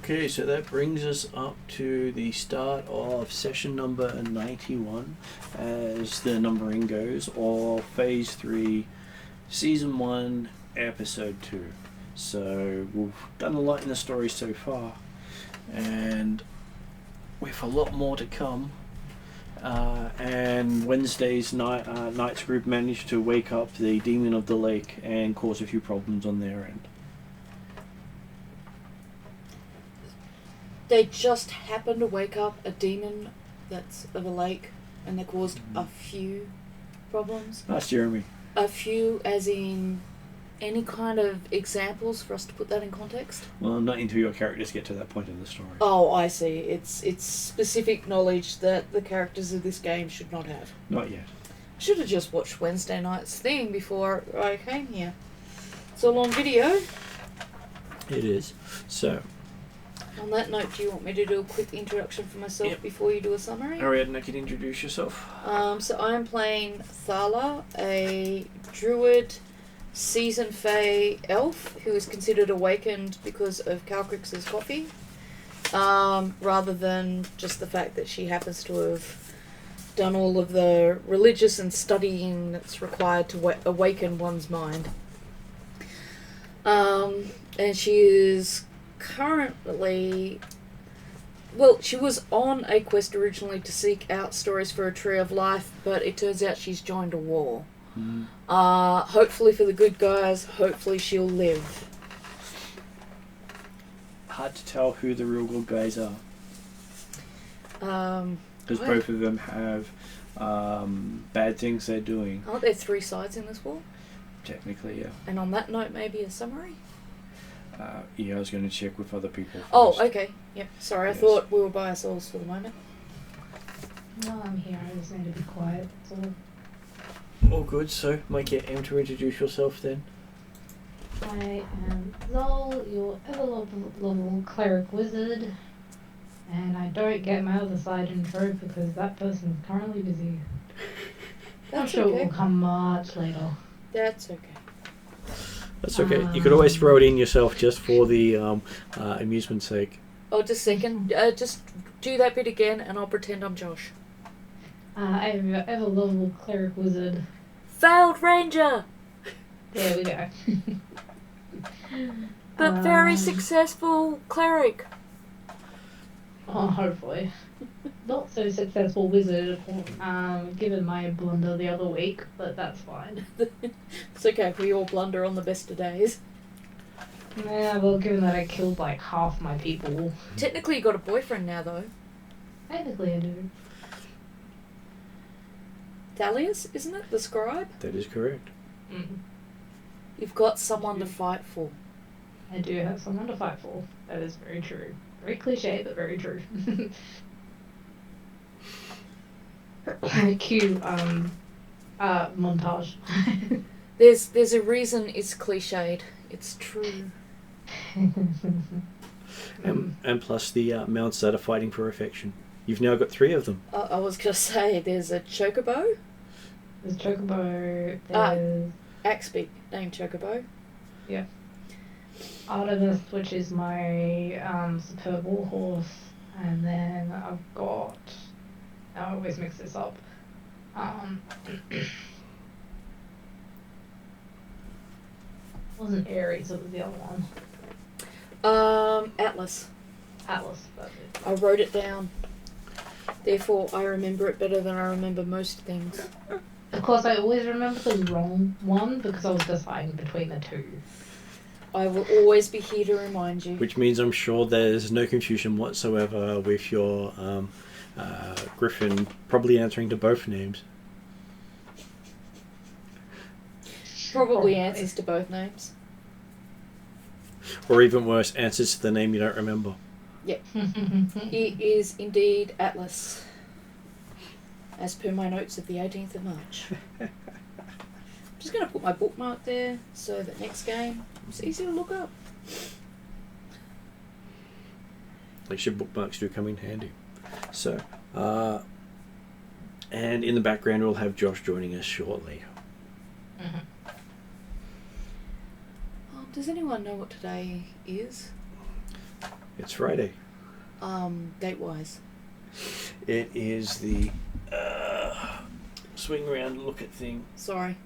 Okay, so that brings us up to the start of session number 91, as the numbering goes, or Phase 3, Season 1, Episode 2. So we've done a lot in the story so far, and with a lot more to come. And Wednesday's night's group managed to wake up the demon of the lake and cause a few problems on their end. They just happened to wake up a demon that's of a lake, and they caused a few problems. That's Jeremy. A few, as in any kind of examples for us to put that in context? Well, not until your characters get to that point in the story. Oh, I see. It's specific knowledge that the characters of this game should not have. Not yet. I should have just watched Wednesday night's thing before I came here. It's a long video. It is. So, on that note, do you want me to do a quick introduction for myself before you do a summary? Ariadne, can you introduce yourself? So I'm playing Thala, a druid season fae elf who is considered awakened because of Calcrix's coffee, rather than just the fact that she happens to have done all of the religious and studying that's required to awaken one's mind. And she is currently... Well, she was on a quest originally to seek out stories for a Tree of Life, but it turns out she's joined a war. Hopefully for the good guys, hopefully she'll live. Hard to tell who the real good guys are. Because both of them have bad things they're doing. Aren't there 3 sides in this war? Technically, yeah. And on that note, maybe a summary? Yeah, I was going to check with other people first. Oh, okay. Yep. Sorry, Yes. I thought we were by ourselves for the moment. No, I'm here. I just need to be quiet. So. All good, so might get M to introduce yourself then. I am Zol, your ever-level cleric wizard, and I don't get my other side intro because that person is currently busy. I'm sure it will come much later. That's okay. That's okay. You could always throw it in yourself just for the amusement's sake. Oh, just a second. Just do that bit again and I'll pretend I'm Josh. I am your ever-level cleric wizard. Failed ranger! There we go. But very successful cleric. Oh, hopefully. Not so successful wizard, given my blunder the other week, but that's fine. It's okay, we all blunder on the best of days. Yeah, well, given that I killed like half my people. Technically you got a boyfriend now though. Technically I do. Thalius, isn't it? The scribe? That is correct. You've got someone to fight for. I do have someone to fight for. That is very true. Very cliche, but very true. Cue montage. There's a reason it's cliched. It's true. And plus the mounts that are fighting for affection. You've now got 3 of them. I was going to say, there's a chocobo. There's chocobo, there's... Axbeak, named Chocobo. Yeah. Artemis, which is my superb war horse. And then I've got... I always mix this up. Wasn't Ares, it was the other one. Atlas. Atlas, that's it. I wrote it down. Therefore, I remember it better than I remember most things. Of course, I always remember the wrong one because I was deciding between the 2. I will always be here to remind you. Which means I'm sure there's no confusion whatsoever with your Griffin probably answering to both names. Probably answers to both names. Or even worse, answers to the name you don't remember. Yep. It is indeed Atlas. As per my notes of the 18th of March. I'm just going to put my bookmark there so that next game it's easy to look up. At least your bookmarks do come in handy. So, and in the background we'll have Josh joining us shortly. Does anyone know what today is? It's Friday. Date-wise. It is the swing around look at thing. Sorry.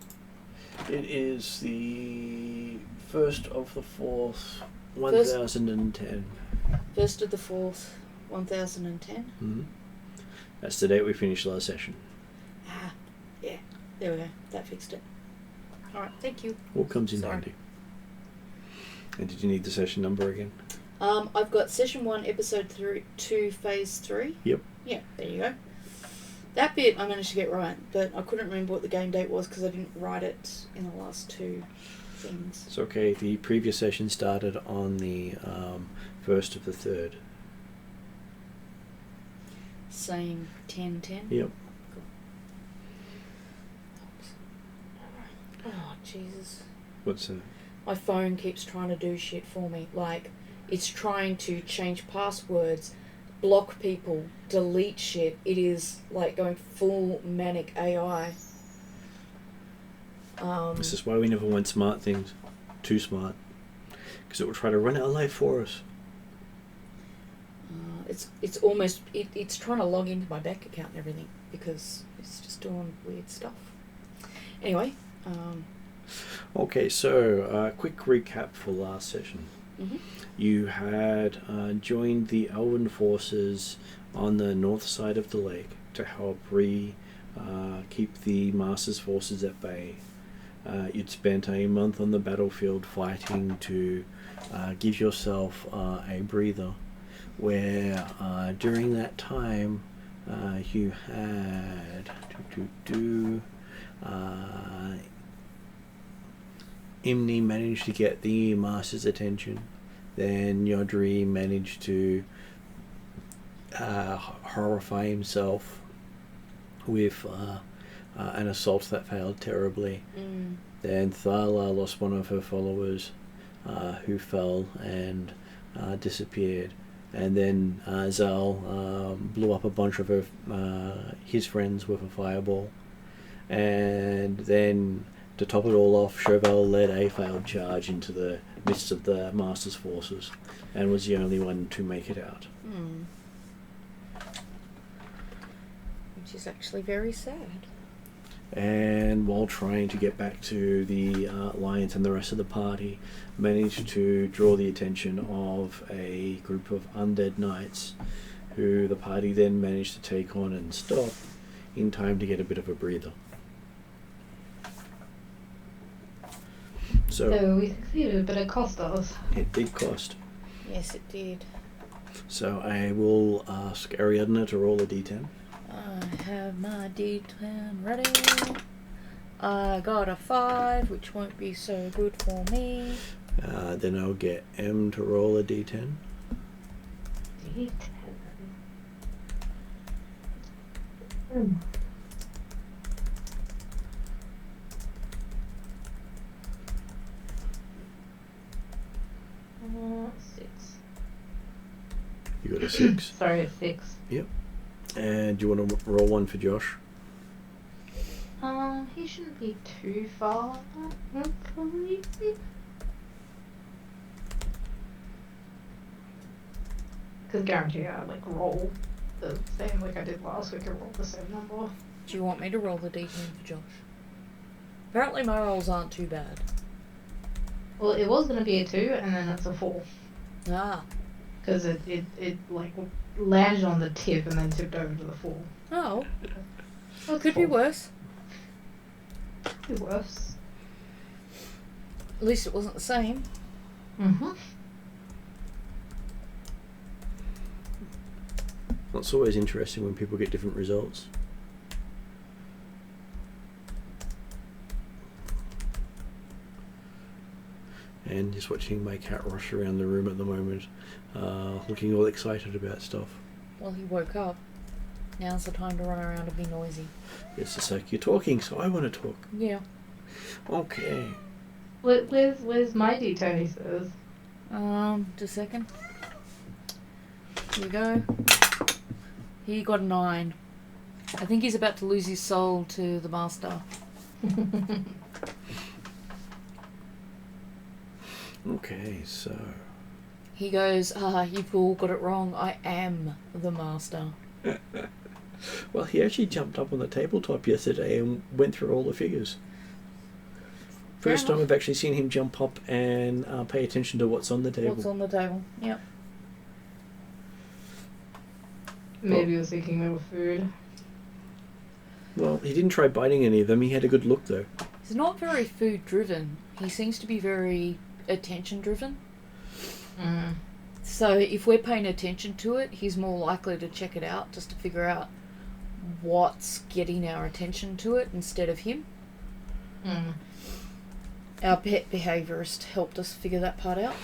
It is the 1st of the 4th, 1010. 1st of the 4th, 1010. Mm-hmm. That's the date we finished last session. Ah, yeah. There we go. That fixed it. Alright, thank you. All comes in Sorry. handy. And did you need the session number again? I've got session 1, episode 2, phase 3. Yep. Yeah, there you go. That bit I managed to get right, but I couldn't remember what the game date was because I didn't write it in the last 2 things. It's okay. The previous session started on the 1st of the 3rd. Same 10-10? Yep. Cool. Oh, Jesus. What's that? My phone keeps trying to do shit for me. Like, it's trying to change passwords, block people, delete shit. It is like going full manic AI. This is why we never want smart things. Too smart. Because it will try to run our life for us. It's almost it's trying to log into my bank account and everything because it's just doing weird stuff. Anyway. Okay, so quick recap for last session. Mm-hmm. You had joined the Elven forces on the north side of the lake to help keep the Masters' forces at bay. You'd spent a month on the battlefield fighting to give yourself a breather, where during that time you had Imni managed to get the Master's attention. Then Yodri managed to horrify himself with an assault that failed terribly. Then Thala lost one of her followers who fell and disappeared. And then Zal blew up a bunch of his friends with a fireball. And then, to top it all off, Chauvel led a failed charge into the midst of the Master's forces and was the only one to make it out. Which is actually very sad. And while trying to get back to the Alliance and the rest of the party, managed to draw the attention of a group of undead knights who the party then managed to take on and stop in time to get a bit of a breather. So we succeeded, but it cost us. It did cost. Yes, it did. So I will ask Ariadna to roll a d10. I have my D10 ready. I got a 5, which won't be so good for me. Then I'll get M to roll a d10. D10. Six. You got a 6. Sorry, it's 6. Yep. And do you want to roll one for Josh? He shouldn't be too far, hopefully. Because guarantee I roll the same like I did last week. I rolled the same number. Do you want me to roll the D10 for Josh? Apparently my rolls aren't too bad. Well, it was going to be a 2, and then it's a 4. Ah. Because it landed on the tip and then tipped over to the 4. Oh. Well, Could be worse. Could be worse. At least it wasn't the same. Mm-hmm. Well, it's always interesting when people get different results. And just watching my cat rush around the room at the moment, looking all excited about stuff. Well, he woke up. Now's the time to run around and be noisy. It's just like, you're talking, so I want to talk. Yeah. Okay. Where's my D10, he says? Just a second. Here we go. He got a 9. I think he's about to lose his soul to the master. Okay, so He goes, you've all got it wrong. I am the master. Well, he actually jumped up on the tabletop yesterday and went through all the figures. First time I've actually seen him jump up and pay attention to what's on the table. What's on the table, yep. Maybe he was thinking of food. Well, he didn't try biting any of them. He had a good look, though. He's not very food driven. He seems to be very attention driven. Mm. So if we're paying attention to it, he's more likely to check it out just to figure out what's getting our attention to it instead of him. Mm. Our pet behaviourist helped us figure that part out.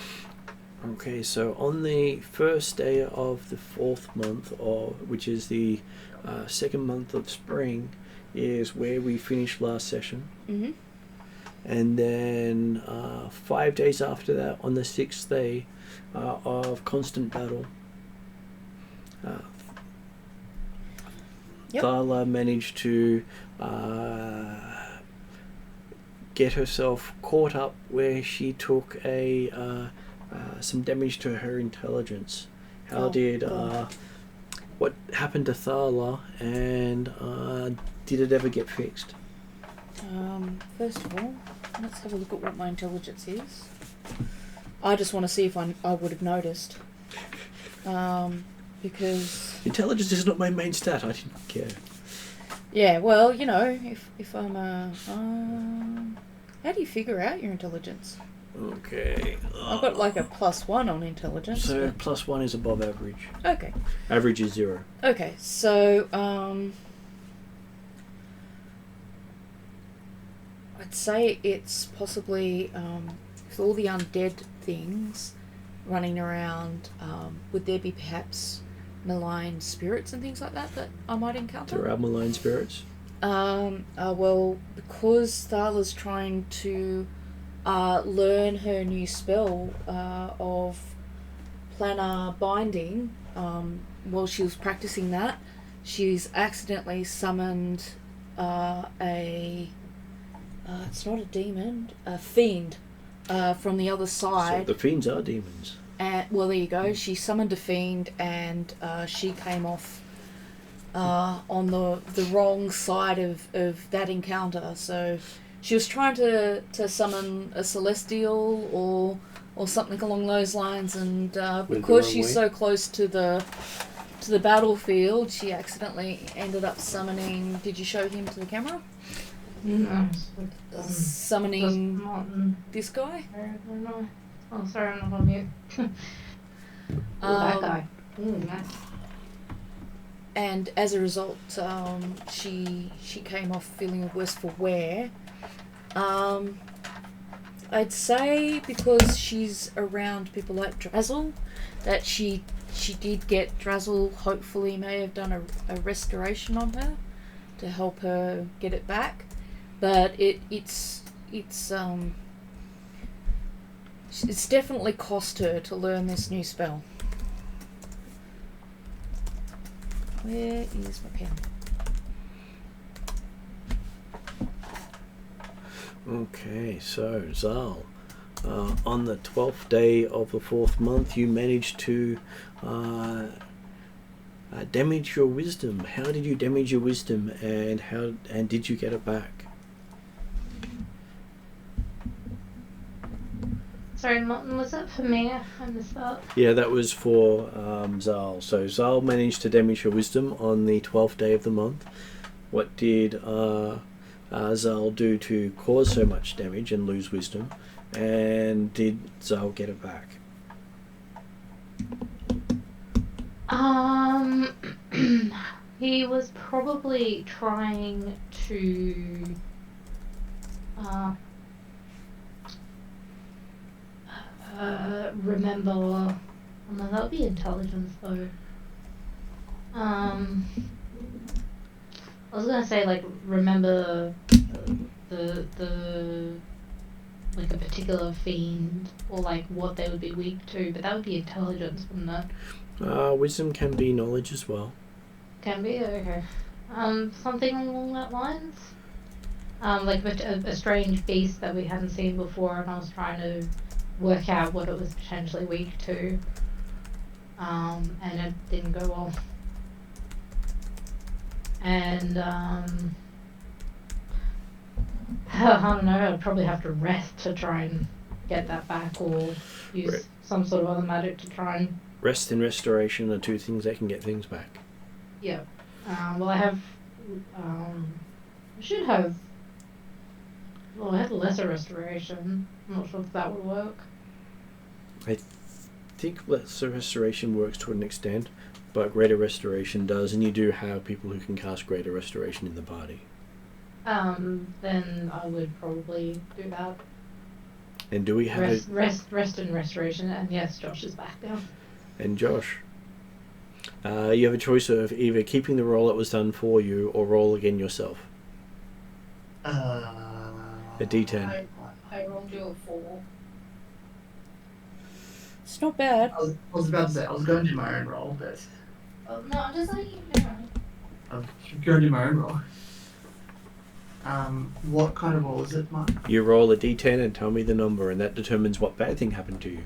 Okay, so on the first day of the 4th month, which is the 2nd month of spring, is where we finished last session. Mm-hmm. And then 5 days after that, on the 6th day of constant battle, Thala managed to get herself caught up where she took some damage to her intelligence. What happened to Thala, and did it ever get fixed? First of all, let's have a look at what my intelligence is. I just want to see if I would have noticed. Because... Intelligence is not my main stat, I didn't care. Yeah, well, you know, if I'm how do you figure out your intelligence? Okay. I've got like a +1 on intelligence. So but... +1 is above average. Okay. Average is 0. Okay, so I'd say it's possibly with all the undead things running around, would there be perhaps malign spirits and things like that I might encounter? There are malign spirits? Well, because Thala's trying to learn her new spell of planar binding, while she was practicing that, she's accidentally summoned it's not a demon, a fiend from the other side. So the fiends are demons. Well, there you go. She summoned a fiend, and she came off on the wrong side of that encounter. So she was trying to summon a celestial or something along those lines, and because she's so close to the battlefield, she accidentally ended up summoning. Did you show him to the camera? No. Summoning this guy. No. Oh, sorry, I'm not on mute. That guy. Nice. And as a result, she came off feeling worse for wear. I'd say because she's around people like Drazzle, that she did get Drazzle. Hopefully, may have done a restoration on her to help her get it back. But it's definitely cost her to learn this new spell. Where is my pen? Okay, so Zal, on the 12th day of the 4th month, you managed to damage your wisdom. How did you damage your wisdom, and did you get it back? Sorry, Martin, was that for me? I missed that. Yeah, that was for Zal. So Zal managed to damage your wisdom on the 12th day of the month. What did Zal do to cause so much damage and lose wisdom? And did Zal get it back? He was probably trying to remember. Oh, no, that would be intelligence though. I was gonna say like remember the like a particular fiend or like what they would be weak to, but that would be intelligence, wouldn't it? Wisdom can be knowledge as well. Can be, okay. Something along that lines. Like a strange beast that we hadn't seen before, and I was trying to work out what it was potentially weak to. And it didn't go well. And I don't know, I'd probably have to rest to try and get that back, or use some sort of other magic to try and... Rest and restoration are two things that can get things back. Yeah. Well, I have... I should have... Well, I had lesser restoration. I'm not sure if that would work. I think lesser restoration works to an extent, but greater restoration does, and you do have people who can cast greater restoration in the party. Then I would probably do that. And do we have rest and restoration, and yes, Josh is back now. And Josh, you have a choice of either keeping the roll that was done for you or roll again yourself. A D10. I rolled you a 4. It's not bad. I was about to say, I was going to do my own roll, but... Oh, no, I'm just letting you know. I'm going to do my own roll. What kind of roll is it, Mark? You roll a D10 and tell me the number, and that determines what bad thing happened to you.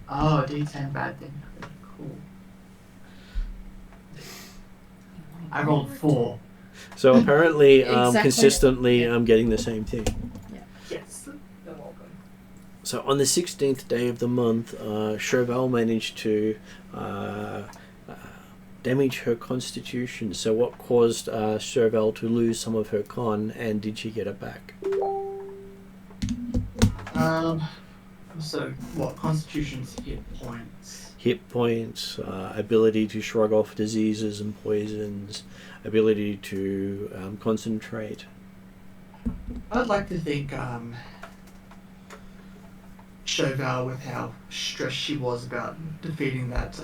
Oh, D10 bad thing. Cool. I rolled 4. So apparently, Exactly. consistently, Yeah. I'm getting the same thing. Yes. You're welcome. So on the 16th day of the month, Chauvel managed to damage her constitution. So what caused Chauvel to lose some of her con, and did she get it back? So, what? Constitution's hit points? Hit points, ability to shrug off diseases and poisons, ability to concentrate. I'd like to think, Chauvel, with how stressed she was about defeating that,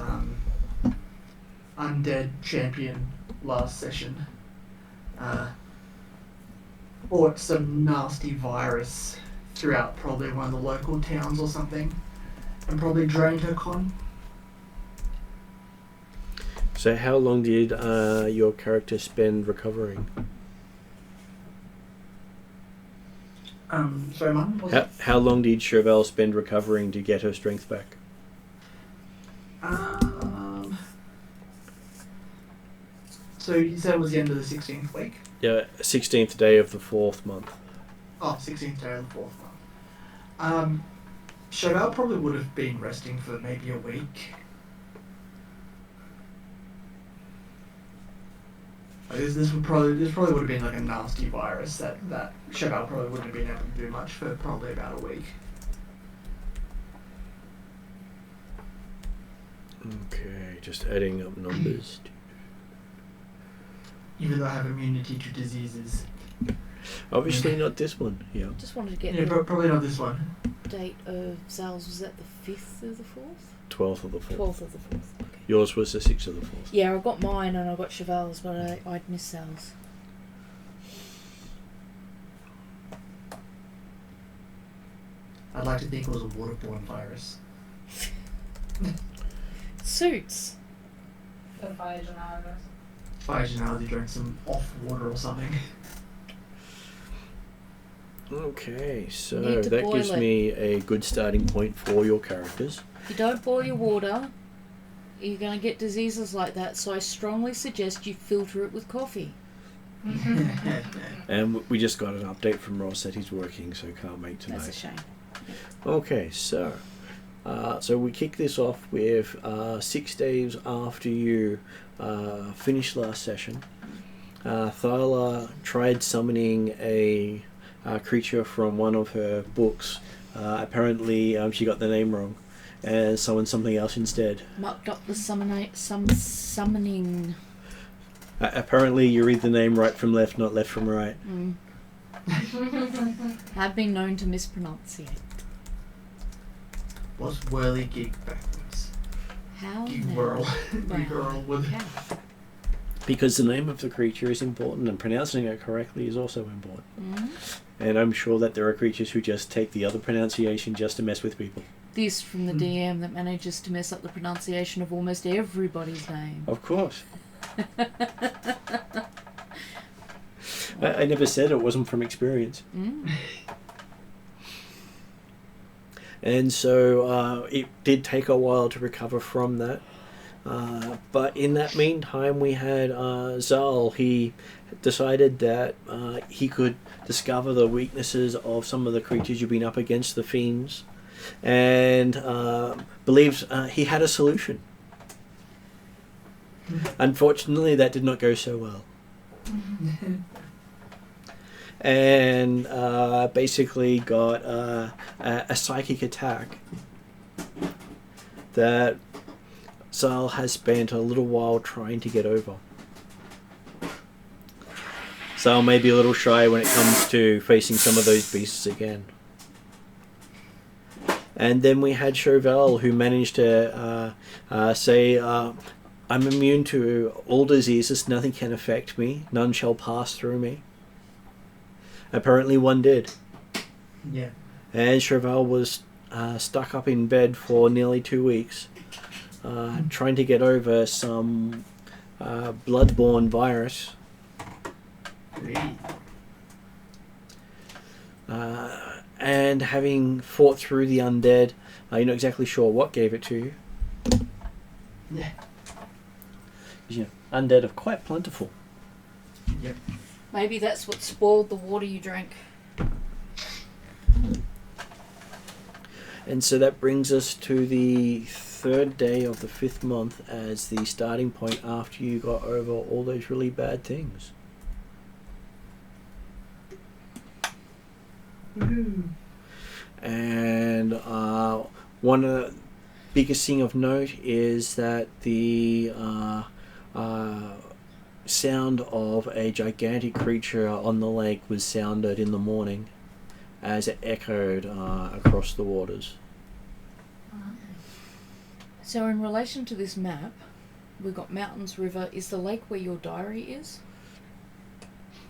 undead champion last session, fought some nasty virus throughout probably one of the local towns or something, and probably drained her con. So how long did your character spend recovering? Sorry, Mum? How long did Chauvel spend recovering to get her strength back? So you said it was the end of the 16th week? Yeah, 16th day of the 4th month. Oh, 16th day of the 4th month. Chauvel probably would have been resting for maybe a week. This probably would have been like a nasty virus that Chauvel probably wouldn't have been able to do much for probably about a week. Okay, just adding up numbers. Even though I have immunity to diseases. Obviously not this one. Yeah. Just wanted to get Yeah, the probably not this one. date of Zal's. Was that the 5th of the 4th? 12th of the 4th. 12th of the 4th. Okay. Yours was the 6th of the 4th. Yeah, I got mine and I got Cheval's, but I'd missed Zal's. I'd like to think it was a waterborne virus. Suits. The Phygenarvis. Phygenality drank some off water or something. Okay, so Need to that boil gives it. me a good starting point for your characters. If you don't boil your water, you're going to get diseases like that, so I strongly suggest you filter it with coffee. And we just got an update from Ross that he's working, so can't make tonight. That's a shame. Okay, so we kick this off with 6 days after you finished last session. Thyla tried summoning a creature from one of her books. Apparently, she got the name wrong and summoned something else instead. Mucked up the summoning. Apparently, you read the name right from left, not left from right. I've been known to mispronunciate. What's whirly gig backwards? How Gig now? whirl. Wow. Gig whirl with... How? Because the name of the creature is important, and pronouncing it correctly is also important. Mm. And I'm sure that there are creatures who just take the other pronunciation just to mess with people. This from the DM that manages to mess up the pronunciation of almost everybody's name. Of course. I never said it wasn't from experience. Mm. And so it did take a while to recover from that. But in that meantime, we had Zal. He decided that he could discover the weaknesses of some of the creatures you've been up against, the fiends, and believes he had a solution. Unfortunately, that did not go so well. And basically got a psychic attack that Zal has spent a little while trying to get over. Zal may be a little shy when it comes to facing some of those beasts again. And then we had Chauvel, who managed to say, I'm immune to all diseases, nothing can affect me, none shall pass through me. Apparently one did. Yeah. And Chauvel was stuck up in bed for nearly 2 weeks, trying to get over some bloodborne virus. And having fought through the undead, you're not exactly sure what gave it to you. Yeah. Yeah, undead are quite plentiful. Yep. Maybe that's what spoiled the water you drank. And so that brings us to the 3rd day of the 5th month as the starting point after you got over all those really bad things. And one of the biggest thing of note is that the sound of a gigantic creature on the lake was sounded in the morning as it echoed across the waters. So in relation to this map, we've got mountains, river. Is the lake where your diary is?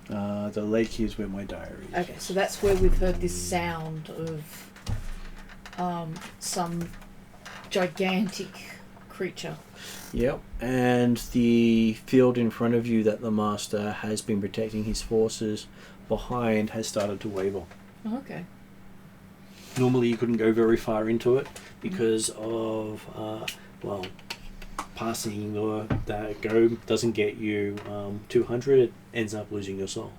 The lake is where my diary is. Okay, so that's where we've heard this sound of some gigantic creature. Yep, and the field in front of you that the master has been protecting his forces behind has started to waver. Oh, okay. Normally you couldn't go very far into it because of, passing that go doesn't get you 200, it ends up losing your soul.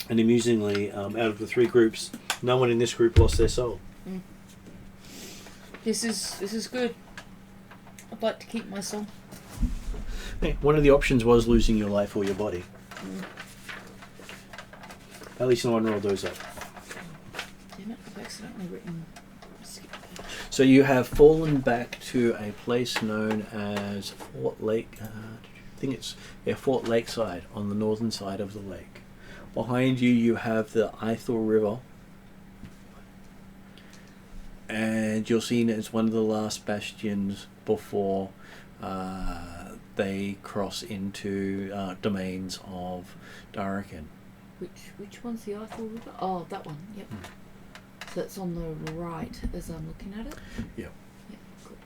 And amusingly, out of the 3 groups, no one in this group lost their soul. This is good. I'd like to keep my soul. Hey, one of the options was losing your life or your body. At least no one rolled those up. Damn it, I've accidentally written skip page. So you have fallen back to a place known as Fort Lake. I think it's Fort Lakeside on the northern side of the lake. Behind you, you have the Ithel River, and you're seen as one of the last bastions before they cross into domains of Darakan. Which one's the Eiffel River? Oh, that one. Yep. So that's on the right as I'm looking at it. Yep. Yep. Cool.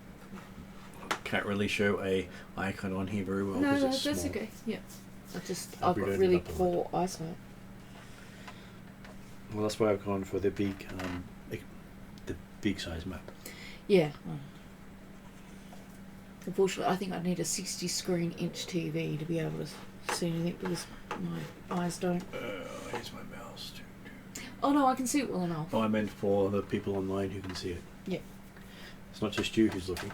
Can't really show a icon on here very well No, because it's that's small. okay. Yep. I've We got don't really have to poor eyesight. Well, that's why I've gone for the big size map. Yeah. Unfortunately, I think I need a 60 screen inch TV to be able to see anything because my eyes don't. Here's my mouse. Oh no, I can see it well enough. Oh, I meant for the people online who can see it. Yeah. It's not just you who's looking.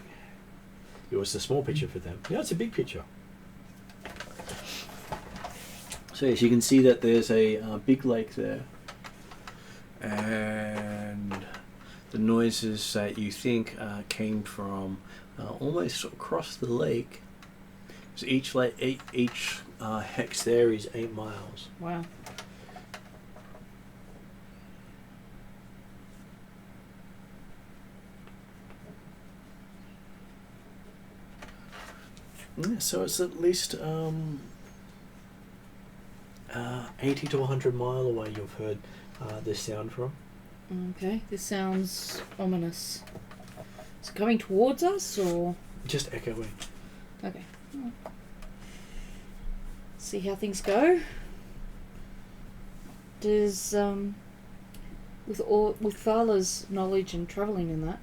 It was a small picture for them. Yeah, it's a big picture. So yes, you can see that there's a big lake there. And the noises that you think came from almost across the lake. So each hex there is 8 miles. Wow. Yeah, so it's at least 80 to 100 mile away you've heard this sound from. Okay, this sounds ominous. Is it coming towards us or? Just echoing. Okay. See how things go. Does with Thal's knowledge and travelling in that,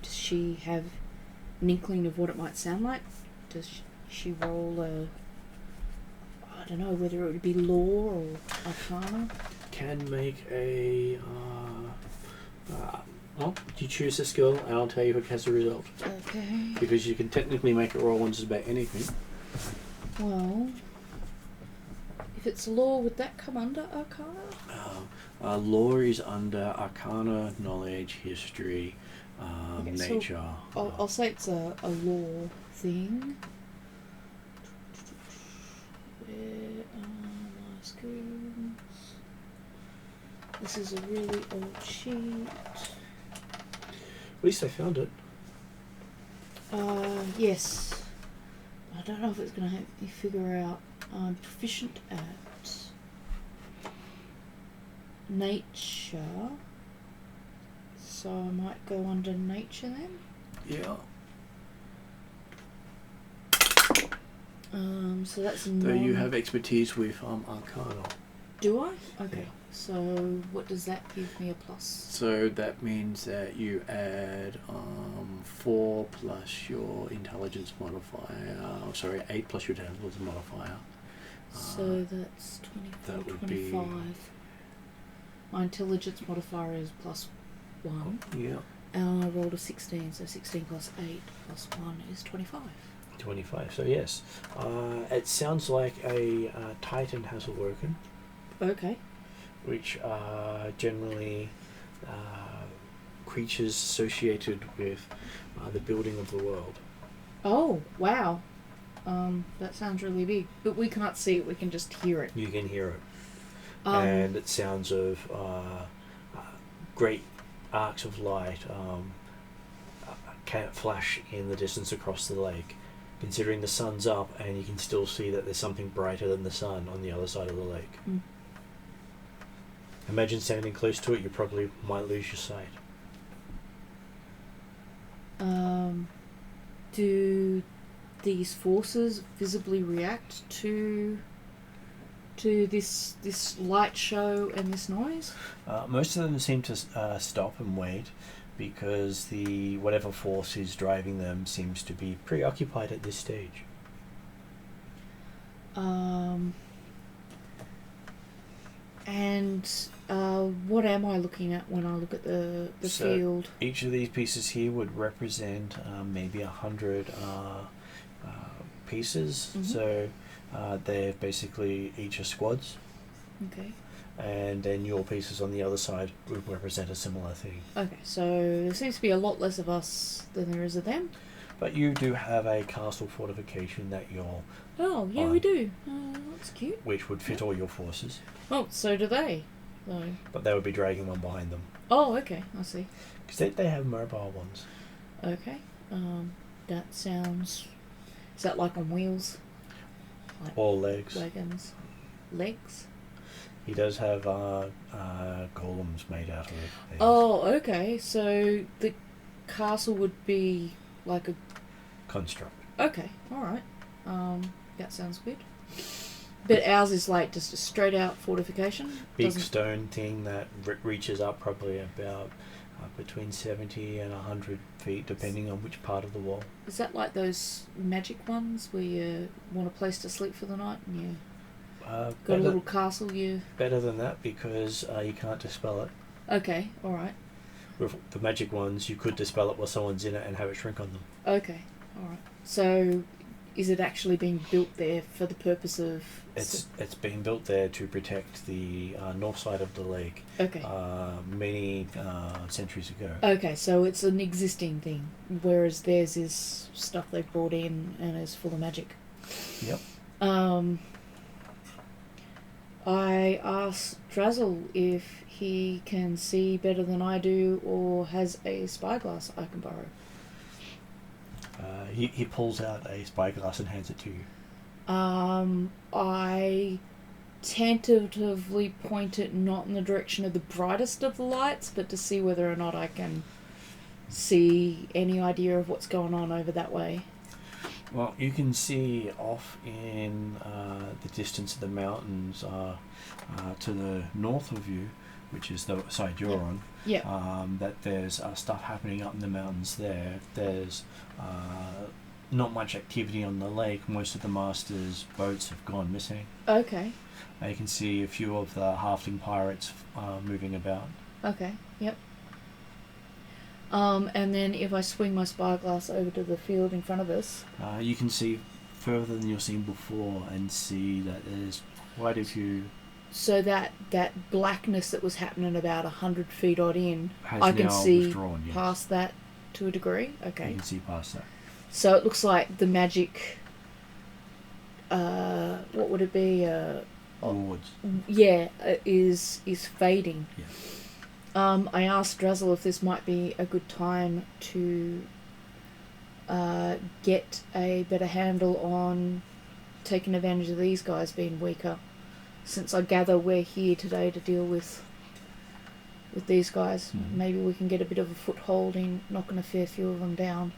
does she have an inkling of what it might sound like? Does she roll a... I don't know whether it would be lore or arcana? Can make a... well, you choose a skill and I'll tell you if it has a result. Okay. Because you can technically make it roll on just about anything. Well, if it's lore, would that come under arcana? Lore is under arcana, knowledge, history, Okay, so nature. I'll say it's a lore thing. Where are my screens? This is a really old sheet. At least I found it. Yes. I don't know if it's going to help me figure out. I'm proficient at nature, so I might go under nature then. Yeah. So that's Though you have expertise with arcana. Do I? Okay. Yeah. So what does that give me a plus? So that means that you add 4 plus your intelligence modifier. Oh, sorry, 8 plus your intelligence modifier. So that's 24, that would 25. My intelligence modifier is +1. Yeah. And I rolled a 16, so 16 plus 8 plus 1 is 25. 25. So yes, it sounds like a Titan has awoken, Okay. which are generally creatures associated with the building of the world. Oh, wow. That sounds really big. But we can't see it, we can just hear it. You can hear it, Um, and it sounds of great arcs of light can flash in the distance across the lake. Considering the sun's up, and you can still see that there's something brighter than the sun on the other side of the lake. Mm. Imagine standing close to it, you probably might lose your sight. Do these forces visibly react to this light show and this noise? Most of them seem to stop and wait, because the whatever force is driving them seems to be preoccupied at this stage. And what am I looking at when I look at the So field? each of these pieces here would represent maybe 100 pieces. Mhm. So they're basically each are squads, Okay. and then your pieces on the other side would represent a similar thing. Okay, so there seems to be a lot less of us than there is of them. But you do have a castle fortification that you're, Oh, yeah, we do. That's cute. which would fit all your forces, Oh, so do they. So. but they would be dragging one behind them. Oh, okay, I see. Because they have mobile ones. Okay. That sounds... Is that like on wheels? Like All legs. wagons? Legs? He does have golems made out of things. Oh, okay. So the castle would be like a... Construct. Okay, alright. That sounds good. But ours is like just a straight out fortification? Big Doesn't- stone thing that reaches up probably about between 70 and 100 feet, depending on which part of the wall. Is that like those magic ones where you want a place to sleep for the night and you got a Better, little castle you... better than that, because you can't dispel it. Okay, alright. With the magic ones, you could dispel it while someone's in it and have it shrink on them. Okay, alright. So, is it actually being built there for the purpose of... It's been built there to protect the north side of the lake Okay. many centuries ago. Okay, so it's an existing thing, whereas theirs is stuff they've brought in and is full of magic. Yep. I asked Drazzle if he can see better than I do or has a spyglass I can borrow. He pulls out a spyglass and hands it to you. I tentatively point it not in the direction of the brightest of the lights, but to see whether or not I can see any idea of what's going on over that way. Well, you can see off in the distance of the mountains to the north of you, which is the side you're on, that there's stuff happening up in the mountains there. There's not much activity on the lake. Most of the Masters' boats have gone missing. Okay. You can see a few of the halfling pirates moving about. Okay, yep. And then if I swing my spyglass over to the field in front of us... you can see further than you've seen before and see that there's quite a few... So that blackness that was happening about 100 feet odd in, has I can now see withdrawn, yes. past that to a degree? Okay. You can see past that. So it looks like the magic... what would it be? Wards. Yeah, is fading. Yeah. I asked Drazzle if this might be a good time to get a better handle on taking advantage of these guys being weaker, since I gather we're here today to deal with these guys. Mm-hmm. Maybe we can get a bit of a foothold in knocking a fair few of them down.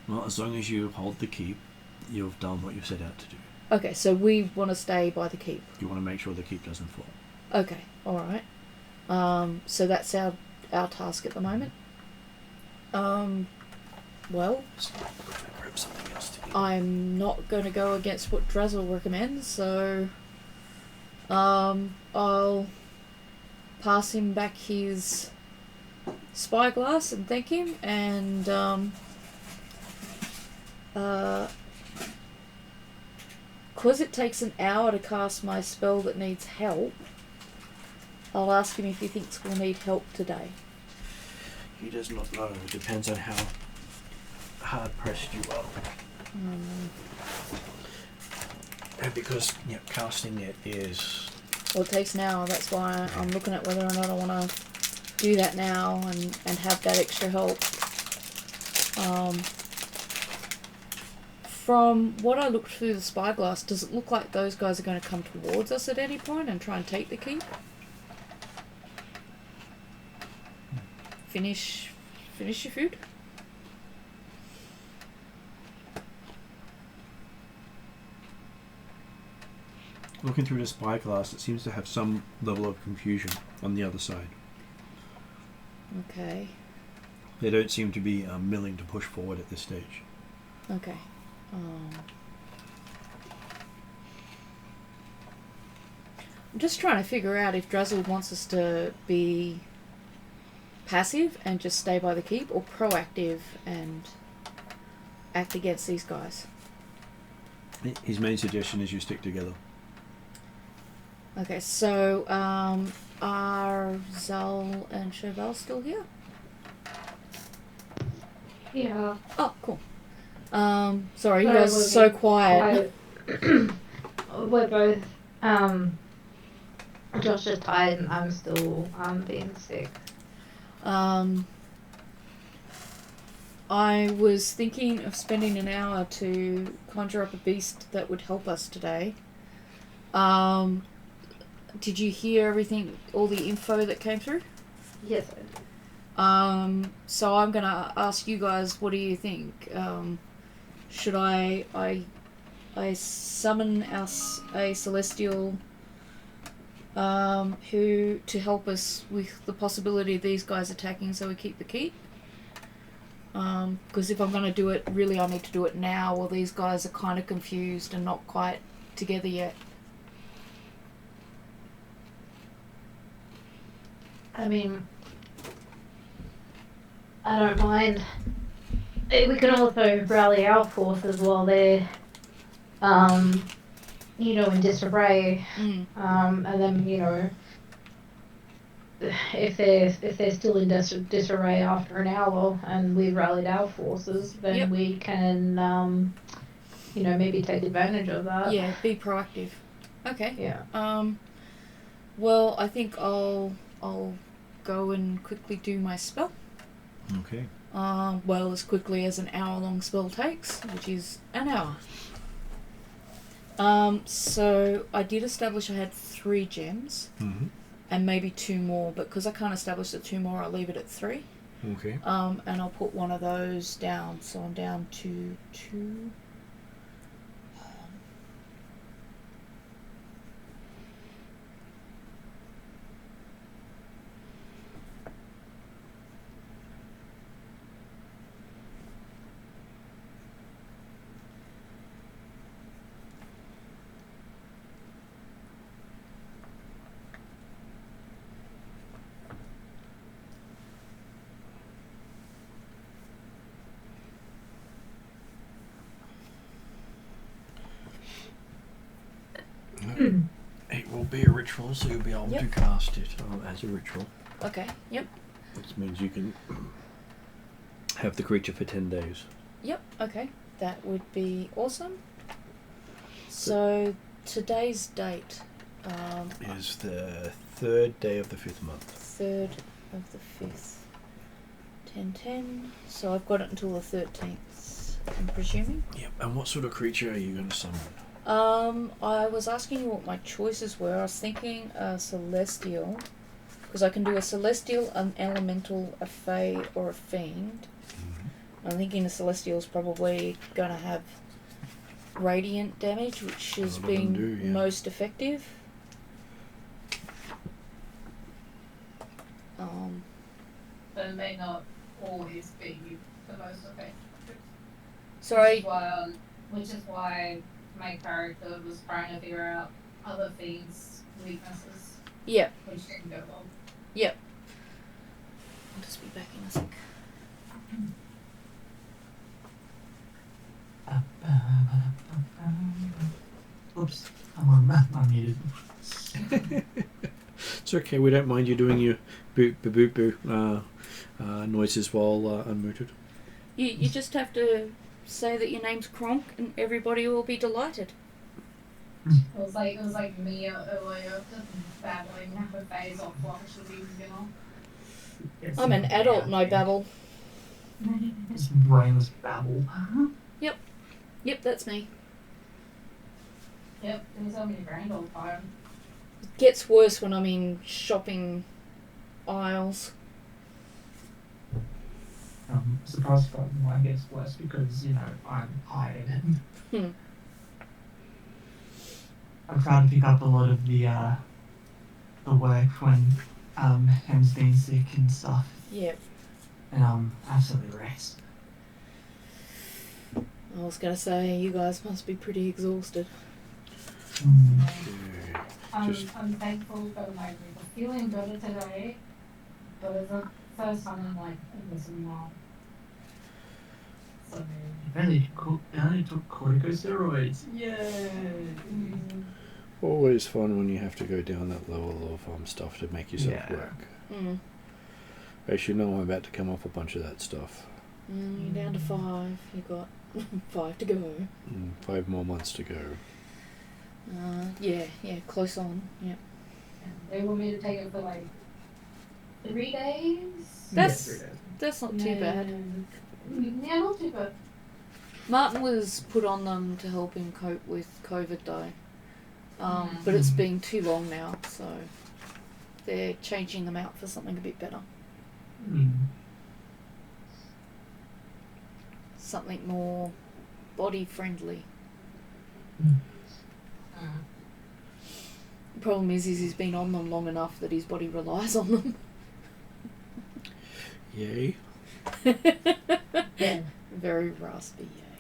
Well, as long as you hold the keep, you've done what you set out to do. Okay, so we want to stay by the keep. You want to make sure the keep doesn't fall. Okay, alright. So that's our task at the moment. Well, So I'm going to grab something else to eat. I'm not going to go against what Drazzle recommends, so I'll pass him back his spyglass and thank him, and because it takes an hour to cast my spell that needs help, I'll ask him if he thinks we'll need help today. He does not know. It depends on how hard pressed you are. And because casting it is... Well, it takes an hour, that's why I'm looking at whether or not I want to do that now and have that extra help. From what I looked through the spyglass, does it look like those guys are going to come towards us at any point and try and take the keep? Finish your food? Looking through the spyglass, it seems to have some level of confusion on the other side. Okay. They don't seem to be willing to push forward at this stage. Okay. I'm just trying to figure out if Drazzle wants us to be passive and just stay by the keep, or proactive and act against these guys. His main suggestion is you stick together. Okay, so are Zal and Cheval still here? Yeah. Oh, cool. Sorry, you guys are so quiet. We're both, Josh is tired and I'm still, being sick. I was thinking of spending an hour to conjure up a beast that would help us today. Did you hear everything, all the info that came through? Yes, I did. So I'm gonna ask you guys, what do you think? Should I summon us a celestial who to help us with the possibility of these guys attacking, so we keep the keep? Because if I'm gonna do it, really I need to do it now, while these guys are kind of confused and not quite together yet. I mean, I don't mind. We can also rally our forces while they're, in disarray. And then, if they're still in disarray after an hour and we've rallied our forces, then we can, maybe take advantage of that. Yeah, be proactive. Okay. Yeah. Well, I think I'll go and quickly do my spell. Okay. Well, as quickly as an hour-long spell takes, which is an hour. So I did establish I had 3 gems, and maybe 2 more, but because I can't establish the 2 more, I'll leave it at 3. Okay. And I'll put one of those down, so I'm down to 2. be a ritual, so you'll be able Yep. to cast it as a ritual. Okay. Yep. Which means you can have the creature for 10 days. Yep. Okay. That would be awesome. So today's date. Is the 3rd day of the 5th month. 3rd of the 5th. 10/10. So I've got it until the 13th, I'm presuming. Yep. And what sort of creature are you going to summon? I was asking you what my choices were. I was thinking a celestial, because I can do a celestial, an elemental, a fae, or a fiend. I'm thinking a celestial is probably going to have radiant damage, which has lot of them been do, yeah. most effective. But it may not always be the most effective. Sorry. Which is why my character was trying to figure out other things' weaknesses, Yeah. which didn't go well. I'll just be back in a sec. Oops, I'm muted. It's okay, we don't mind you doing your boop boop boop boo noises while unmuted. You just have to say that your name's Kronk, and everybody will be delighted. It was like me earlier, just babbling her face off while she was Yes, I'm an adult and I babble. It's brainless babble. Yep, that's me. Yep, it was only grand old time. It gets worse when I'm in shopping aisles. Surprised that mine gets worse because, you know, I'm hired. I've tried to pick up a lot of the work when Hem's been sick and stuff, Yep. and I'm absolutely wrecked. I was gonna say, you guys must be pretty exhausted. I'm thankful for my feeling better today, but it's the first time in like almost a month. So Only took corticosteroids. Yay! Always fun when you have to go down that level of stuff to make yourself Yeah. work. As you know, I'm about to come off a bunch of that stuff. You're down to 5. You got 5 to go. 5 more months to go. Yeah, close on. Yep. and they want me to take it for like 3 days. That's not too bad. Yeah, not too bad. Martin was put on them to help him cope with COVID though. But it's been too long now, so they're changing them out for something a bit better. Something more body friendly. The problem is he's been on them long enough that his body relies on them. Yay. Very raspy, yay.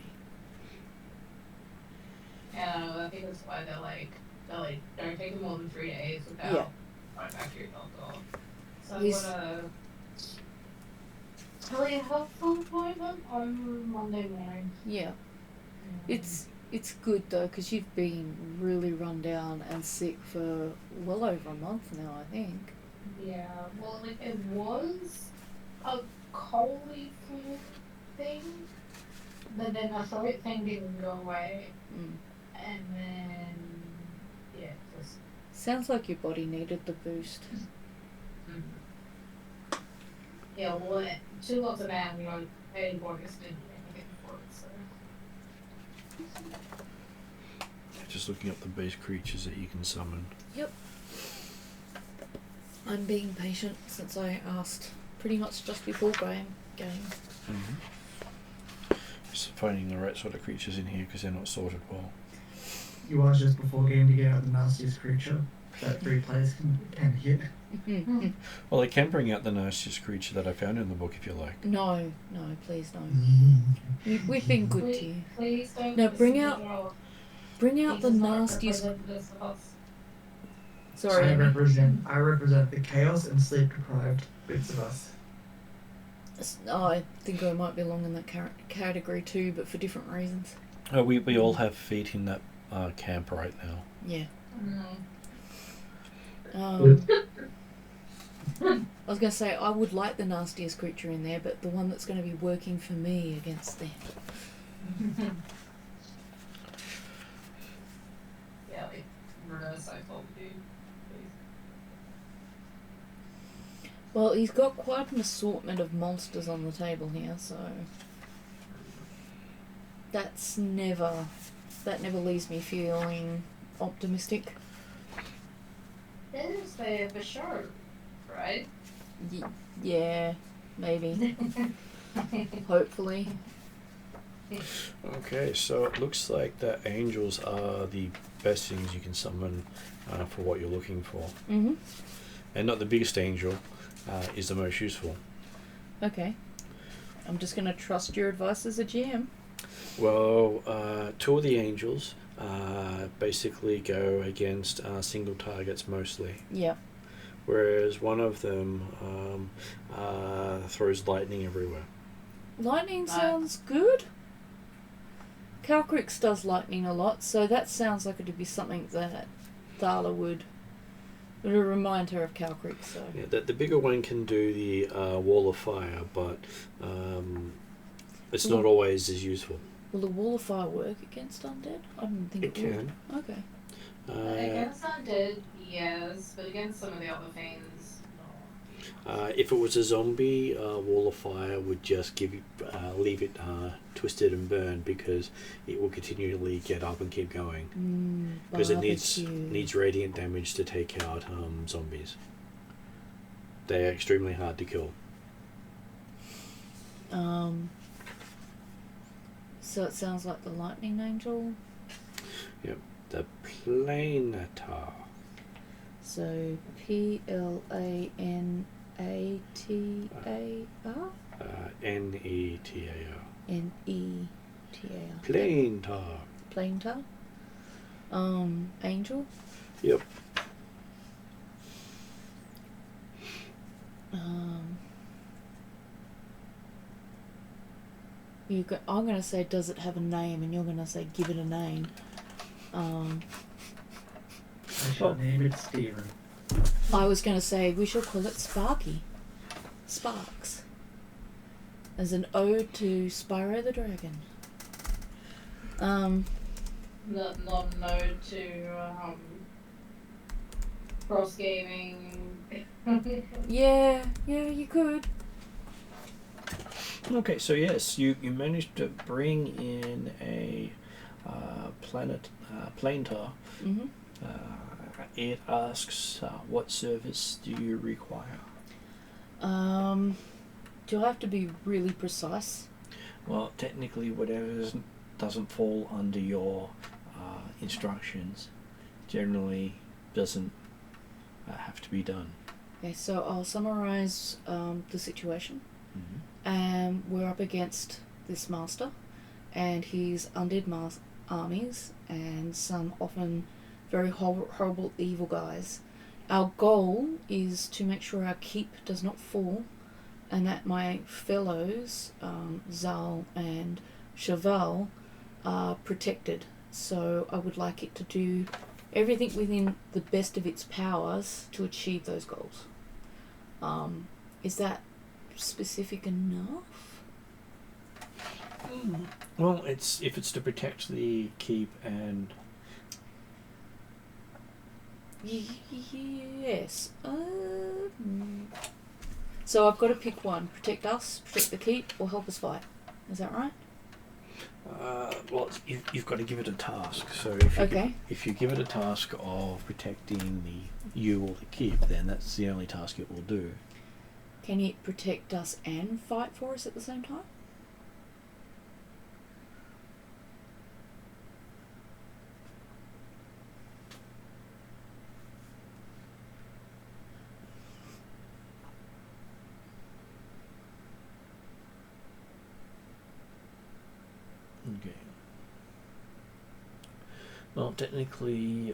Yeah, I think that's why they're like, don't take it more than 3 days without going back to your doctor. So I'm gonna probably a healthful appointment on Monday morning. Yeah. It's good though, because you've been really run down and sick for well over a month now, I think. Yeah, well, like, it was a coldy flu thing, but then the throat thing didn't go away, and then, yeah, just... Sounds like your body needed the boost. Yeah, well, 2 lots of antibiotics didn't do anything for it, so... Just looking up the base creatures that you can summon. Yep. I'm being patient since I asked pretty much just before game. Just finding the right sort of creatures in here because they're not sorted well. You asked just before game to get out the nastiest creature that 3 players can hit. Well, I can bring out the nastiest creature that I found in the book if you like. No, please no. We've been good to you. Please don't... No, bring listen out- to your Bring out the Jesus, not nastiest... representatives of us. Sorry, I Amy. represent the chaos and sleep deprived bits of us. I think I might belong in that category too, but for different reasons. Oh, we all have feet in that camp right now. Yeah. I was going to say, I would like the nastiest creature in there, but the one that's going to be working for me against them. Yeah, like reverse psychology. Well, he's got quite an assortment of monsters on the table here, so that never leaves me feeling optimistic. It is there for sure, right? Yeah, maybe. Hopefully. Okay, so it looks like the angels are the best things you can summon for what you're looking for. Mm-hmm. And not the biggest angel is the most useful. Okay. I'm just going to trust your advice as a GM. Well, two of the angels basically go against single targets mostly. Yeah. Whereas one of them throws lightning everywhere. Lightning sounds good. Calcrix does lightning a lot, so that sounds like it would be something that Thala would remind her of Calcrix. So. Yeah, the bigger one can do the wall of fire, but it's not always as useful. Will the wall of fire work against undead? I didn't think it can. would. Okay. Against undead, yes, but against some of the other things, no. If it was a zombie, wall of fire would just leave it twisted and burned, because it will continually get up and keep going. Because it needs radiant damage to take out zombies. They are extremely hard to kill. So it sounds like the lightning angel. Yep, the Planetar. So Planetar. Netar. Netar. Planetar. Planetar. Angel. Yep. I'm going to say, does it have a name? And you're going to say, give it a name. I shall name it Steven. I was going to say, we shall call it Sparky. Sparks. As an ode to Spyro the Dragon. Not an ode to cross gaming. Yeah, you could. Okay, so yes, you managed to bring in a Planetar. Mm-hmm. It asks, what service do you require? Do I have to be really precise? Well, technically, whatever doesn't fall under your instructions generally doesn't have to be done. Okay, so I'll summarize the situation. Mm-hmm. We're up against this master and his undead armies and some often very horrible evil guys. Our goal is to make sure our keep does not fall and that my fellows, Zal and Cheval, are protected. So I would like it to do everything within the best of its powers to achieve those goals. Is that specific enough? Well, if it's to protect the keep and... Yes. So I've got to pick one. Protect us, protect the keep, or help us fight. Is that right? Well, you've got to give it a task. So if you give it a task of protecting you or the keep, then that's the only task it will do. Can it protect us and fight for us at the same time? Okay. Well, technically,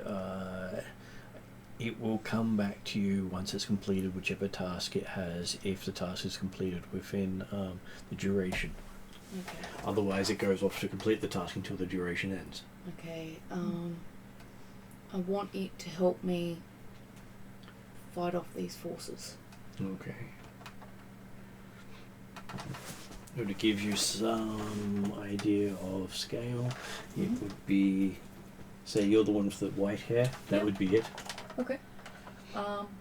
it will come back to you once it's completed whichever task it has, if the task is completed within the duration. Okay. Otherwise, it goes off to complete the task until the duration ends. Okay. I want it to help me fight off these forces. Okay. To give you some idea of scale, it would be, say you're the one with the white hair, that Yep. would be it. Okay.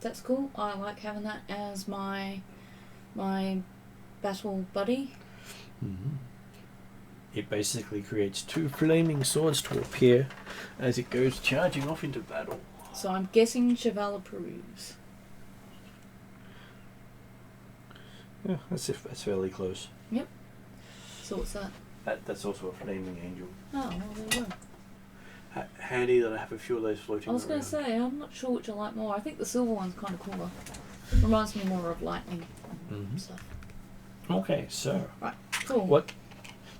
That's cool. I like having that as my battle buddy. Mm-hmm. It basically creates 2 flaming swords to appear as it goes charging off into battle. So I'm guessing Cheval approves. Yeah, that's fairly close. So what's that? That's also a flaming angel. Oh, well, there you go. Handy that I have a few of those floating I was going around. to say, I'm not sure which I like more. I think the silver one's kind of cooler. Reminds me more of lightning and Mhm. stuff. Okay, so Cool. what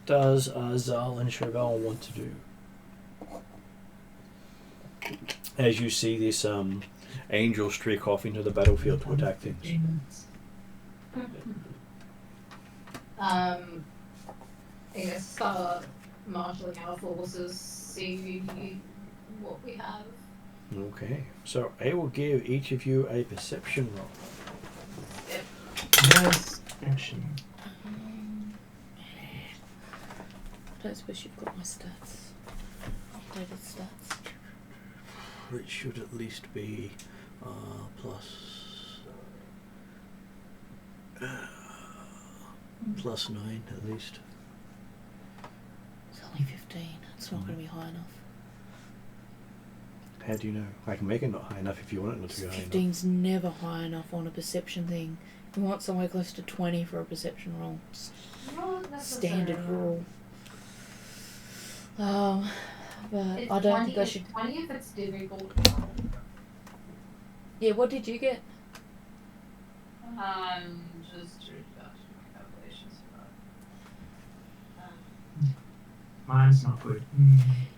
does Zal and Cheval want to do? As you see this angel streak off into the battlefield to attack things. I guess start marshalling our forces, see what we have. Okay, so I will give each of you a perception roll. Perception. I don't suppose you've got my stats. Updated stats. It should at least be plus 9 at least. It's only 15. It's not going to be high enough. How do you know? I can make it not high enough if you want it not to be high enough. 15's never high enough on a perception thing. You want somewhere close to 20 for a perception roll. It's Not necessarily. standard rule. But It's I don't think I it's should. 20 if it's difficult. Yeah, what did you get? Just to deduct my calculations. Mine's not good.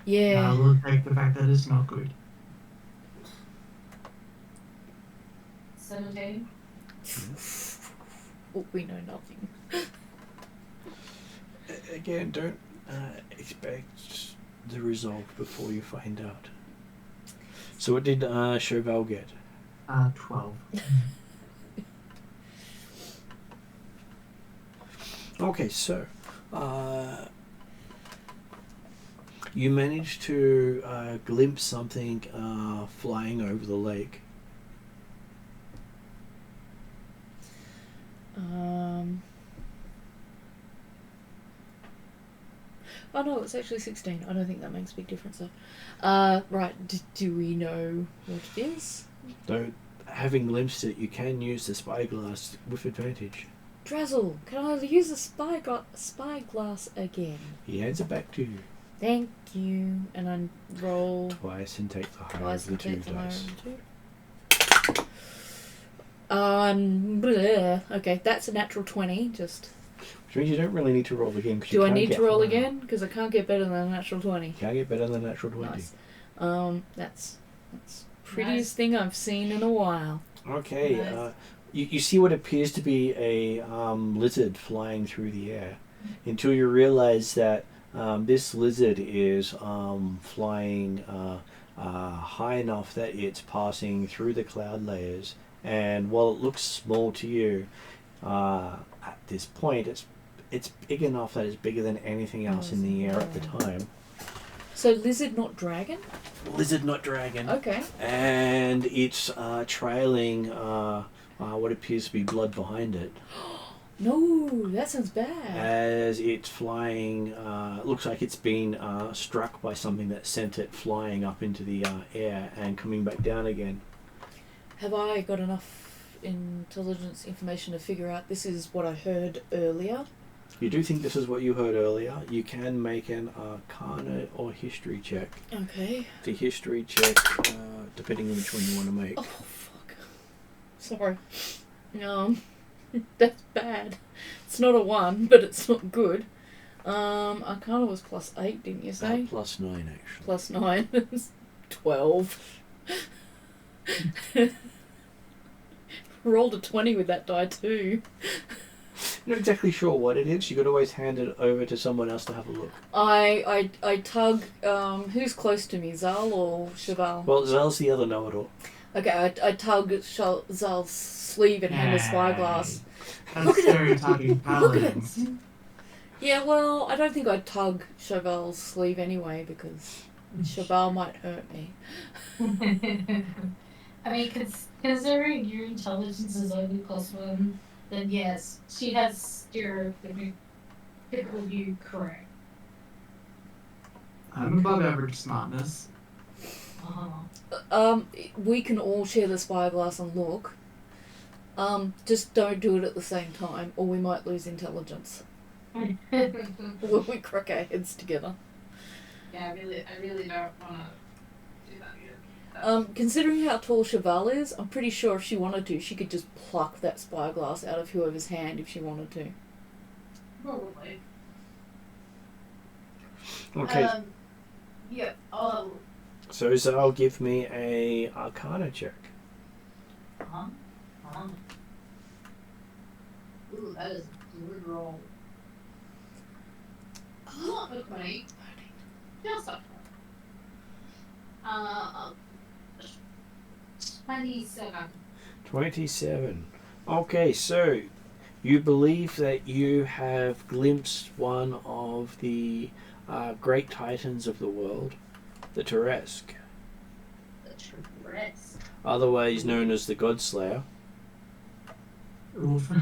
Yeah. I will take the fact that it's not good. 17. Oh, we know nothing. Again, don't expect the result before you find out. So what did Cheval get? 12. Okay, so you managed to glimpse something flying over the lake. Oh no, it's actually 16. I don't think that makes a big difference though. Right, do we know what it is? Though, having glimpsed it, you can use the spyglass with advantage. Drazzle, can I use the spyglass again? He hands it back to you Thank you. And I roll twice and take the higher twice of the and 2 take the higher dice. of the 2. Bleh. Okay, that's a natural 20. Just Which means you don't really need to roll again. 'Cause you do I can't need get to roll higher. again? Because I can't get better than a natural 20. Can't get better than a natural 20. Nice. That's prettiest Nice. thing I've seen in a while. Okay, Nice. you see what appears to be a lizard flying through the air until you realize that this lizard is flying high enough that it's passing through the cloud layers, and while it looks small to you, at this point it's big enough that it's bigger than anything else in the air at the time. So lizard, not dragon? Lizard, not dragon. Okay. And it's trailing what appears to be blood behind it No, that sounds bad. as it's flying. Looks like it's been struck by something that sent it flying up into the air and coming back down again. Have I got enough intelligence information to figure out this is what I heard earlier? You do think this is what you heard earlier. You can make an Arcana or History check. Okay. The History check, depending on which one you want to make. Oh, fuck. Sorry. That's bad. It's not a 1, but it's not good. Arcana was +8, didn't you say? +9, actually. +9 is 12. Rolled a 20 with that die too. Not exactly sure what it is. You could always hand it over to someone else to have a look. I tug. Who's close to me, Zal or Cheval? Well, Zal's the other know-it-all. Okay, I tug Zal's sleeve and hand the spyglass. That's Look at it. stereotyping Look at it. paladins. Yeah, well, I don't think I'd tug Cheval's sleeve anyway because Cheval might hurt me. I mean, considering your intelligence is only +1, then yes, she has stereotypical view correct. I'm above average smartness. We can all share the spyglass and look. Just don't do it at the same time, or we might lose intelligence. When we crack our heads together. Yeah, I really don't want to do that yet. Considering how tall Cheval is, I'm pretty sure if she wanted to, she could just pluck that spyglass out of whoever's hand if she wanted to. Probably. Okay, Yeah. so Zal, give me a Arcana check. Ooh, that is a good roll. Not with money. Just up. 27. 27. Okay, so you believe that you have glimpsed one of the great titans of the world, the Teresk, The Teresk. otherwise known as the Godslayer. Oof.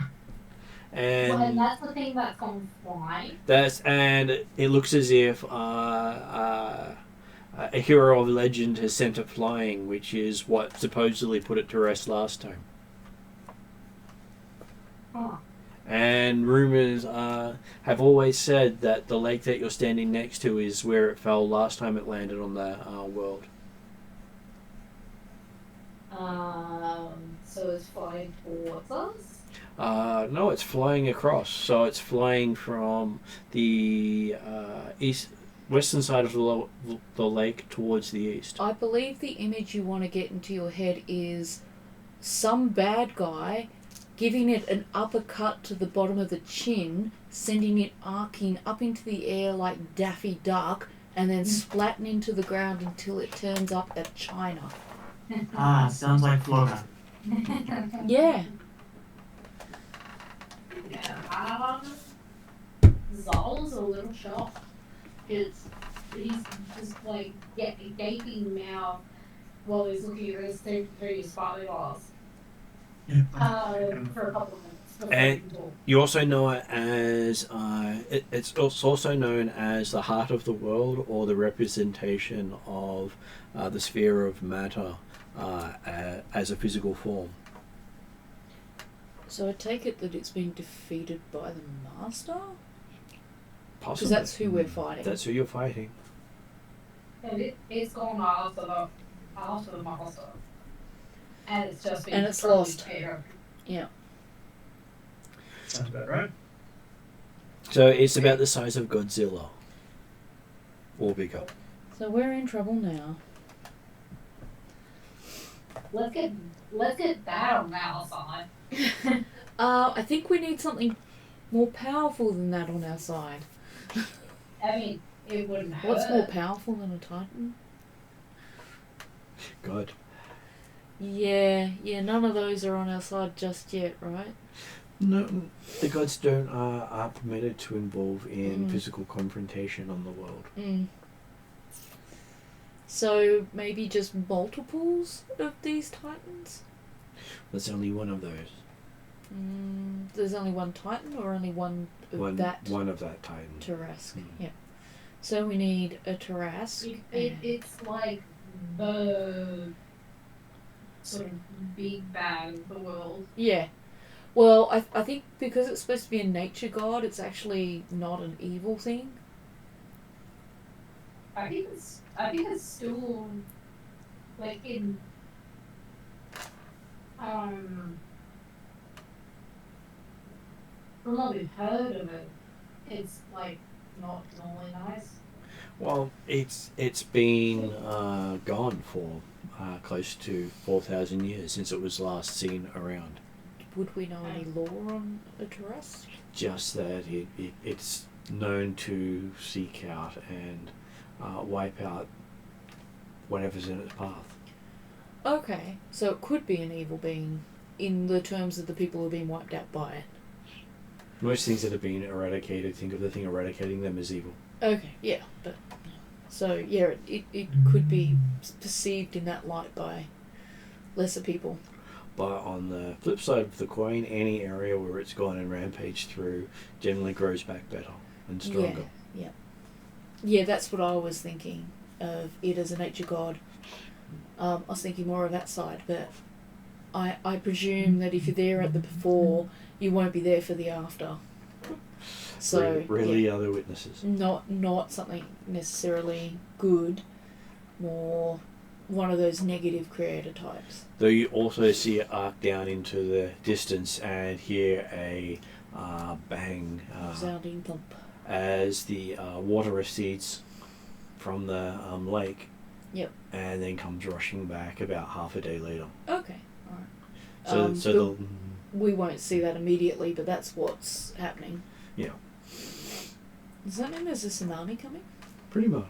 And that's the thing that's gone fly. and it looks as if a hero of legend has sent it flying, which is what supposedly put it to rest last time. Huh. And rumors have always said that the lake that you're standing next to is where it fell last time it landed on the world. So it's flying towards us? No, it's flying across. So it's flying from the western side of the lake towards the east. I believe the image you want to get into your head is some bad guy giving it an uppercut to the bottom of the chin, sending it arcing up into the air like Daffy Duck, and then splatting into the ground until it turns up at China. Sounds like Florida. Yeah. Yeah. Zal's a little shocked. He's just like gaping mouth while he's looking at this thing through his spyglass. For a couple of minutes. And you also know it as it's also known as the heart of the world, or the representation of the sphere of matter as a physical form. So I take it that it's been defeated by the Master? Possibly. Because that's who we're fighting. That's who you're fighting. And it's gone after the master. And it's just been And it's totally lost. fair. Yeah. Sounds about right. So it's about the size of Godzilla, or bigger. So we're in trouble now. Let's get that on our side. I think we need something more powerful than that on our side. I mean, it wouldn't hurt. What's more powerful than a Titan? God. Yeah, none of those are on our side just yet, right? No, the gods aren't permitted to involve in physical confrontation on the world. So maybe just multiples of these Titans? There's only one of those. There's only one Titan, or only one of that One of that Titan. Teresk? Yeah. So we need a Teresk. It's like the sort of big bad of the world. Yeah. Well, I think because it's supposed to be a nature god, it's actually not an evil thing. I think it's still like in from what we've heard of it, it's like not normally nice. Well, it's been gone for close to 4,000 years since it was last seen around. Would we know any lore on a Teresk? Just that it's known to seek out and wipe out whatever's in its path. Okay, so it could be an evil being in the terms of the people who have been wiped out by it. Most things that have been eradicated, think of the thing eradicating them as evil. Okay, yeah, but so yeah, it could be perceived in that light by lesser people. But on the flip side of the coin, any area where it's gone and rampaged through generally grows back better and stronger. Yeah, that's what I was thinking of it as a nature god. I was thinking more of that side, but I presume that if you're there at the before, you won't be there for the after. So really other witnesses. Not something necessarily good, more one of those negative creator types. Though you also see it arc down into the distance and hear a bang Resounding thump. as the water recedes from the lake. Yep. And then comes rushing back about half a day later. Okay, alright. So we won't see that immediately, but that's what's happening. Yeah. Does that mean there's a tsunami coming? Pretty much.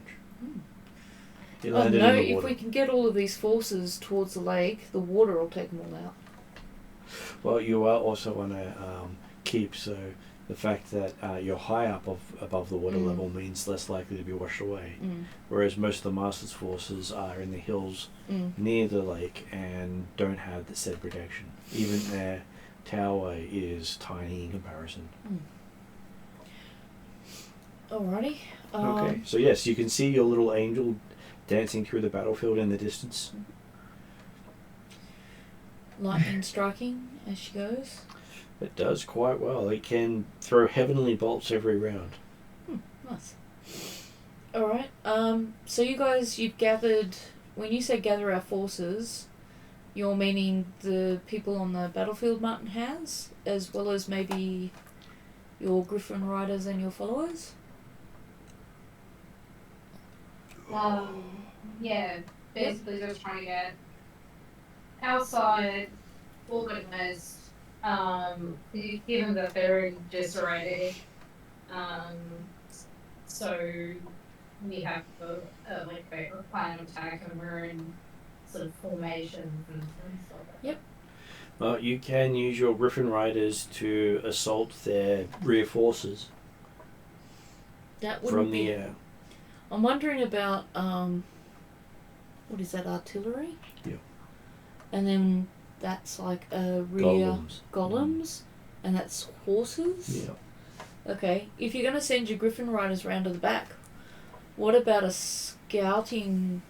It Oh landed no, in the if water. we can get all of these forces towards the lake, the water will take them all out. Well, you are also on a keep, so the fact that you're high up above the water level means less likely to be washed away. Whereas most of the Master's forces are in the hills near the lake and don't have the said protection. Even their tower is tiny in comparison. Alrighty. Okay, so yes, you can see your little angel dancing through the battlefield in the distance. Lightning striking as she goes. It does quite well. It can throw heavenly bolts every round. Nice. Alright, so you guys, you've gathered, when you say gather our forces, you're meaning the people on the battlefield Martin has, as well as maybe your Griffin riders and your followers? Yeah, basically just trying to get outside, organized, given that they're in disarray, so we have a plan of attack and we're in sort of formations and stuff like that. Yep. Well, you can use your Griffin riders to assault their rear forces That wouldn't from be... the air. I'm wondering about, what is that, artillery? Yeah. And then that's like a rear golems, and that's horses? Yeah. Okay, if you're going to send your Griffin riders round to the back, what about a scouting,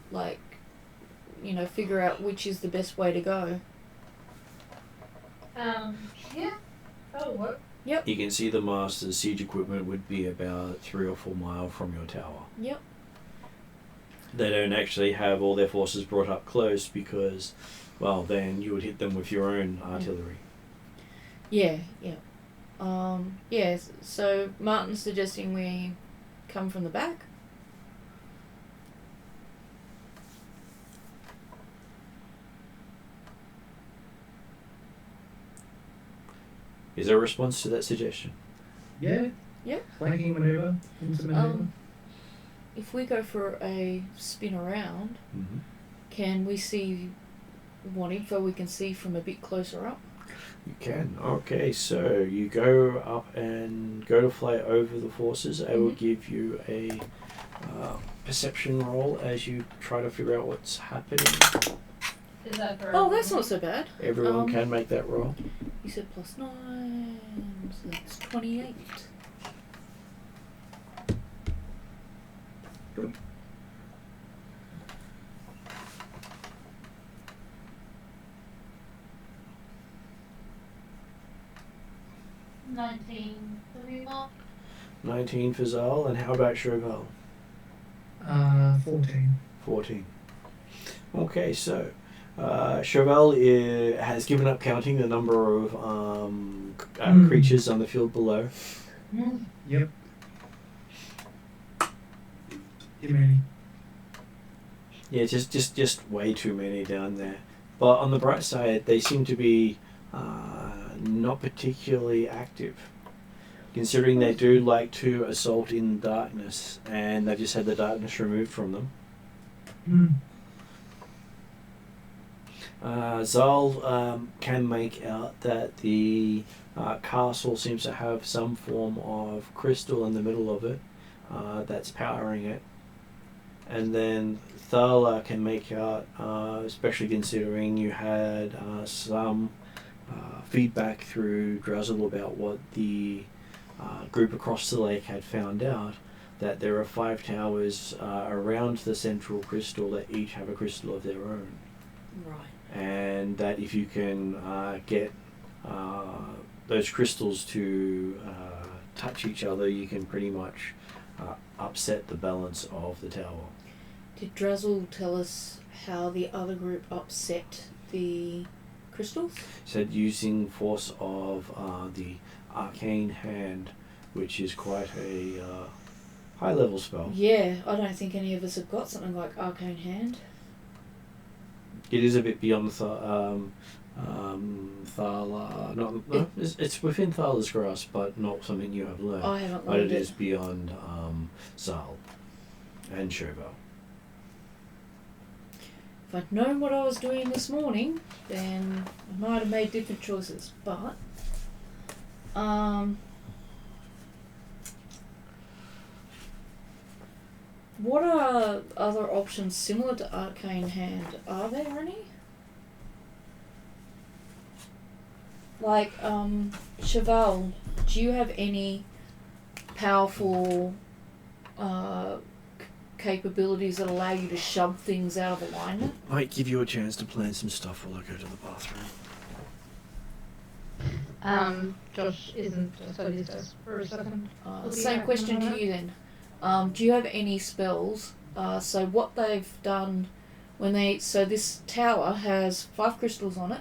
figure out which is the best way to go? Yeah, that'll work. Yep. You can see the Master's siege equipment would be about 3 or 4 miles from your tower. Yep. They don't actually have all their forces brought up close because, well, then you would hit them with your own artillery. Yeah. So Martin's suggesting we come from the back? Is there a response to that suggestion? Yeah. Yep. Flanking maneuver into maneuver. If we go for a spin around, can we see what info we can see from a bit closer up? You can. Okay, so you go up and go to fly over the forces. I will give you a perception roll as you try to figure out what's happening. Is that for Oh, that's not so bad. Everyone can make that roll. You said +9, so that's 28. Good. $19 for me, Mark. 19 for Zal, and how about Chauvel? 14. 14. Okay, so Chauvel has given up counting the number of creatures on the field below. Yep. Too many. Yeah, just way too many down there. But on the bright side, they seem to be not particularly active, considering they do like to assault in darkness, and they've just had the darkness removed from them. Zal can make out that the castle seems to have some form of crystal in the middle of it that's powering it. And then Thala can make out, especially considering you had some feedback through Drazzle about what the group across the lake had found out, that there are 5 towers around the central crystal that each have a crystal of their own. Right. And that if you can get those crystals to touch each other, you can pretty much upset the balance of the tower. Did Drazzle tell us how the other group upset the crystals? Said using force of the arcane hand, which is quite a high level spell. Yeah, I don't think any of us have got something like Arcane Hand. It is a bit beyond Thala. It's within Thala's grasp, but not something you have learned. I haven't But learned it is beyond Zal and Chauvel. If I'd known what I was doing this morning, then I might have made different choices. But, what are other options similar to Arcane Hand? Are there any? Like, Cheval, do you have any powerful capabilities that allow you to shove things out of alignment? Might give you a chance to plan some stuff while I go to the bathroom. Josh isn't just at his desk for a second. Same question to you then. Do you have any spells? So what they've done so this tower has 5 crystals on it.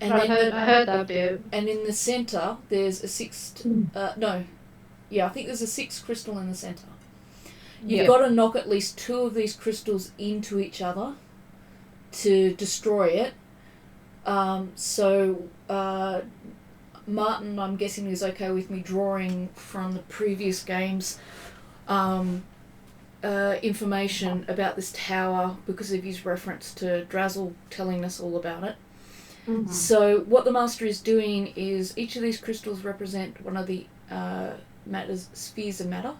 And I heard that bit. And in the centre there's a 6th, I think there's a 6th crystal in the centre. You've got to knock at least 2 of these crystals into each other to destroy it. Martin, I'm guessing, is okay with me drawing from the previous games information about this tower because of his reference to Drazzle telling us all about it. Mm-hmm. So what the Master is doing is each of these crystals represent one of the spheres of matter.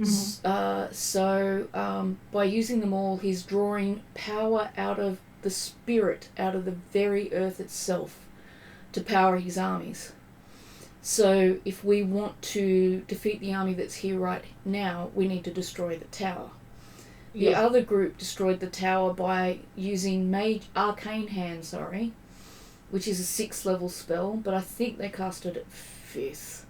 Mm-hmm. By using them all, he's drawing power out of the spirit, out of the very earth itself, to power his armies. So if we want to defeat the army that's here right now, we need to destroy the tower. The other group destroyed the tower by using Arcane Hand, which is a 6th level spell, but I think they cast it at 5th,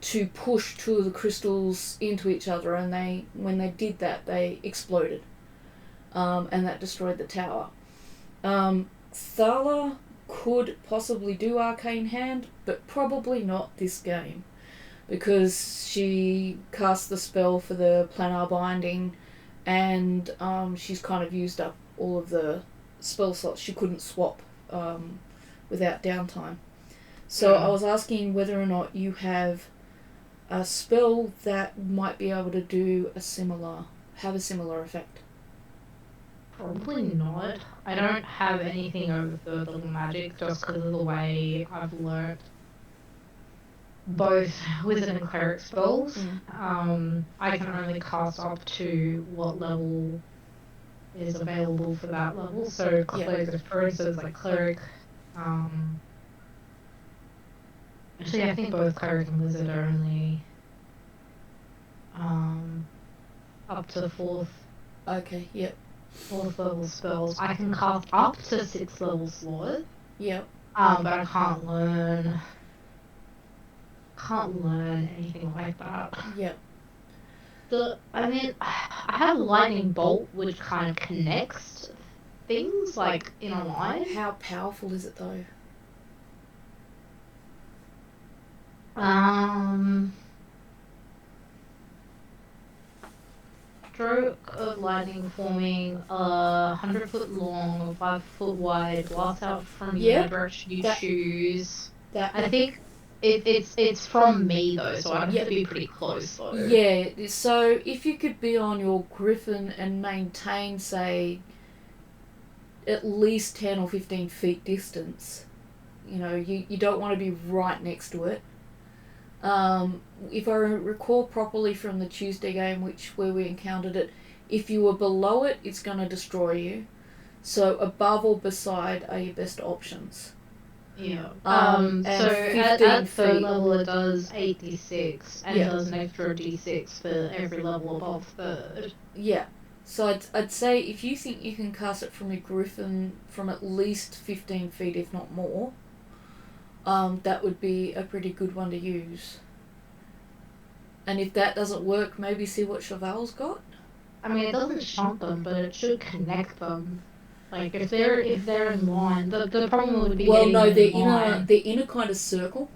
to push 2 of the crystals into each other, and when they did that, they exploded, and that destroyed the tower. Thala could possibly do Arcane Hand, but probably not this game, because she cast the spell for the planar binding, and she's kind of used up all of the spell slots. She couldn't swap without downtime. So I was asking whether or not you have a spell that might be able to have a similar effect. Probably not. I don't have anything over third level magic just because of the way I've learnt both wizard and cleric spells. I can only cast up to what level is available for that level. So for instance, like cleric, actually I think both cleric and wizard are only up to 4th. Okay, yep. 4th level spells. I can cast up to 6th level slot. Yep. But I can't learn anything like that. Yep. I have lightning bolt, which kind of connects things like in a line. How powerful is it though? Stroke of lightning forming 100-foot long, 5-foot wide, blast out from the direction you choose. I think it's from me though, so I'd have to be pretty close though. Yeah, so if you could be on your griffin and maintain, say, at least 10 or 15 feet distance. You know, you don't want to be right next to it. If I recall properly from the Tuesday game, where we encountered it, if you were below it, it's going to destroy you. So above or beside are your best options. Yeah. And So 15 at third feet. level it does 8d6 and Yeah. does an extra d6 for every level above third. Yeah. So I'd say if you think you can cast it from a griffin from at least 15 feet, if not more, that would be a pretty good one to use. And if that doesn't work, maybe see what Cheval's got. I mean, it doesn't shunt them, but it should connect them. Like if they're in line, the problem would be getting them they're in line. they're in a kind of circle,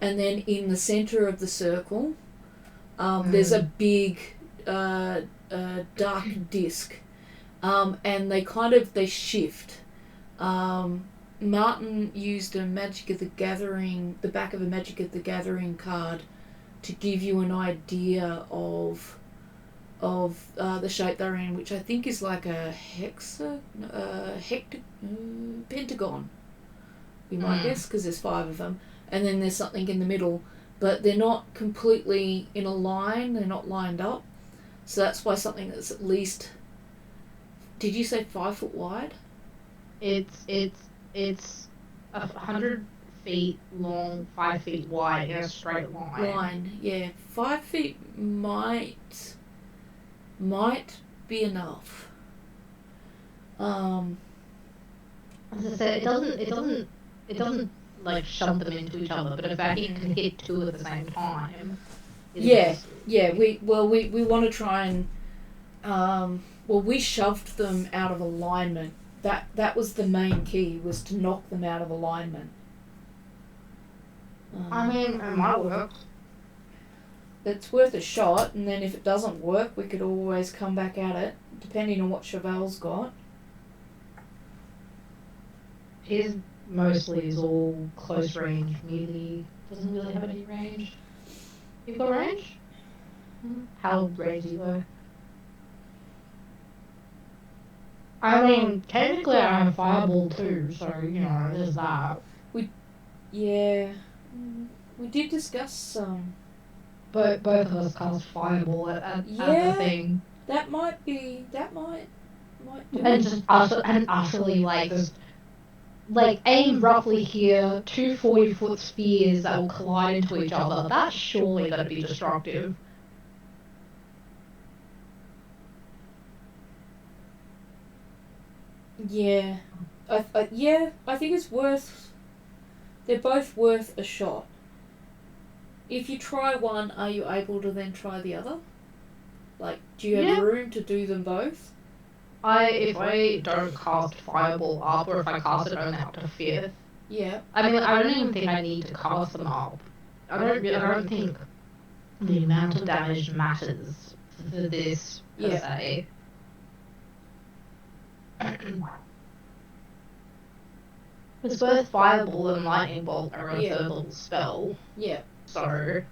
and then in the center of the circle, there's a big dark disc, and they shift. Martin used a Magic of the Gathering, the back of a Magic of the Gathering card, to give you an idea of the shape they're in, which I think is like a pentagon. You might guess, because there's 5 of them, and then there's something in the middle, but they're not completely in a line. They're not lined up, so that's why something that's at least. Did you say 5 foot wide? It's 100 feet long, 5 feet wide in a straight line. Yeah. 5 feet might be enough. As I said, it doesn't like shove them into each other, but in fact you can hit 2 at the same time. Yeah. We want to try and we shoved them out of alignment. That was the main key, was to knock them out of alignment. I mean, it might work. It's worth a shot, and then if it doesn't work, we could always come back at it, depending on what Cheval's got. His mostly is all close range, melee. Doesn't really have any range. You've got range? How rangy though? I mean, technically I have fireball too, so, you know, there's that. Yeah. We did discuss But both of us cast fireball at the thing. That might do And just utterly, like, there's, like, aim roughly here, 2 40-foot spheres that will collide into each other. That's surely gonna be destructive. Yeah. I think it's worth... They're both worth a shot. If you try one, are you able to then try the other? Like, do you have room to do them both? If I don't cast fireball up, or if I cast it only up to 5th, Yeah. I mean, I don't even think I need to cast them up. I don't think the amount of damage matters for this, per se. It's both fireball and lightning bolt are a 3rd level spell. Yeah. So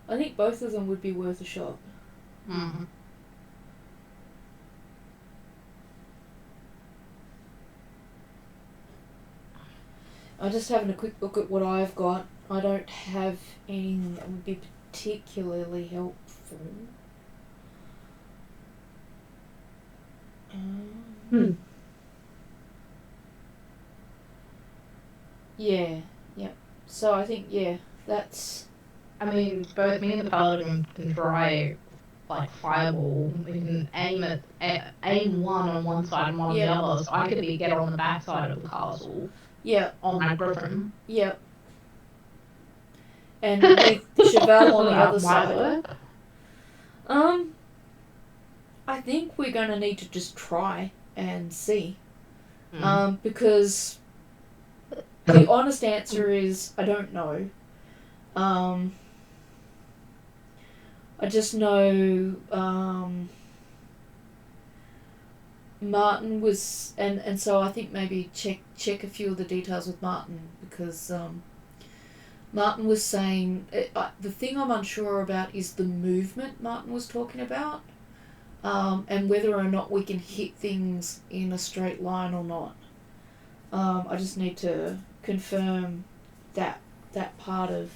I think both of them would be worth a shot. Mm. I'm just having a quick look at what I've got. I don't have anything that would be particularly helpful. Yeah, yep. So I think, that's... I mean, both me and the paladin can try, like, fireball. We can aim one on one side and one on the other, so I could get on the back side of the castle. Yeah. On my griffin. Yep. And with Cheval on the other side. I think we're going to need to just try and see. Because the honest answer is, I don't know. I just know Martin was, and so I think maybe check a few of the details with Martin, because Martin was saying, the thing I'm unsure about is the movement Martin was talking about. and whether or not we can hit things in a straight line or not. I just need to confirm that part of.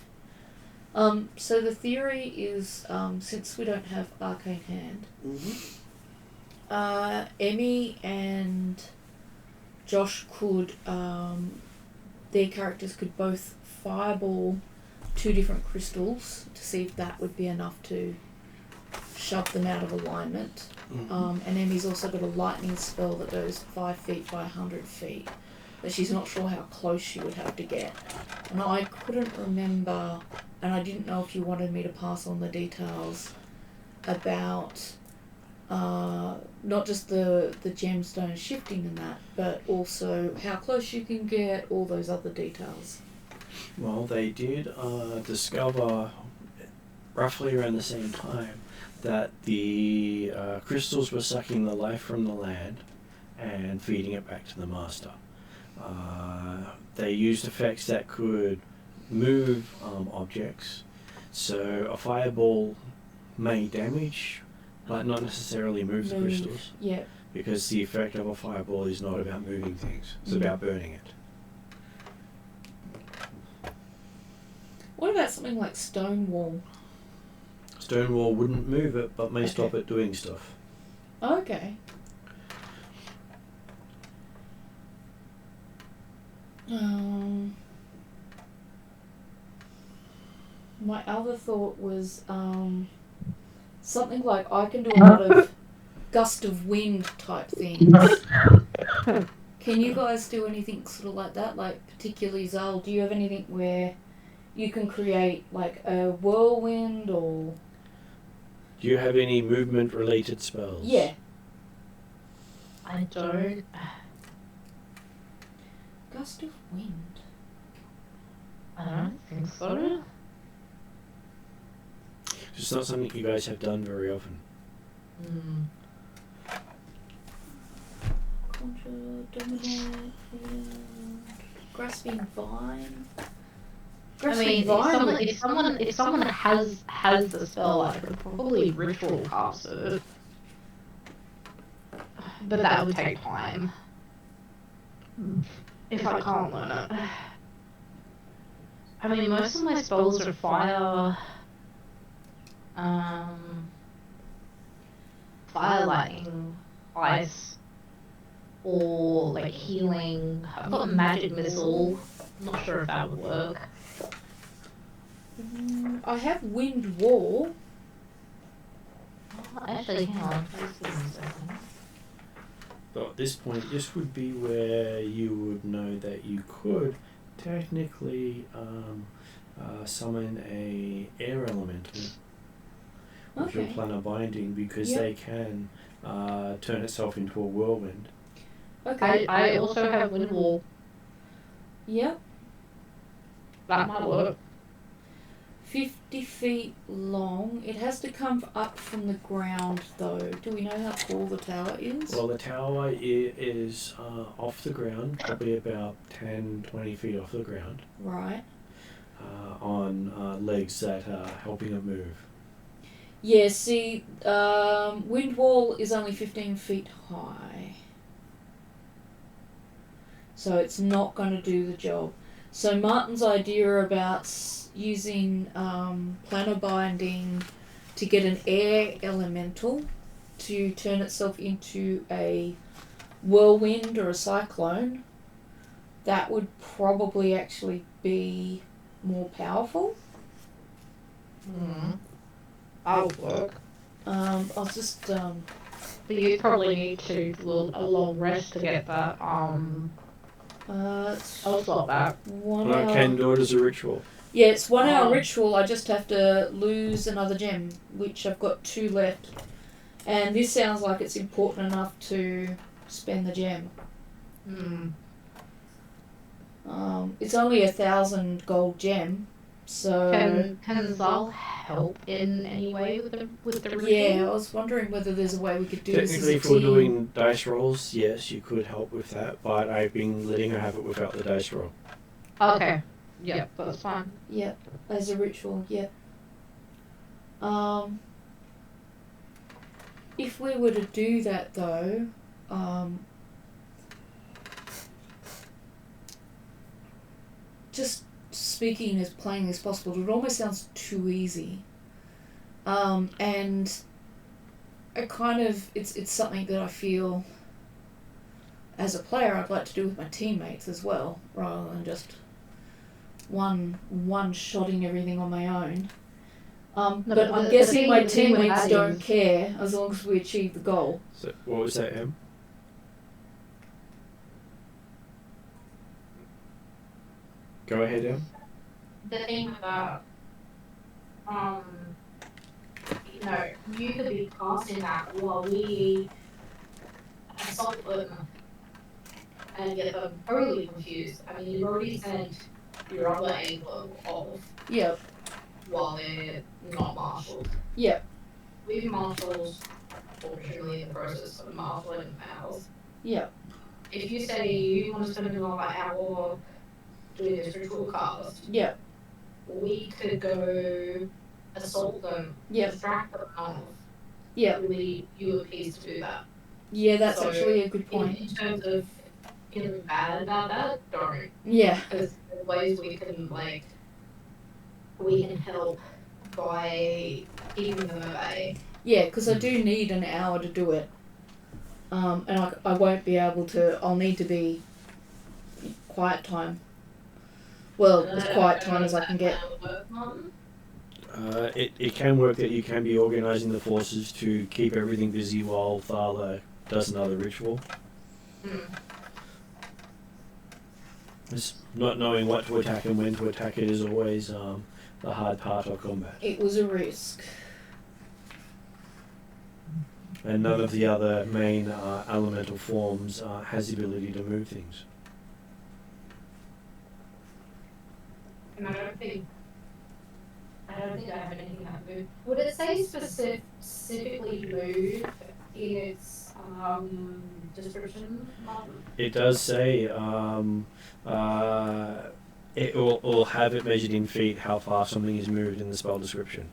So the theory is, since we don't have Arcane Hand, Emmy and Josh could, their characters could both fireball 2 different crystals to see if that would be enough to shove them out of alignment. And Emmy's also got a lightning spell that goes 5 feet by 100 feet, but she's not sure how close she would have to get. And I couldn't remember, and I didn't know if you wanted me to pass on the details about not just the gemstone shifting and that, but also how close you can get, all those other details. Well, they did discover roughly around the same time that the crystals were sucking the life from the land and feeding it back to the master. They used effects that could move objects, so a fireball may damage, but not necessarily move the crystals. Yeah. Because the effect of a fireball is not about moving things, it's about burning it. What about something like Stonewall? Stonewall wouldn't move it, but may stop it doing stuff. Okay. My other thought was something like I can do a lot of gust of wind type things. Can you guys do anything sort of like that? Like particularly Zal, do you have anything where you can create like a whirlwind or... Do you have any movement related spells? Yeah. I don't. Gust of wind. I don't think so. It's not something you guys have done very often. Conjure, dominate, grasping vine. Grasping vine. If someone has the spell, I could probably ritual cast it, but that would take time. If I can't learn it. I mean, most of my spells are fire. Fire, lightning, ice, or like healing. I've got a magic missile. Not sure if that would work. I have wind wall. Actually, hang on. Just give me a second. So at this point, this would be where you would know that you could technically summon a air elemental with your planar binding, because they can turn itself into a whirlwind. Okay. I also have wind wall. Yep. That might work. 50 feet long. It has to come up from the ground, though. Do we know how tall the tower is? Well, the tower is off the ground, probably about 10-20 feet off the ground. Right. On legs that are helping it move. Yeah, see, wind wall is only 15 feet high. So it's not going to do the job. So Martin's idea about using planar binding to get an air elemental to turn itself into a whirlwind or a cyclone, that would probably actually be more powerful. That'll work. I'll just But you probably need to do a long rest to get that. I'll swap that. 1 I hour. can do it as a ritual. Yeah, it's 1 hour ritual. I just have to lose another gem, which I've got 2 left. And this sounds like it's important enough to spend the gem. It's only 1,000 gold gem, so... Can Zal help in any way with the ritual? Yeah, I was wondering whether there's a way we could do this as Technically, a if we're team. doing dice rolls, yes, you could help with that, but I've been letting her have it without the dice roll. Okay. Yep, that's fine. Yep, as a ritual, yep. If we were to do that though, just speaking as plain as possible, it almost sounds too easy. And it kind of, it's something that I feel as a player I'd like to do with my teammates as well, rather than just one-shotting everything on my own. But I'm guessing my teammates don't care as long as we achieve the goal. So what was that, Em? Go ahead, Em. The thing about, you could be casting that while we assault them and get them totally confused. I mean, you've already sent your other angler off. Yep. While they're not marshalled. Yep. We've marshalled, fortunately, in the process of marshalling ours. Yep. If you say you want to spend another hour doing this ritual cast, Yep. we could go assault them, distract them off. Yep. Really, you were pleased to do that. Yeah, that's so actually a good point. In terms of feeling bad about that, don't. Yeah. Because there's ways we can help by keeping them away. Yeah, because I do need an hour to do it. And I won't be able to, I'll need to be quiet time. Well, as quiet time as I can get. It can work that you can be organising the forces to keep everything busy while Thala does another ritual. It's not knowing what to attack and when to attack it is always the hard part of combat. It was a risk. And none of the other main elemental forms has the ability to move things. And I don't think I have anything that move. Would it say specifically move in its description? It does say it will have it measured in feet how far something is moved in the spell description.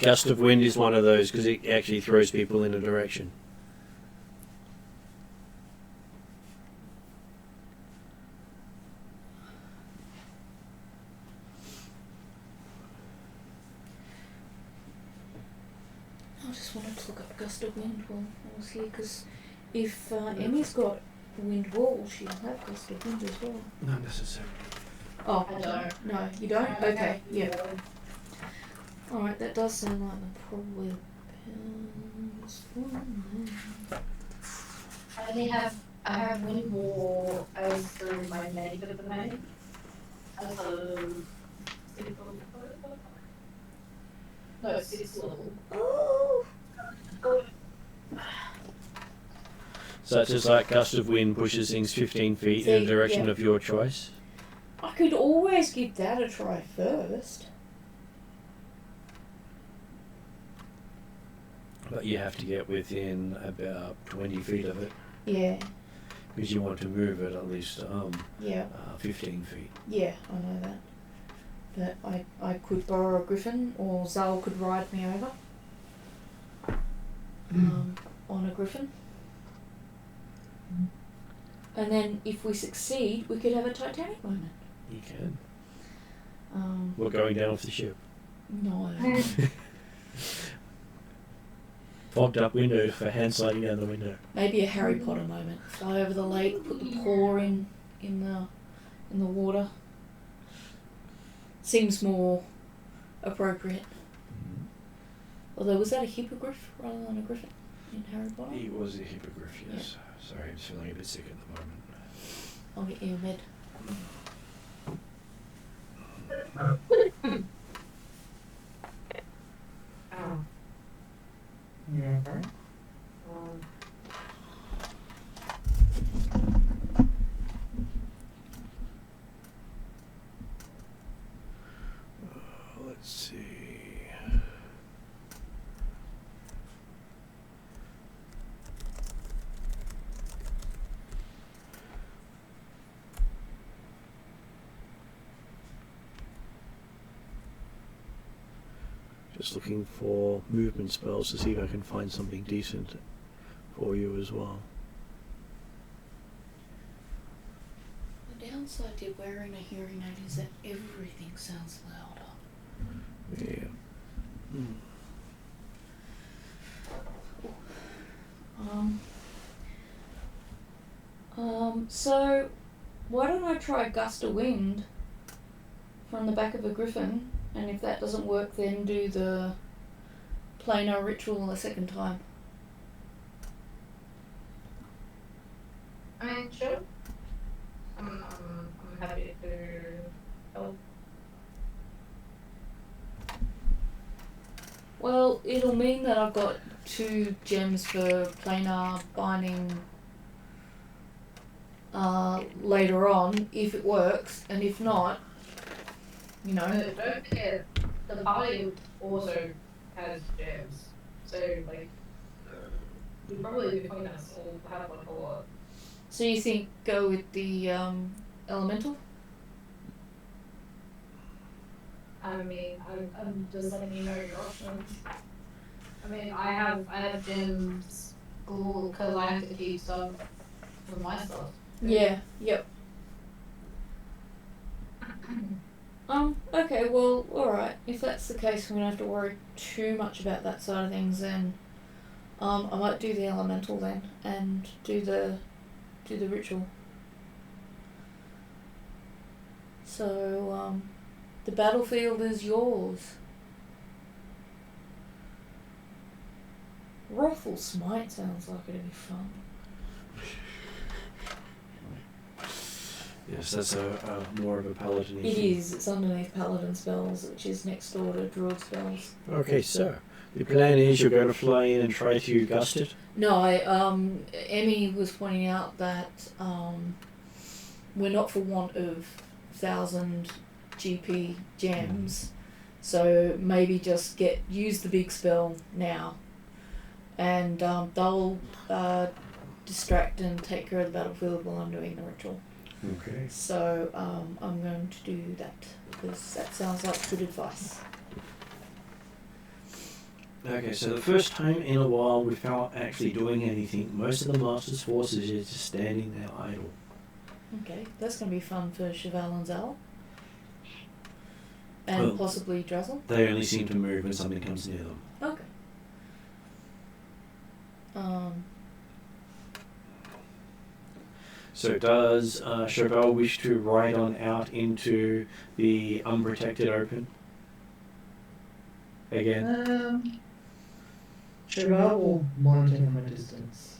Gust of wind is one of those because it actually throws people in a direction. I just wanted to look up gust of wind while I was here because if Emmy's got wind wall, she'll have gust of wind as well. Not necessarily. Oh, I don't. No, you don't? Okay, yeah. Alright, that does sound like the probably I have wind wall as through my medic at the moment. As a 6th level. Oh. So it's just like gust of wind pushes things 15 feet in a direction of your choice. I could always give that a try first. But you have to get within about 20 feet of it. Yeah. Because you want to move it at least 15 feet. Yeah, I know that. But I could borrow a griffin, or Zal could ride me over on a griffin. And then if we succeed, we could have a Titanic moment. You can. We're going down off the ship. No. Fogged up window for hand sliding down the window. Maybe a Harry Potter moment. Fly over the lake, put the paw in the water. Seems more appropriate. Although, was that a hippogriff rather than a griffin in Harry Potter? He was a hippogriff, yes. Yeah. Sorry, I'm feeling a bit sick at the moment. I'll get you a med. Oh. Yeah. Let's see. Just looking for movement spells to see if I can find something decent for you as well. The downside to wearing a hearing aid is that everything sounds louder. Yeah. So why don't I try a gust of wind from the back of a griffin, and if that doesn't work, then do the planar ritual a second time. I mean, sure. I'm happy to help. Well, it'll mean that I've got 2 gems for planar binding later on, if it works, and if not, you know. But don't forget, the party also has gems. So, like, we probably between us all have like a lot. So you think go with the elemental? I mean, I'm just letting you know your options. I mean, I have gems because I have to keep stuff for my stuff. Yeah. Yep. Okay, well, alright. If that's the case, we don't have to worry too much about that side of things then. I might do the elemental then, and do the ritual. So, the battlefield is yours. Wrathful Smite sounds like it'd be fun. Yes, that's a more of a paladin. It is. It's underneath paladin spells, which is next door to druid spells. Okay, so the plan is you're going to fly in and try to gust it. No, Emmy was pointing out that we're not for want of 1,000 GP gems, so maybe just use the big spell now, and they'll distract and take care of the battlefield while I'm doing the ritual. Okay. So I'm going to do that because that sounds like good advice. Okay, so the first time in a while without actually doing anything, most of the Master's forces is just standing there idle. Okay, that's going to be fun for Cheval and Zal. And Well, possibly Drazzle. They only seem to move when something comes near them. Okay. So does Cheval wish to ride on out into the unprotected open? Again? Cheval will monitor from a distance.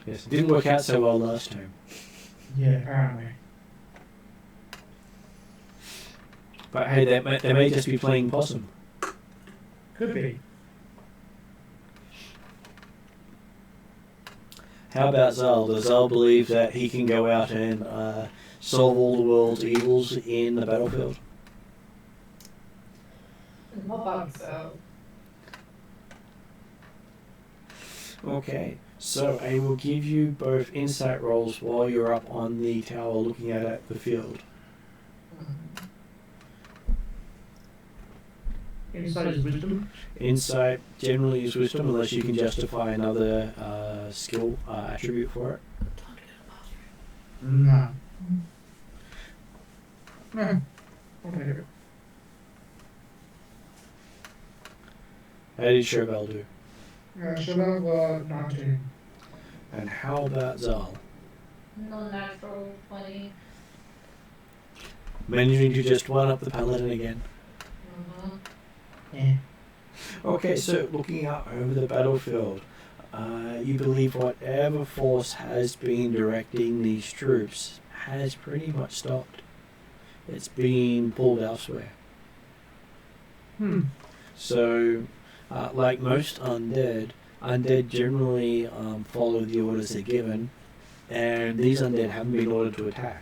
Yes, it didn't work out so well last time. Yeah, apparently. But hey, they may just be playing possum. Could be. How about Zal? Does Zal believe that he can go out and solve all the world's evils in the battlefield? Not by myself. Okay, so I will give you both insight rolls while you're up on the tower looking at the field. Insight is wisdom. Insight generally is wisdom unless you can justify another skill attribute for it. No. No. I'll take it. How did Cheval do? Cheval 19. And how about Zal? Non-natural 20. Managing to just one up the paladin again. Yeah. Okay, so looking out over the battlefield, you believe whatever force has been directing these troops has pretty much stopped. It's been pulled elsewhere. So, like most undead generally follow the orders they're given, and these undead haven't been ordered to attack.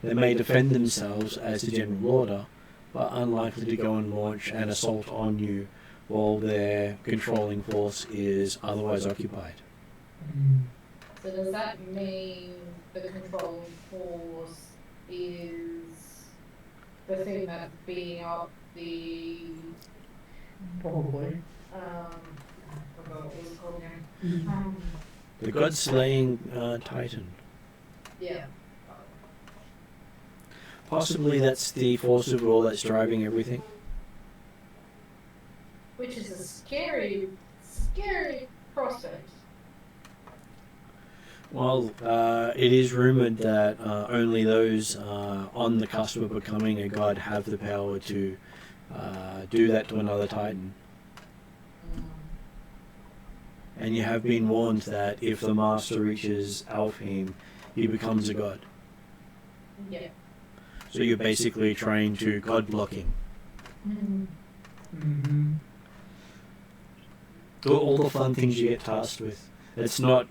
They may defend themselves as a general order, but unlikely to go and launch an assault on you while their controlling force is otherwise occupied. So does that mean the controlling force is the thing that's beating up the Probably. I forgot what it was called now. The God Slaying Titan. Yeah. Possibly that's the force of will that's driving everything. Which is a scary prospect. Well, it is rumored that only those on the cusp of becoming a god have the power to do that to another Titan. And you have been warned that if the Master reaches Alfheim, he becomes a god. Yeah. So you're basically trying to god block him. Mm-hmm. All the fun things you get tasked with. It's not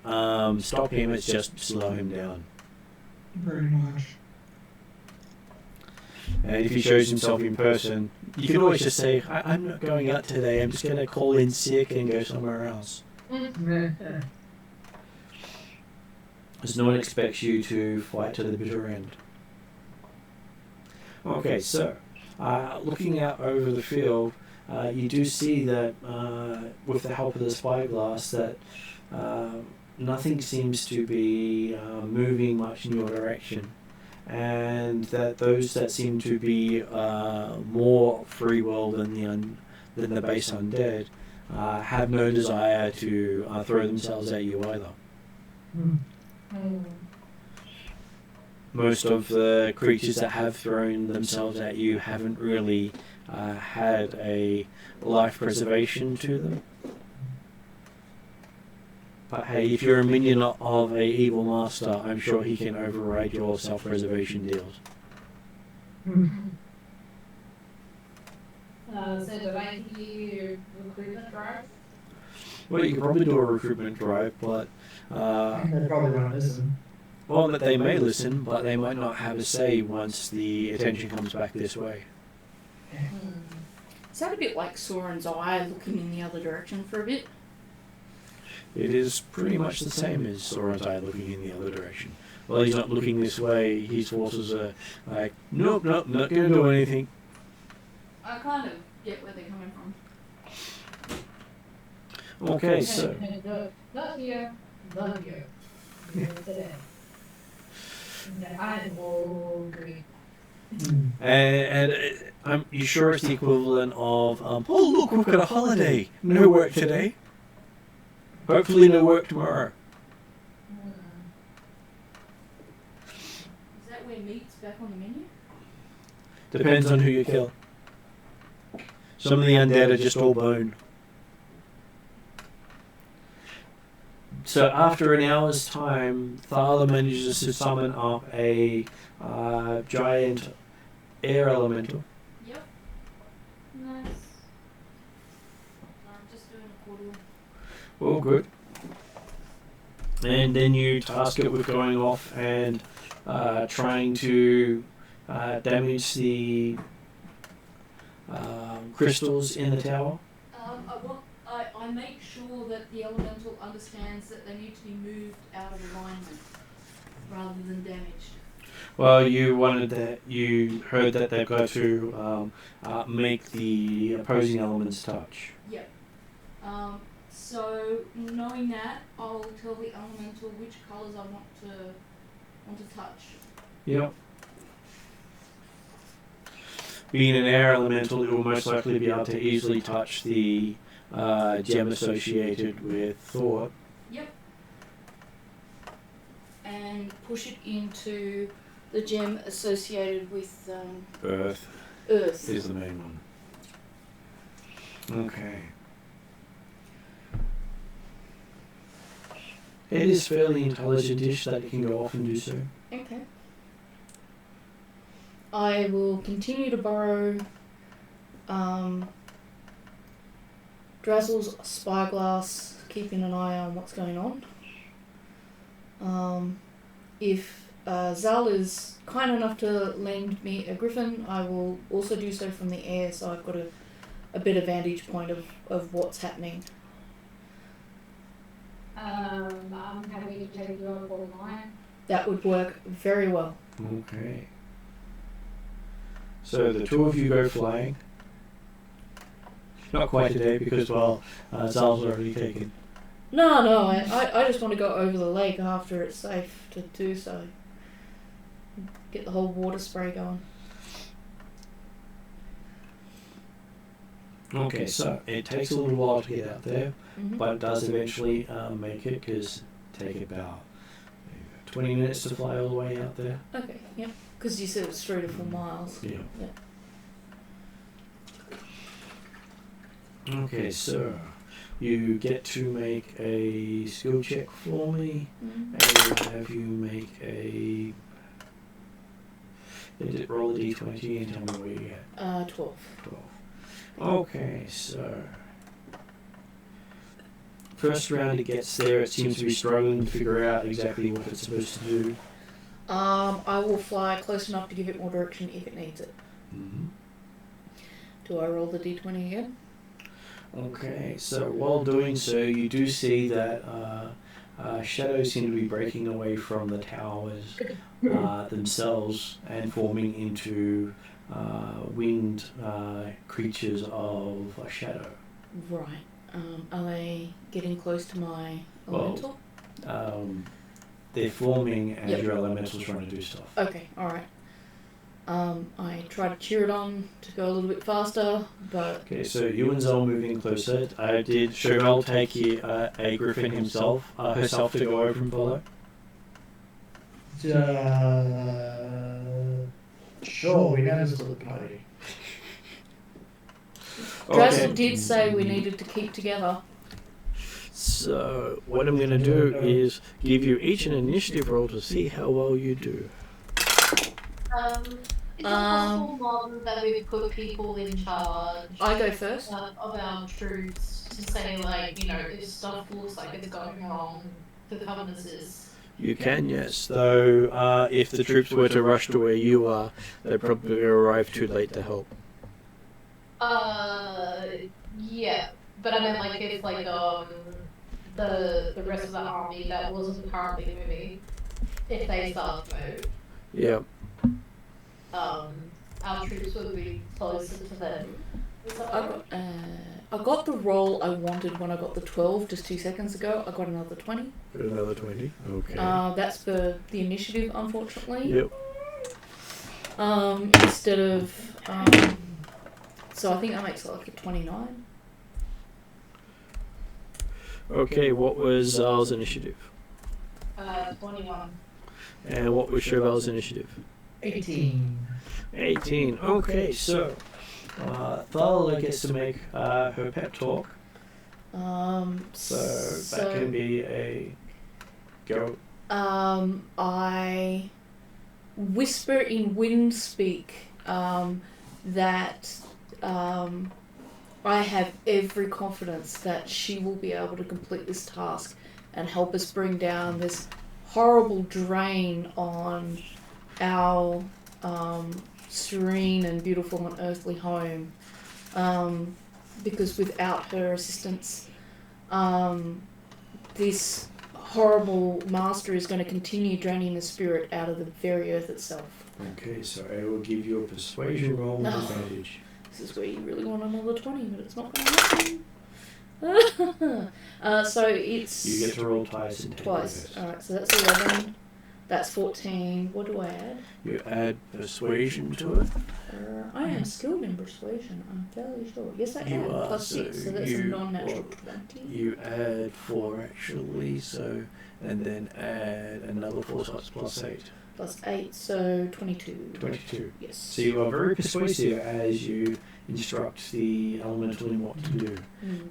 stop him, it's just slow him down. Very much. And if he shows himself in person, you can always just say, I'm not going out today, I'm just going to call in sick and go somewhere else. Because no one expects you to fight to the bitter end. Okay, so, looking out over the field, you do see that, with the help of the spyglass, that nothing seems to be moving much in your direction. And that those that seem to be more free will than the base undead have no desire to throw themselves at you either. Most of the creatures that have thrown themselves at you haven't really had a life preservation to them. But hey, if you're a minion of a evil master, I'm sure he can override your self-preservation deals. So did I hear recruitment drive? Well, you could probably do a recruitment drive, but They probably won't listen. well, that they may listen, but they might not have a say once the attention comes back this way. Is that a bit like Soren's eye looking in the other direction for a bit? It is pretty much the same as Soren's eye looking in the other direction. Well, he's not looking this way, his forces are like, nope, not going to do anything. I kind of get where they're coming from. Okay, so... Not here, not here. Today. I will agree. And you sure it's the equivalent of, oh look, we've got a holiday, no work today. Hopefully no work tomorrow. Is that where meat's back on the menu? Depends on who you kill. Some of the undead are just all bone. So after an hour's time, Thala manages to summon up a giant air elemental. Yep. Nice. I'm just doing a quarter. All good. And then you task it with going off and trying to damage the crystals in the tower. I make sure that the elemental understands that they need to be moved out of alignment rather than damaged. Well, you heard that they've got to make the opposing elements touch. Yep. So knowing that, I'll tell the elemental which colours I want to touch. Yep. Being an air elemental, it will most likely be able to easily touch the gem associated with thought. Yep. And push it into the gem associated with Earth Earth. is the main one. Okay. It is fairly intelligent-ish that it can go off and do so. Okay. I will continue to borrow Drazzle's spyglass, keeping an eye on what's going on. If Zal is kind enough to lend me a griffin, I will also do so from the air, so I've got a better vantage point of what's happening. I'm happy to take you on board mine. That would work very well. Okay. So the two of you go flying. Not quite today because, well, Zal's already taken. No, I just want to go over the lake after it's safe to do so. Get the whole water spray going. Okay, so it takes a little while to get out there, Mm-hmm. but it does eventually make it because it take about 20 minutes to fly all the way out there. Okay, yep. Because you said it was 3 to 4 miles. Yeah. Yeah. Okay, so you get to make a skill check for me, Mm-hmm. and we'll have you make a. Roll a d20 and tell me where you get. 12. 12. Okay, so. First round it gets there, it seems to be struggling to figure out exactly what it's supposed to do. I will fly close enough to give it more direction if it needs it. Mm-hmm. Do I roll the d20 again? Okay, so while doing so, you do see that shadows seem to be breaking away from the towers themselves and forming into winged creatures of a shadow. Right. Are they getting close to my elemental? They're forming as Yep. your elemental's trying to do stuff. Okay, alright. I try to cheer it on to go a little bit faster, but... Okay, so you and Zol moving closer. Did Chauvel take a griffin herself to go over and follow? Sure, we never split the party. Drazel did say we needed to keep together. So what I'm going to do is give you each an initiative roll to see how well you do. Is it possible, Mom, that we put people in charge I go first. of our troops to say, like, you know, if stuff looks like it's going wrong, to cover this? You can, yes. Though if the troops were to rush to where you are, they'd probably arrive too late to help. Yeah, but I meant like if like the rest of the army that wasn't currently moving, if they start to move, Yeah. our troops would be closer to them. Is that right? I got the roll I wanted when I got the 12 just 2 seconds ago. I got another 20. Got another 20. Okay. That's for the initiative, unfortunately. Yep. Instead of... so I think that makes it like a 29. Okay, what was Zal's initiative? 21. And what was Chauvel's initiative? 18. 18. Okay, so Thala gets to make her pep talk. So that can be a go. I whisper in wind speak that I have every confidence that she will be able to complete this task and help us bring down this horrible drain on our serene and beautiful and earthly home. Because without her assistance, this horrible master is going to continue draining the spirit out of the very earth itself. Okay, so I will give you a persuasion roll with advantage. This is where you really want another 20, but it's not going to happen. So it's... You get to roll twice and take Twice. the Alright, so that's 11. That's 14. What do I add? You add persuasion to it. I am skilled in persuasion, I'm fairly sure. Yes, I You am. are, Plus 6, so that's a you- non-natural well, 20. You add 4 actually, so and then add another 4 plus 8. Plus 8, so 22. 22. Yes. So you are very persuasive as you instruct the elemental in what to do.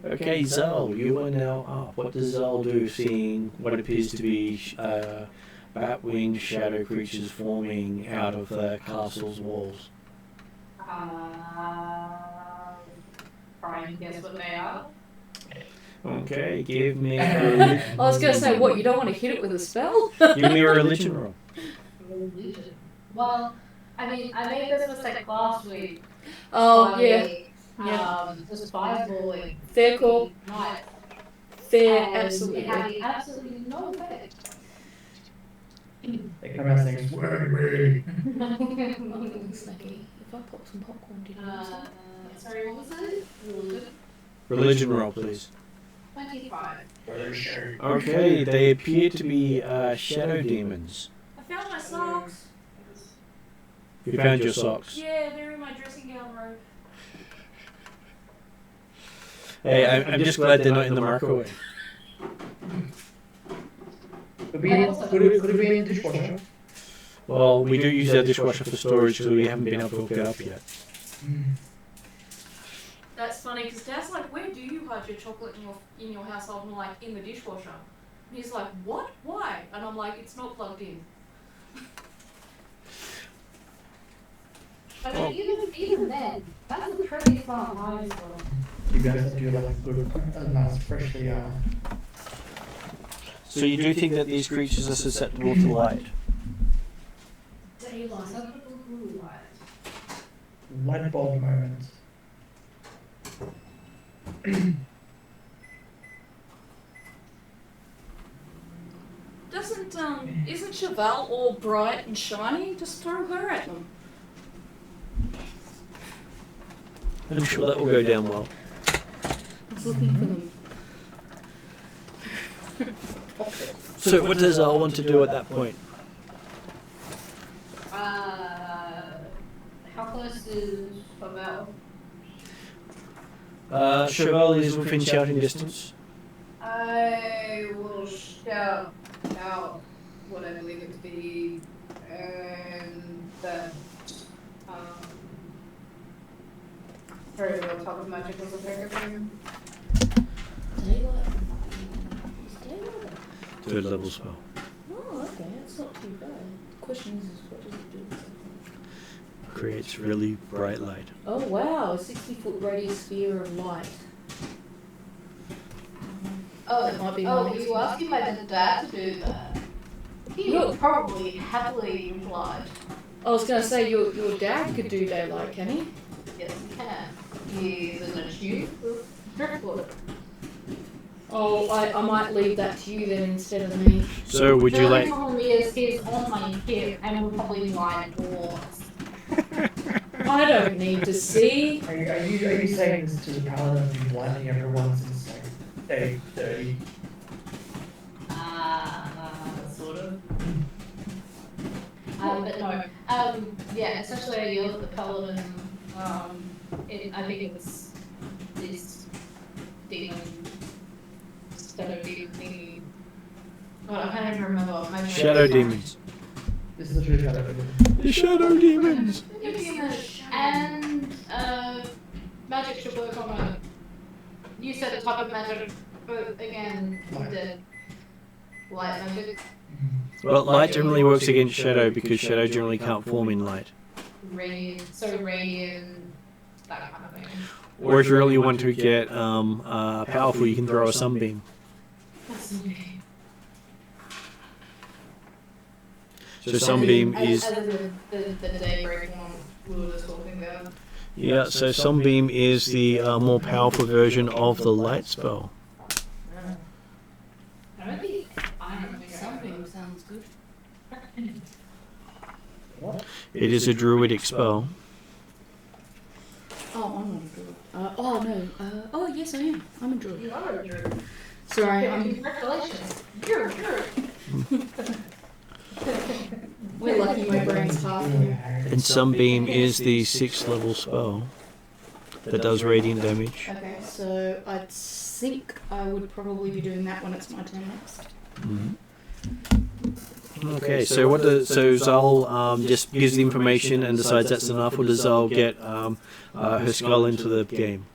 Okay, Zal, you are now up. What does Zal do seeing what appears to be bat-winged shadow creatures forming out of the castle's walls? Try and guess what they are. Okay, give me I was going to say, what, you don't want to hit it with a spell? give me a religion roll. Religion. Well, I mean, I made this mistake last week. Oh, yeah. Yeah. Just fireballing. Fair call. Nice. Fair, And absolutely. It had absolutely no effect. They come out saying, "Swear me." Snacky. If I pop some popcorn, do you know Sorry, what was it? Religion? Religion roll, please. 25. Okay, they appear to be shadow demons. I found my socks. You found your socks. Yeah, they're in my dressing gown robe. Hey, I'm just glad they're not in the microwave. Could it be in the dishwasher? Well, we do use our dishwasher for storage, so we haven't been able to hook it up yet. That's funny because Dad's like, "Where do you hide your chocolate in your household?" And I'm like, "In the dishwasher." And he's like, "What? Why?" And I'm like, "It's not plugged in." I mean, even then, that's a pretty far high score. You guys have to do like a nice freshly So you do think that these creatures are susceptible to light? Daylight. light bulb moment. Isn't Cheval all bright and shiny? Just throw her at them. I'm sure that will go down well. I was looking for them. So what does Al want to do at that point? How close is Cheval? Cheval is within shouting distance. I will shout out what I believe it to be, and that very well top of magic was a trigger for him. Daylight. Third level spell. Oh, okay, that's not too bad. The question is what does it do? Creates really bright light. Oh wow, a 60-foot radius sphere of light. That might be Oh, my you asking my dad to do that? He would probably happily oblige. I was going to say, your dad could do daylight, can he? Yes, he can. He's an astute driftwood. Oh, I might leave that to you then instead of me. So would you like... The problem is he's on my hip and will probably lie towards. I don't need to see. Are you saying this to the paladin and blinding everyone since like day 30? Sort of. But no. Yeah, essentially I yelled at the paladin. I think it was this demon, shadow demon thingy. Oh, I can't even remember. Shadow demons. This is the true shadow. The shadow demons! And magic should work on a. You said a type of magic, but again, the light magic. Well, light generally works against shadow because shadow generally can't form in light. Radiant, that kind of thing. Or if you really want to get powerful, you can throw a sunbeam. So sunbeam is... As the daybreak one we were just talking about. Yeah, so sunbeam is the more powerful version of the light spell. I don't think Something sounds good. It is a druidic spell. Oh, I'm not a druid. Oh yes I am. I'm a druid. you are a druid. Sorry, Congratulations. You're a druid. we're lucky my brain's half. And sunbeam is the 6th level spell that does radiant damage. Okay, so I think I would probably be doing that when it's my turn next. Okay, so what does Zal just gives the information and decides that's enough, or does Zal get her skull into the game?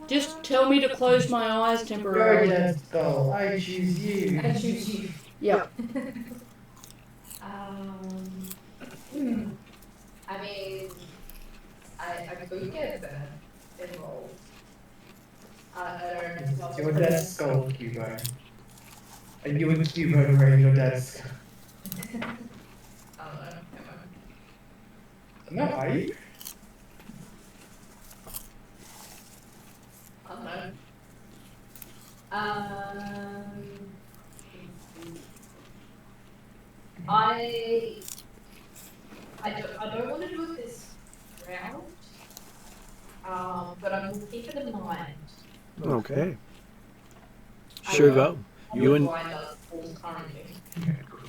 Just tell me to close my eyes temporarily. Let's go. I choose you. I choose you. Yeah. I mean, I could get that involved. I don't know. It's your dad's skull, Cubo. And you and Cubo wearing your dad's skull. I don't know. No, are you? I don't know. I don't want to do it this round. keep it in mind. Okay. Chauvel, you and currently. Okay, good.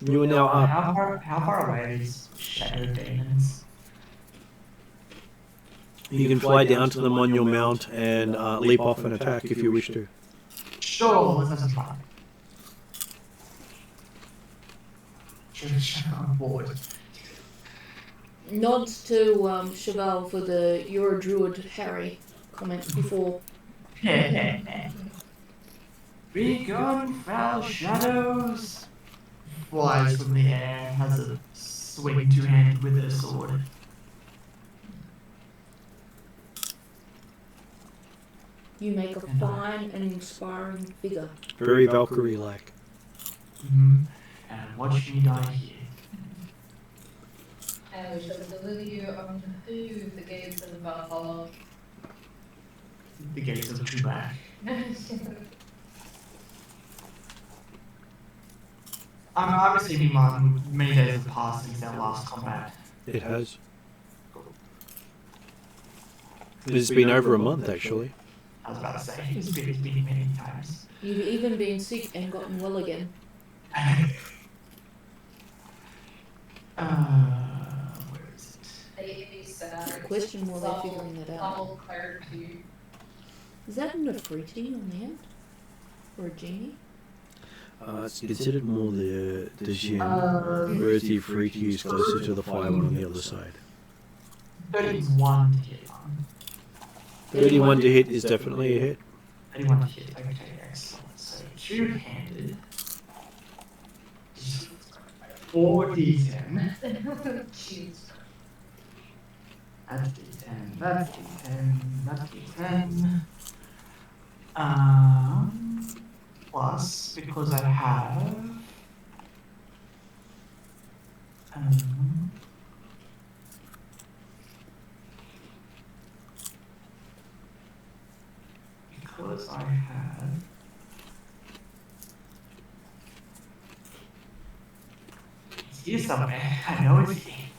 you are now up. How far away are these shadow demons? You can fly down to them on your mount and leap off and attack if you wish to. Sure, let's have some fun. I'm bored. Nods to Cheval for the "You're a druid, Harry" comment before. Be gone, foul shadows! Flies from the air, has a swing two-handed with her sword. You make a fine and inspiring figure. Very Valkyrie-like. And watch me die here. And we shall deliver you unto who the gates of Valhalla. The gates of Chubak. I'm assuming many days have passed since our last combat. It has. It's been over a month, actually. I was about to say, it's been many times. You've even been sick and gotten well again. Where is it? Good question while they're figuring that out. Is that an Afriti on the end? Or a genie? It's considered more the Jinn, whereas the Afriti is closer to the fire one on the other side. 31 to hit. 31 to hit is definitely a hit. 31 to hit, okay, excellent. So two-handed. 4d10. Jeez. That's d10, that's d10, that's d10. Plus, because I have... because I have... It's here somewhere, I know it's here.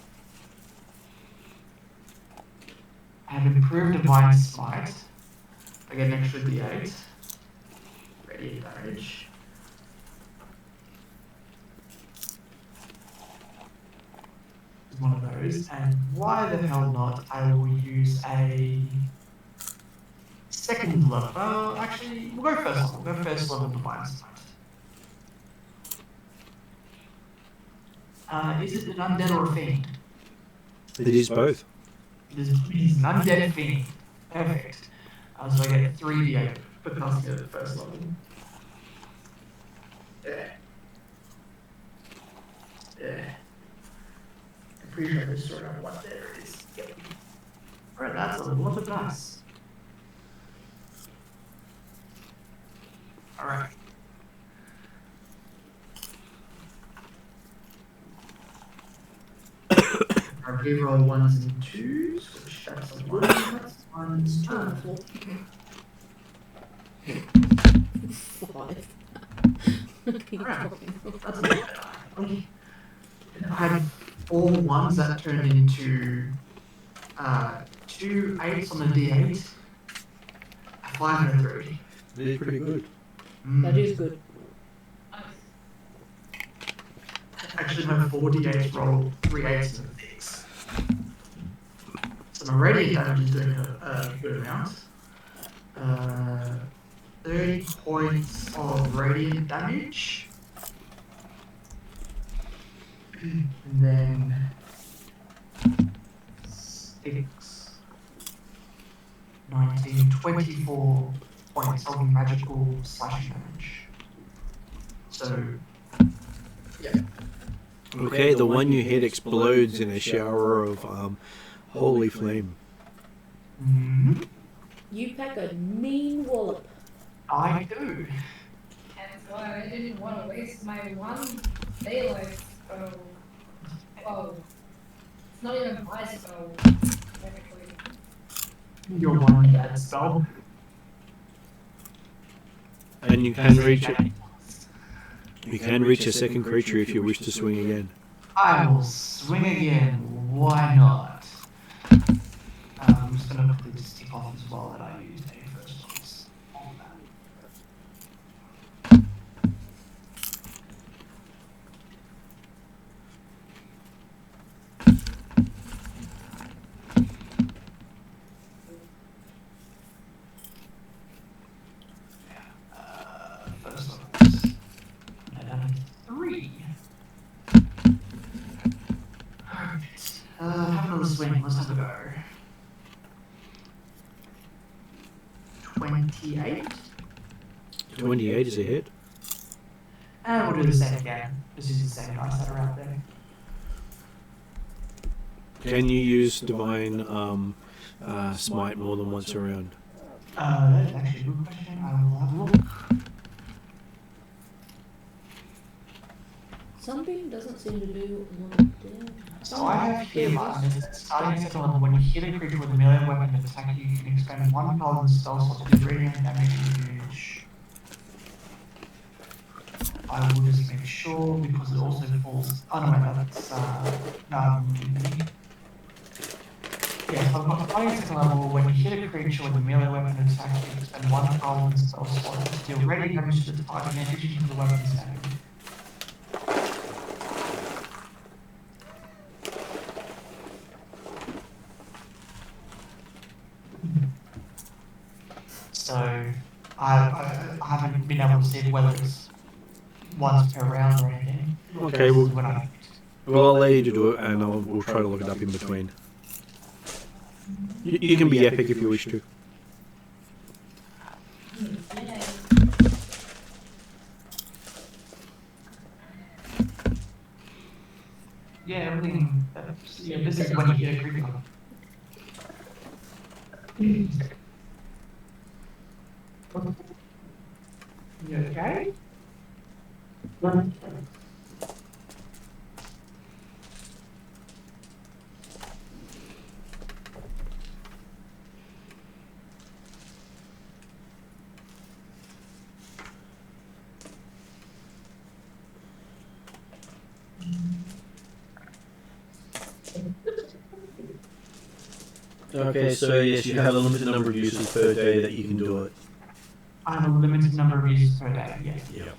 I have improved Divine Smite. I get an extra d8. Radiant damage. It's one of those. And why the hell not? I will use a second level. Well, actually, we'll go first level. We'll go first level Divine Smite. Is it an undead or a fiend? It is both. It is an undead fiend. Perfect. So I get 3d8 for casting it at first level. Yeah. I'm pretty sure I just sort out what there is. Yep. Alright, that's a lot of dice. Alright. I reroll ones and twos, which that's a 1, that's 1, 2. 5. Alright. That's a bit better. I had 4 ones that turned into 2 8s on the d8, a 5 and a 3. It is pretty good. That is good. Actually, my 4 d8s rolled 3 8s and a 6. So my radiant damage is doing a good amount. 30 points of radiant damage. And then 6, 19, 24 points of magical slashing damage. So, yeah. Okay, the one you hit explodes in a shower of holy flame. Mm-hmm. You pack a mean wallop. I do. And so I didn't want to waste my one daylight spell. Oh, it's not even my spell, technically. Your one bad spell. And you can reach it. You can reach a second creature if you wish to swing again. I will swing again. Why not? I'm just gonna quickly just tick off as well that I the swing. Let's have a go. 28. 28 is a hit. And we'll do the same again. Just use the same dice that are out there. Can you use Divine Smite more than once around? That's actually a good question. I will have a look. Sunbeam doesn't seem to do a lot of damage. So I have here, Martin, starting second level, when you hit a creature with a melee weapon attack, you can expend one paladin spell slot to do radiant damage huge. I will just make sure because it also falls. Oh no, wait, that's yes, I've got starting second level, when you hit a creature with a melee weapon attack, you can expend one paladin spell slot to deal radiant damage to the target in addition to the weapon's damage. So I haven't been able to see whether it's once per round or anything. Okay, well, I'll allow you to do it, and we'll try to look it up in between. You can be epic if you wish to. Yeah, everything. Yeah, this is when you get a creepy one. You okay? Okay, so yes, you have a limited number of uses per day that you can do it. I have a limited number of uses per day, yes. Yeah.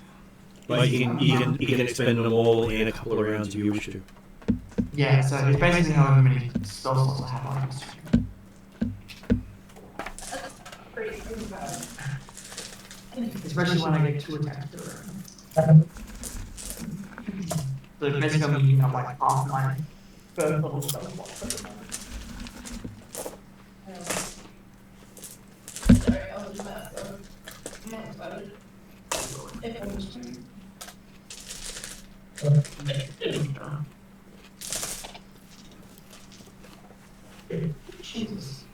Like you can expend them all in a couple of rounds if you wish to. Yeah, so it's basically however many spell slots I have on this. Especially when I get 2 attacks per round. So basically I'm using up like half my first level spell slots per round. Sorry, I was about to. Not excited. If I was to. Jesus.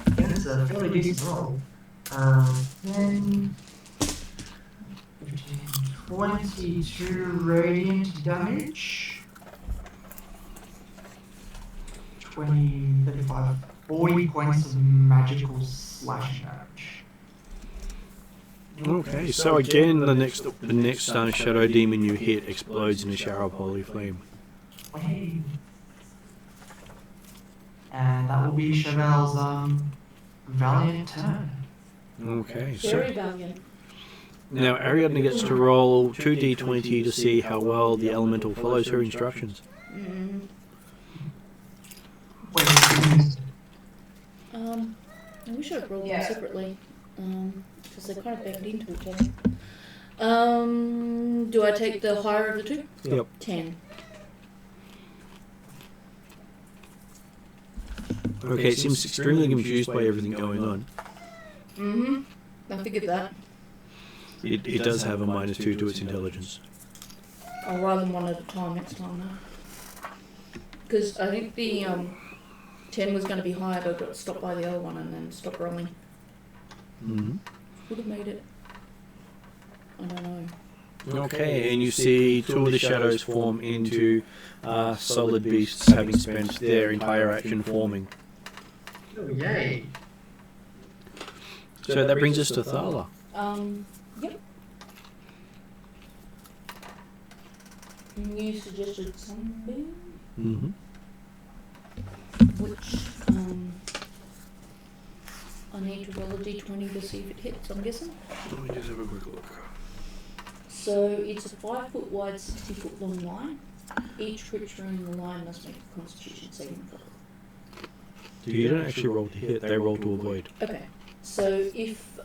That's a fairly decent roll. 10, 15, 22 radiant damage. 20, 35, 40 points of magical slashing damage. Okay, so again, the next shadow demon you hit explodes in a shower of holy flame. Wait. And that will be Chevel's valiant turn. Okay, so Very valiant. now Ariadne gets to roll 2d20 to see how well the elemental follows her instructions. Mm. Wait, I wish I'd rolled Yeah. them separately. Because they're kind of backed into each other. Do I take the higher of the two? Yep. 10. Okay, it seems extremely confused by everything going on. Mm-hmm. I figured that. It does have a -2 to its intelligence. I'll roll them one at a time next time though. Because I think the 10 was going to be higher, but I got stopped by the other one and then stopped rolling. Mm-hmm. Would have made it. I don't know. Okay, and you see 2 of the shadows form into solid beasts, having spent their entire action forming. oh, yay. So that brings us to Thala. Yep. You suggested Sunbeam, Mm-hmm. which I need to roll a d20 to see if it hits, I'm guessing. Let me just have a quick look. So it's a 5 foot wide, 60 foot long line. Each creature in the line must make a constitution saving throw. So you don't actually roll to hit, they roll to avoid. Okay, so if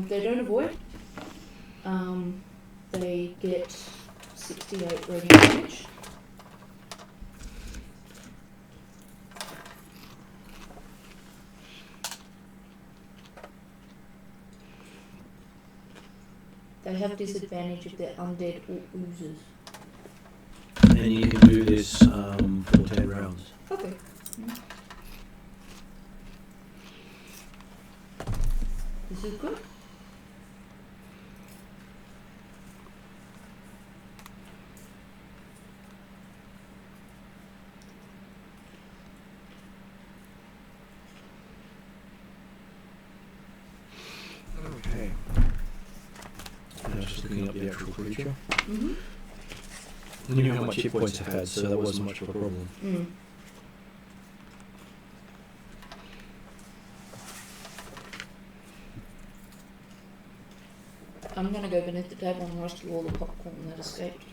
they don't avoid, they get 68 radiant damage. They have disadvantage if they're undead or oozes. And you can do this for 10 rounds. Okay. This is good. Okay. I was just looking up the actual creature. Mm-hmm. You knew how much hit points it had, so that wasn't much of a problem. Mm. I'm gonna go beneath the table and rush through all the popcorn that escaped.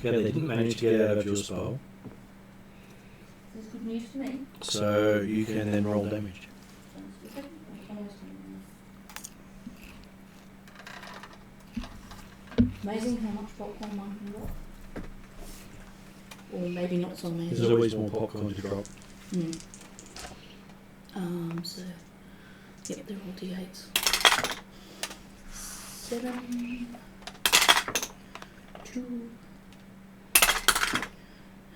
Yeah, they didn't manage to get out of your spell, This is good news to me. so you can then roll damage. Amazing how much popcorn one can drop. Or maybe not so amazing. There's always more popcorn to drop. Mm. So, yep, they're all D8s. 7, 2,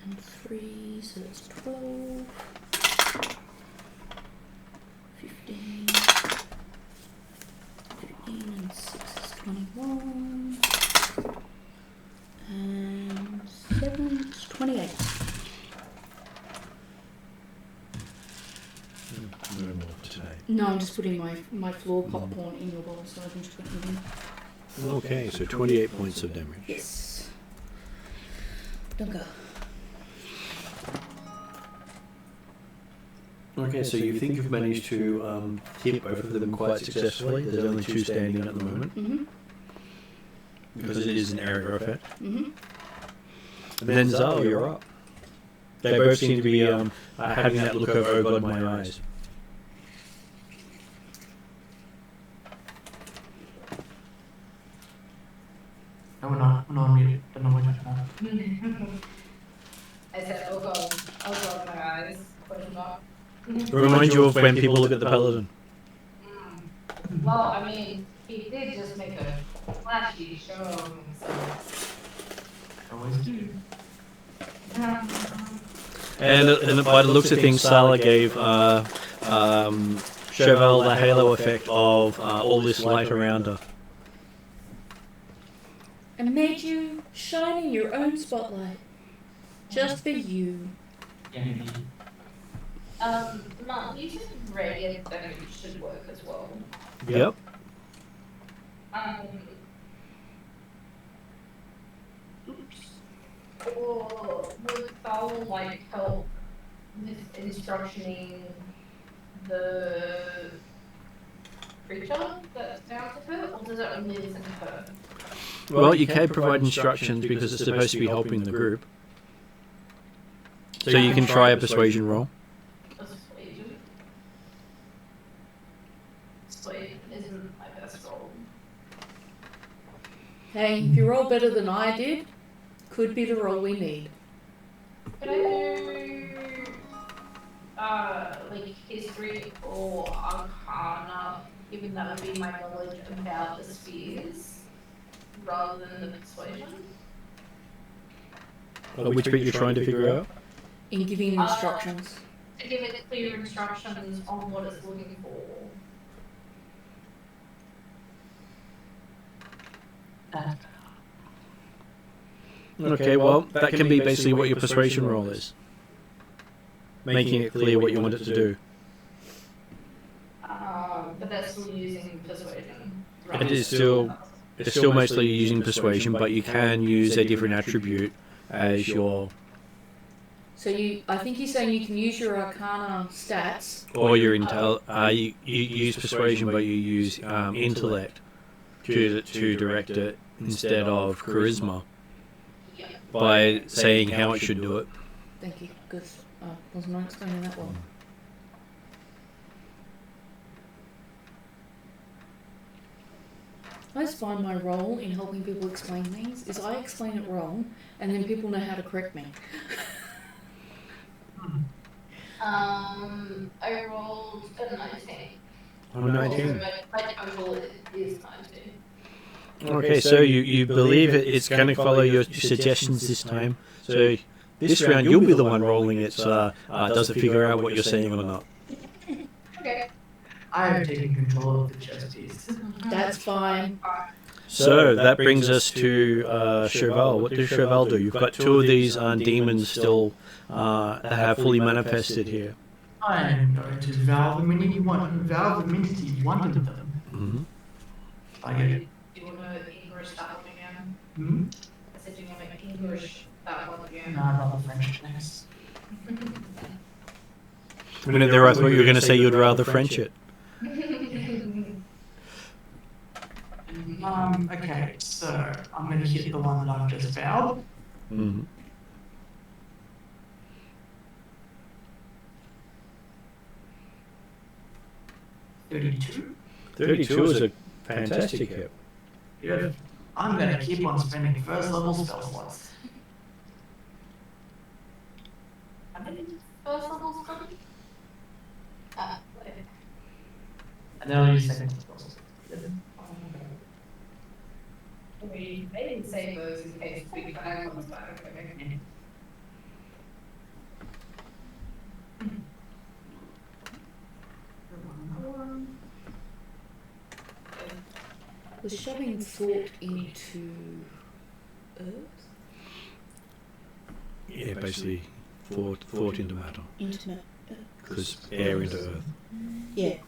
and 3, so that's 12, 15, 15 and 6 is 21, and 7 is 28. No more for today. No, I'm just putting my floor popcorn in your bowl so I can just put it in. Okay, so 28 points of damage. Yes. Dunker. Okay, so you think you've managed to hit both of them quite successfully. There's only 2 standing at the moment, Mm-hmm. because it is an area effect. Mm-hmm. And then Zal, you're up. They both seem to be having that look of, oh god, my eyes. No, we're not muted. Don't know which one. I said, oh god, my eyes. Question mark. It reminds you of when people look at the paladin. Well, I mean, he did just make a flashy show of himself. Always do. And by the looks of things, Sala gave Chevelle the halo effect of all this light around her. And made you shine in your own spotlight. Just for you. Yeah, indeed. Mom, you said radiant damage should work as well. Yep. Oops. Or would Foul like help with instructioning the creature that's down to her, or does it only listen to her? Well, you can provide instructions because it's supposed to be helping the group. So you can try a persuasion roll. Persuasion. Persuasion isn't my best roll. Hey, if you roll better than I did, could be the roll we need. Could I do like history or arcana, given that would be my knowledge about the spheres, rather than the persuasion? Which bit you're trying to figure out? In giving instructions. To give it clear instructions on what it's looking for. Okay, well, that can be basically what your persuasion roll is. Making it clear what you want it to do. But that's still using persuasion. It is still, it's still mostly using persuasion, but you can use a different attribute as your So I think you're saying you can use your Arcana stats. Or your intel. You use persuasion, but you use intellect to direct it instead of charisma by saying how it should do it. Thank you. Good. Wasn't I explaining that well? I just find my role in helping people explain things is I explain it wrong, and then people know how to correct me. I rolled a 19. Oh, 19. My total is 19. Okay, so you believe it's going to follow your suggestions this time. So this round you'll be the one rolling it. Does it figure out what you're saying or not? Okay. I have taken control of the chess piece. That's fine. So that brings us to Chevelle. What does Chevelle do? You've got two of these demons still that have fully manifested here. I am going to vow the minty one of them. Mm-hmm. I get it. Do you want to English that one again? Hmm? I said, do you want to English that one again? No, I'd rather French next. A minute there, I thought you were going to say you'd rather French it. Okay, so I'm going to hit the one that I've just vowed. Mm-hmm. $32. 32 is a fantastic hit. Yeah. I'm going to keep on spending first level spell slots. How many first levels got it? And then I'll use second level spell slots. They didn't say those in case Big Bang comes back. Okay. Was shoving thought into Earth? Yeah, basically thought into matter. Into Earth. Because air into earth. Yeah.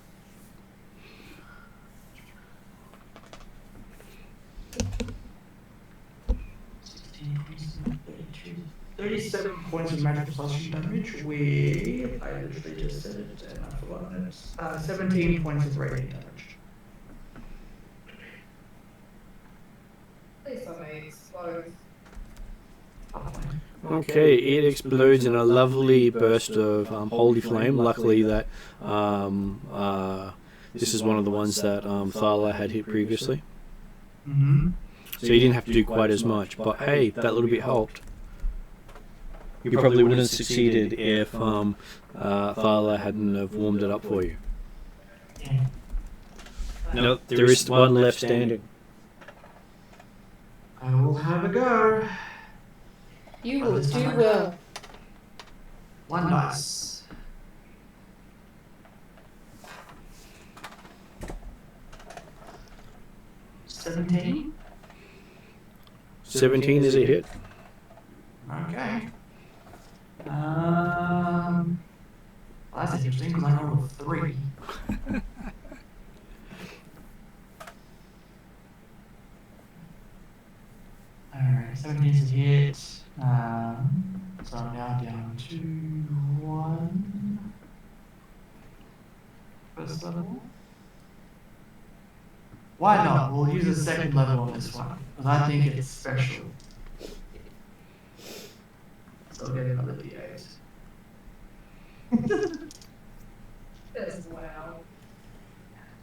$37 points of magic slashing damage with, I literally just said it and I've forgotten it, 17 points of radiant damage. Please don't make explode. Okay, it explodes in a lovely burst of holy flame. Luckily that this is one of the ones that Thala had hit previously. Mm-hmm. So you didn't have to do quite as much, but hey, that little bit helped. You probably wouldn't have succeeded if Thala hadn't have warmed it up for you. Yeah. No, there is one left standing. I will have a go. You will do well. One dice. $17. 17 is a hit. Okay. That's interesting because I rolled a 3. Alright, 17 is a hit. So I'm now down to 1. First level. Why not? We'll use a second level on this one, because I think it's special. So I'll get another D8. Wow.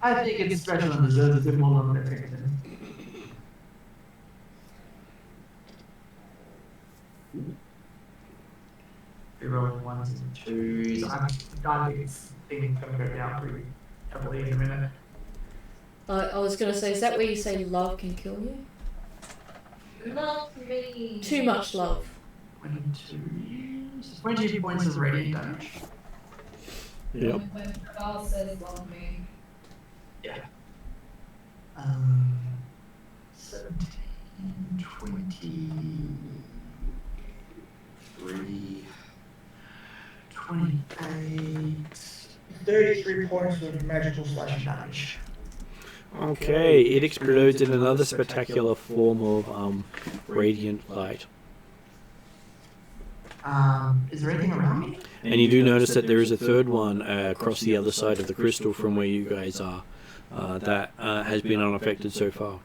I think it's special and deserves a bit more love than attention. We're rolling 1s and 2s. I think it's going to go down pretty heavily in a minute. I was going to say, is that where you say love can kill you? Love me. Too much love. 20 points of radiant damage. Yep. When God says love me. Yeah. 17, 23, 28, 33 points of magical slashing damage. Okay, it explodes in another spectacular form of radiant light. Is there anything around me? And you do notice that there is a third one across the other side of the crystal from where you guys are that has been unaffected so far.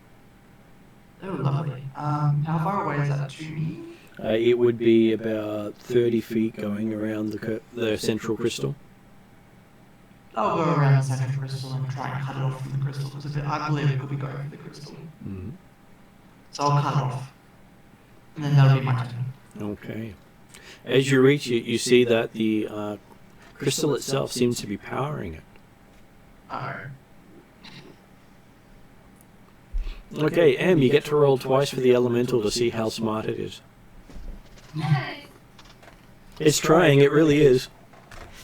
Oh, lovely. How far away is that to me? It would be about 30 feet going around the central crystal. I'll go around the central crystal and try and cut it off from the crystal, because I believe it could be going for the crystal. Mm-hmm. So I'll cut it off. And then that'll be my turn. Okay. As you reach it, you see that the crystal itself seems to be powering it. Okay, Em, you get to roll twice for the elemental to see how smart it is. Nice. It's trying, it really is.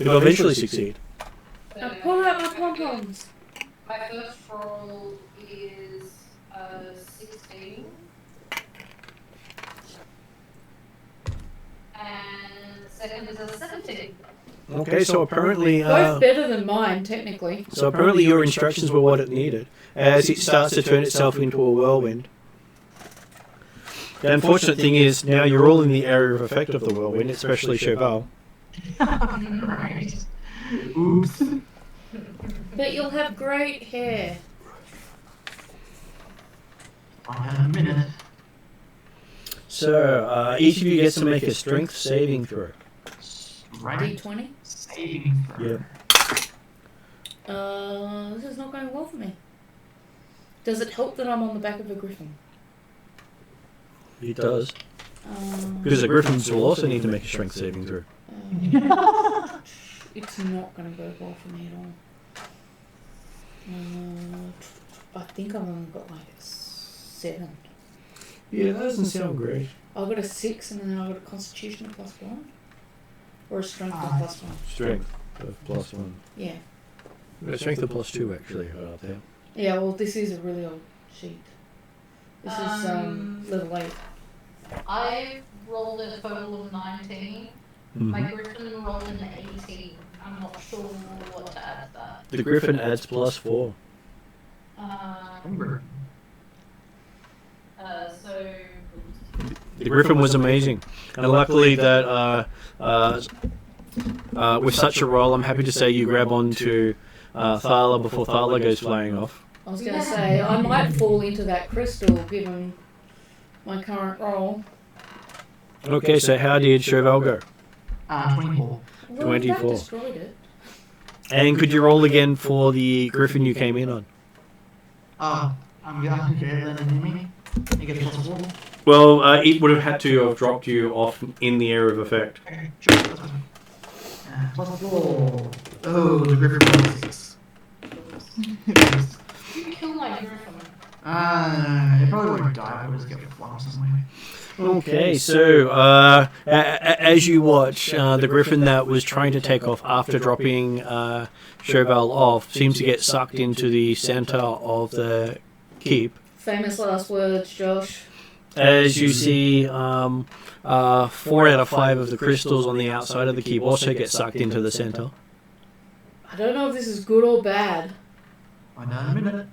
It'll eventually succeed. Now pull out my pom-poms. My first roll is 16. And the second is a 17. Okay, so apparently... Both better than mine, technically. So apparently your instructions were what it needed, as it starts to turn itself into a whirlwind. The unfortunate thing is, now you're all in the area of effect of the whirlwind, especially Cheval. Right. Oops. But you'll have great hair. I have a minute. So, each of you gets to make a strength saving throw. Right. D20. Saving throw. Yeah. This is not going well for me. Does it help that I'm on the back of a griffin? It does. Because the griffins will also need to make a strength saving throw. It's not going to go well for me at all. I think I've only got like a 7. Yeah, that doesn't sound great. I've got a 6 and then I've got a constitution of +1. Or a strength of +1. Strength of +1. Yeah. Strength of +2 actually, right up there. Yeah, well this is a really old sheet. This is level 8. I rolled a total of 19. My griffin rolled an 18. I'm not sure what to add to that. The griffin adds +4. So The griffin was amazing, and luckily that with such a roll, I'm happy to say you grab onto Thala before Thala goes flying off. I was going to say, I might fall into that crystal given my current roll. Okay, so how did Cheval go? 24. Well, 24. that destroyed it. And could you roll again for the griffin you came in on? I'm going to let it me. You get +4. Well, it would have had to have dropped you off in the area of effect. Okay, sure. +4. Oh, the griffin +6. you kill my griffin. It probably won't die, but just get flung somewhere. Okay, so as you watch, the griffin that was trying to take off after dropping Cheval off seems to get sucked into the center of the keep. Famous last words, Josh. As you see, 4 out of 5 of the crystals on the outside of the keep also get sucked into the center. I don't know if this is good or bad. I know in a minute.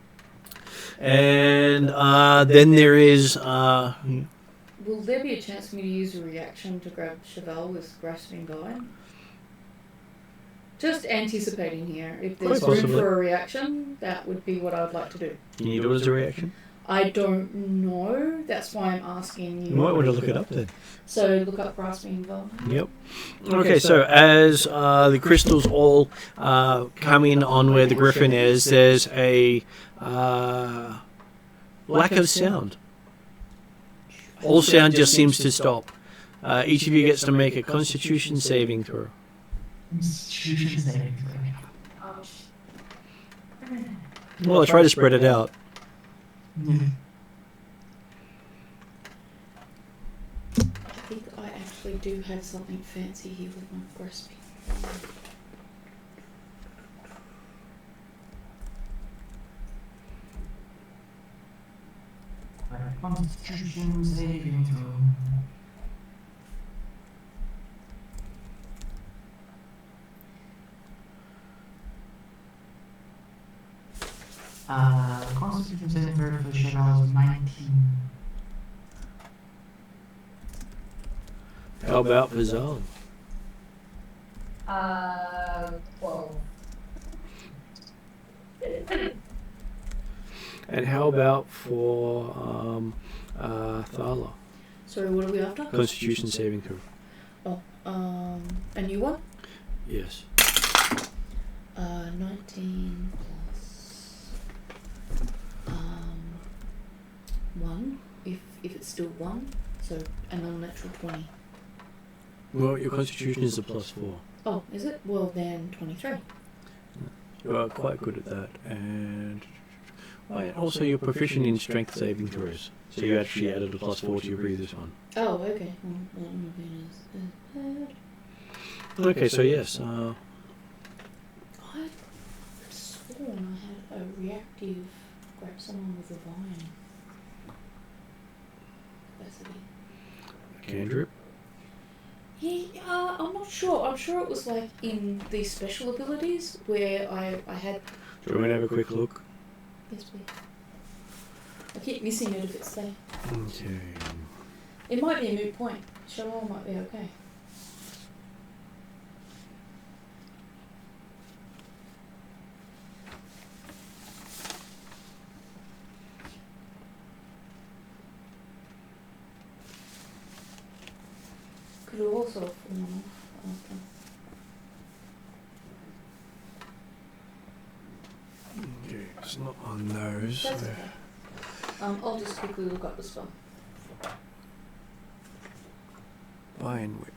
And then there is... Will there be a chance for me to use a reaction to grab Cheval with grasping guide? Just anticipating here. If there's Quite room possibly. for a reaction, that would be what I'd like to do. Can you do it as a reaction? I don't know. That's why I'm asking you. You might want to look it up then. So look up grasping guide. Yep. Okay, so as the crystals all come in on where the griffin is, there's a lack of sound. All sound just seems to stop. Each of you gets to make a Constitution saving throw. Constitution saving throw. Well, I try to spread it out. I think I actually do have something fancy here with my grasping. Constitution saving throw. Constitution saving throw for Cheval is 19. How about for Zal? 12. And how about for Thala? Sorry, what are we after? Constitution saving throw. A new one? Yes. 19 plus 1, if it's still 1, so a non-natural 20. Well, your Constitution is a +4. Oh, is it? Well then 23. You are quite good at that, and also you're proficient in strength saving throws. So you actually added a +4 to your previous one. Oh, okay. Well, that would have been as bad. Okay, so yes. I sworn I had a reactive grab someone with a vine capacity. Cantrip. Yeah, I'm not sure. I'm sure it was like in the special abilities where I had. Do you want to have a quick look? Yes, please. I keep missing it if it's there. Okay. It might be a moot point. Shalom might be okay. Could have also fallen off after. Okay, it's not on those. That's okay. I'll just quickly look up the spell. Vine whip.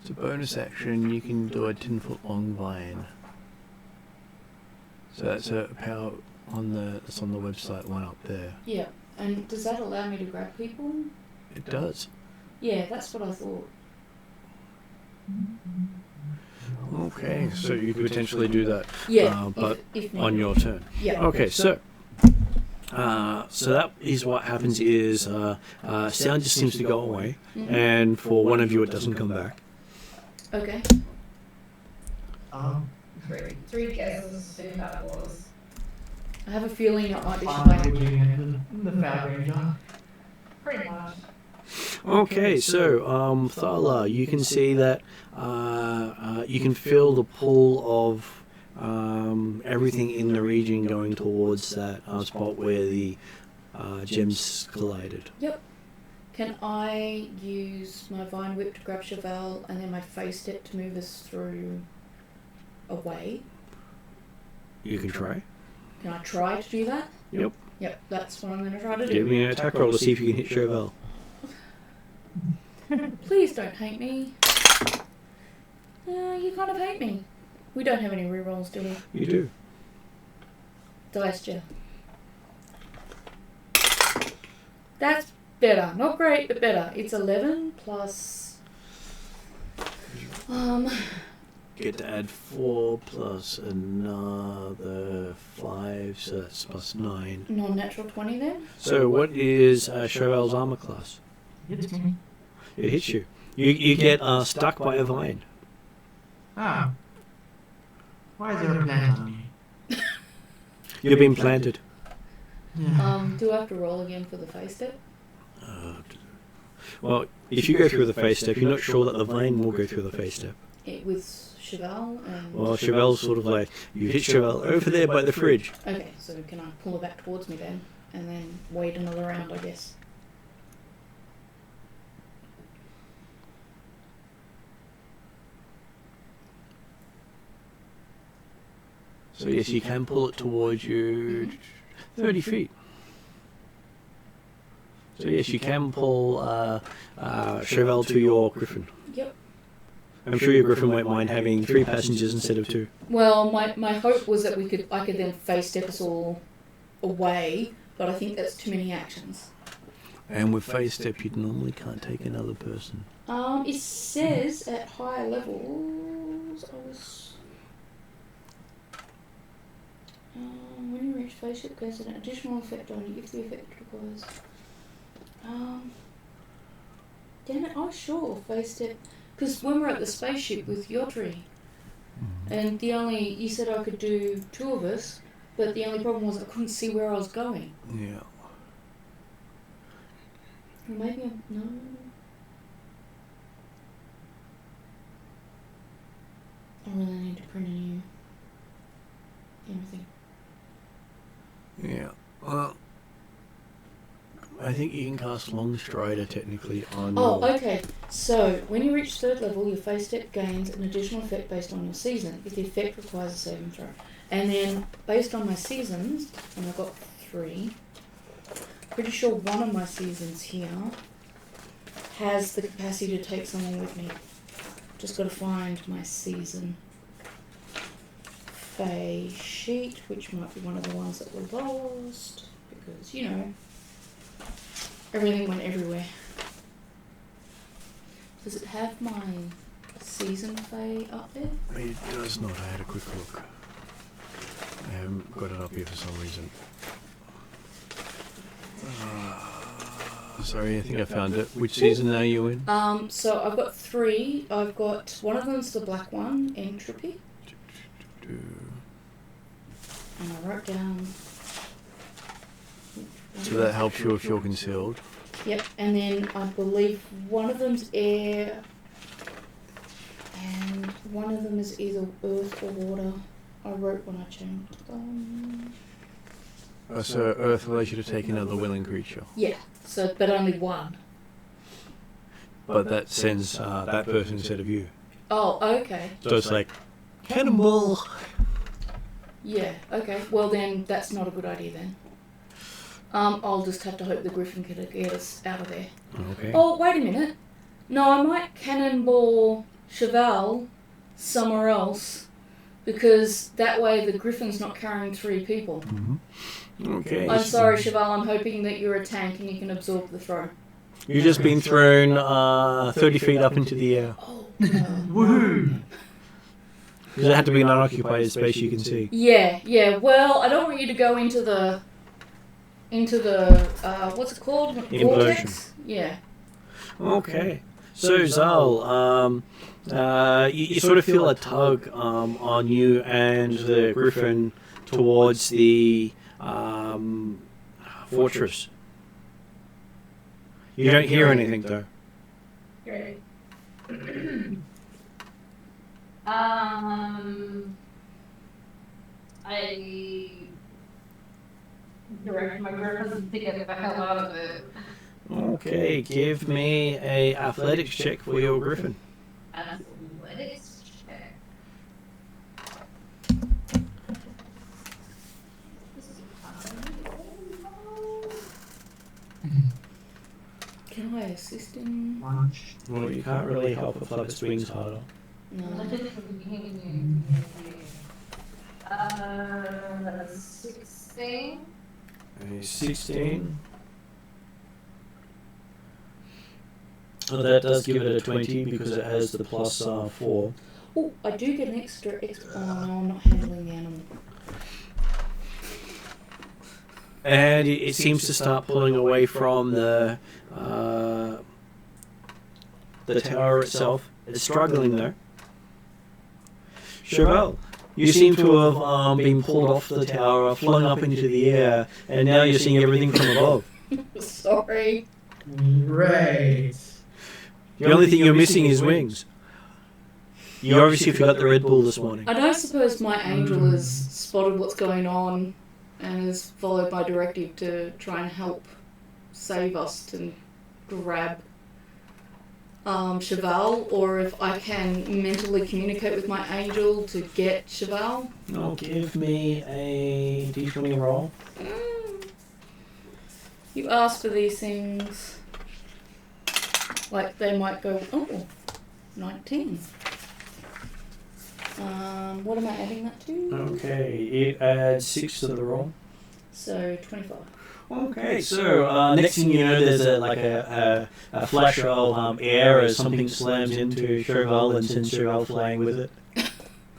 It's a bonus action. You can do a 10-foot long vine. So that's a power that's on the website one up there. Yeah, and does that allow me to grab people? It does. Yeah, that's what I thought. Okay, so you could potentially do that. Yeah, but if on needed. your turn. Yeah. Okay, so that is what happens is sound just seems to go away, and for one of you it doesn't come back. Okay. Three guesses who that was. I have a feeling it might be Finally Shabbat. doing it, the Fire Ranger. Pretty much. Okay, so Thala, you can see that you can feel the pull of everything in the region going towards that spot where the gems collided. Yep. Can I use my vine whip to grab Cheval and then my face step to move us through away? You can try. Can I try to do that? Yep. Yep, that's what I'm going to try to do. Give me an attack roll to see if you can hit Chauvel. Please don't hate me. You kind of hate me. We don't have any rerolls, do we? You do. Dice Jar. That's better. Not great, but better. It's 11 plus... Get to add 4 plus another 5, so that's plus 9. non-natural 20 then? So what is Chauvel's armor class? Hits me. It hits you. You get stuck by a vine. Ah. Why is there a plant on me? You've been planted. Yeah. Do I have to roll again for the face step? Well, if you go through the face step, you're not sure that the vine will go through the face step. With Cheval and... Well, Chauvel's sort of like, you hit Chauvel over there by the fridge. Okay, so can I pull her back towards me then? And then wait another round, I guess. So yes, you can pull it towards you 30 feet. So yes, you can pull Chauvel to your griffin. Yep. I'm sure your griffin won't mind having 3 passengers instead of 2. Well, my hope was that I could then face step us all away, but I think that's too many actions. And with face step, you normally can't take another person. It says at higher levels, when you reach face step, there's an additional effect on you if the effect requires. Damn it, sure, face step. Because when we're at the spaceship with Yodri, and you said I could do 2 of us, but the only problem was I couldn't see where I was going. Yeah. Or maybe no. really need to print a new everything. Yeah. Well, I think you can cast Long Strider technically on. Oh, your- okay. So, when you reach 3rd level, your phase step gains an additional effect based on your season, if the effect requires a saving throw. And then, based on my seasons, and I've got 3, pretty sure one of my seasons here has the capacity to take someone with me. Just got to find my season phase sheet, which might be one of the ones that were lost, because, you know, everything went everywhere. Does it have my season phase up there? It does not. I had a quick look. I haven't got it up here for some reason. Sorry, I think I found it. Which season are you in? So I've got 3. I've got one of them's the black one, Entropy. And I wrote down. So that helps you if you're concealed. Yep, and then I believe one of them's air, and one of them is either earth or water. I wrote when I changed them. So Earth allows you to take another willing creature. Yeah, so but only one. But that sends that person instead of you. Oh, okay. So it's like, cannonball! Yeah, okay. Well then, that's not a good idea then. I'll just have to hope the Griffin can get us out of there. Okay. Oh, wait a minute. No, I might cannonball Cheval somewhere else, because that way the Griffin's not carrying 3 people. Mm-hmm. Okay. I'm sorry, Cheval, I'm hoping that you're a tank and you can absorb the throw. You've just been thrown 30 feet up into the air. Oh, Woohoo! Because it had to be an unoccupied space you can see. Yeah, well, I don't want you to go into the, what's it called? Implosion. Vortex? Yeah. Okay. So Zal, you sort of feel a tug on you and the Griffin towards the fortress. You don't hear anything though. Great. I direct my griffin to get the hell out of it. Okay, give me a athletics check for your Griffin. Athletics check. Can I assist in? Lunch. Well, you can't really help it flap its wings harder. No. 16. A 16. Well, that does give it a 20 because it has the plus 4. Oh, I do get an extra. Oh no, I'm not handling the animal. And it seems to start pulling away from the tower itself. It's struggling though. Cheval, you seem to have been pulled off the tower, flung up into the air, and now you're seeing everything from above. Sorry. Right. The only thing you're missing is wings. You obviously forgot the Red Bull this morning. I don't suppose my angel has spotted what's going on and has followed my directive to try and help save us to grab Cheval, or if I can mentally communicate with my angel to get Cheval. Oh, give me a d20 roll. You ask for these things. Like, they might go, oh, 19. What am I adding that to? Okay, it adds 6 to the roll. So, 25. Okay, so next thing you know, there's a flash of air as something slams into Cheval and sends Cheval flying with it.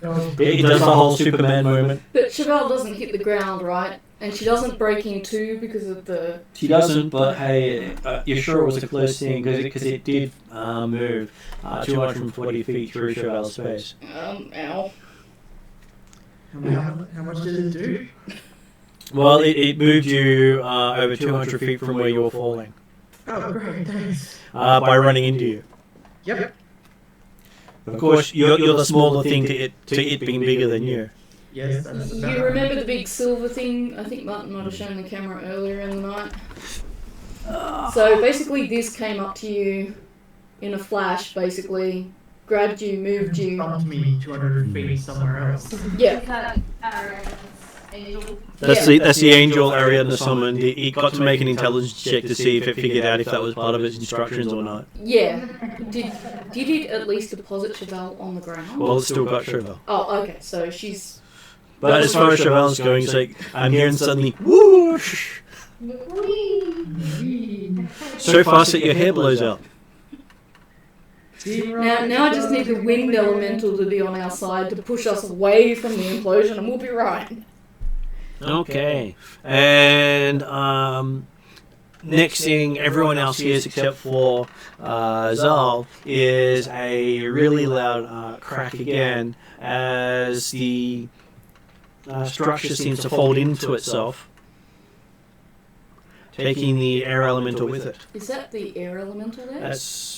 It does the whole Superman moment. But Cheval doesn't hit the ground, right? And she doesn't break in two because of the... She doesn't, but hey, you're sure it was a close thing because it did move 240 feet through Cheval's space. Ow. How much did it do? Well, it moved you over 200 feet from where you were falling Oh, great, thanks. by running into you. Yep. Of course, you're the smaller thing to it being bigger than you. Yes, that's You remember the big silver thing? I think Martin might have shown the camera earlier in the night. So basically this came up to you in a flash, basically. Grabbed you, moved you. Bumped me 200 feet somewhere else. Yeah. Is that angel? That's the angel Ariadne summoned. It got to make an intelligence check to see if it figured out if that was part of its instructions or not. Yeah. Did it at least deposit Chevelle on the ground? Well, it's still got Chevelle. Oh, okay. So she's... But as far as Chevelle's going, it's like, I'm here and suddenly, whoosh! So fast that your hair blows out. Now I just need the wind elemental to be on our side to push us away from the implosion and we'll be right. Okay. And next thing everyone else hears except for Zal is a really loud crack again as the structure seems to fold into itself, taking the air elemental with it. Is that the air elemental there?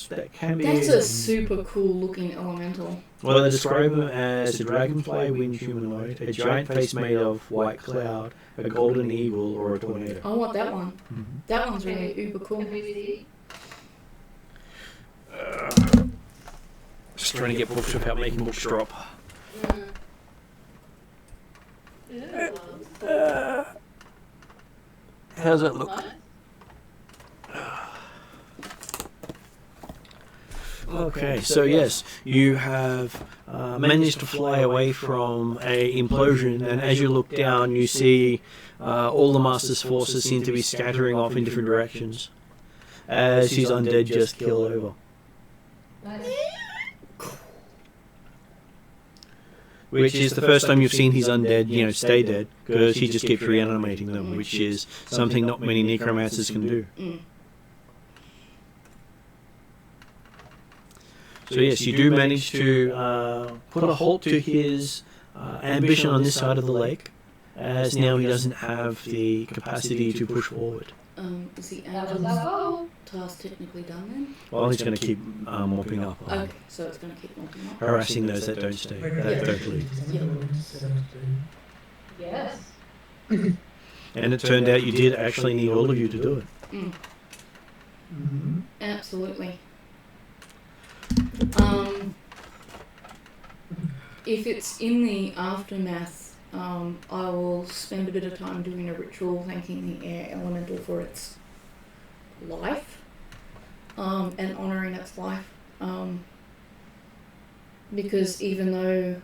That can be. That's a super cool looking elemental. Well, they describe him as a dragonfly winged humanoid, a giant face made of white cloud, a golden eagle, or a tornado. I want that one. Mhm. That one's really uber cool. Just trying to get books without making books drop. How's that look? Okay, so yes, you have managed to fly away from a implosion, and as you look down, you see all the Master's forces seem to be scattering off in different directions as his undead just kill over. Which is the first time you've seen his undead, stay dead, because he just keeps reanimating them, which is something not many necromancers can do. So yes, you do manage to put a halt to his ambition on this side of the lake, as now he doesn't have the capacity to push forward. Is the angel's task technically done then? Well, he's going to keep mopping up, Okay, so it's going to keep mopping up. harassing those that don't stay, that don't leave. Yes. And it turned out you did actually need all of you to do it. Absolutely. If it's in the aftermath, I will spend a bit of time doing a ritual thanking the air elemental for its life, and honouring its life, because even though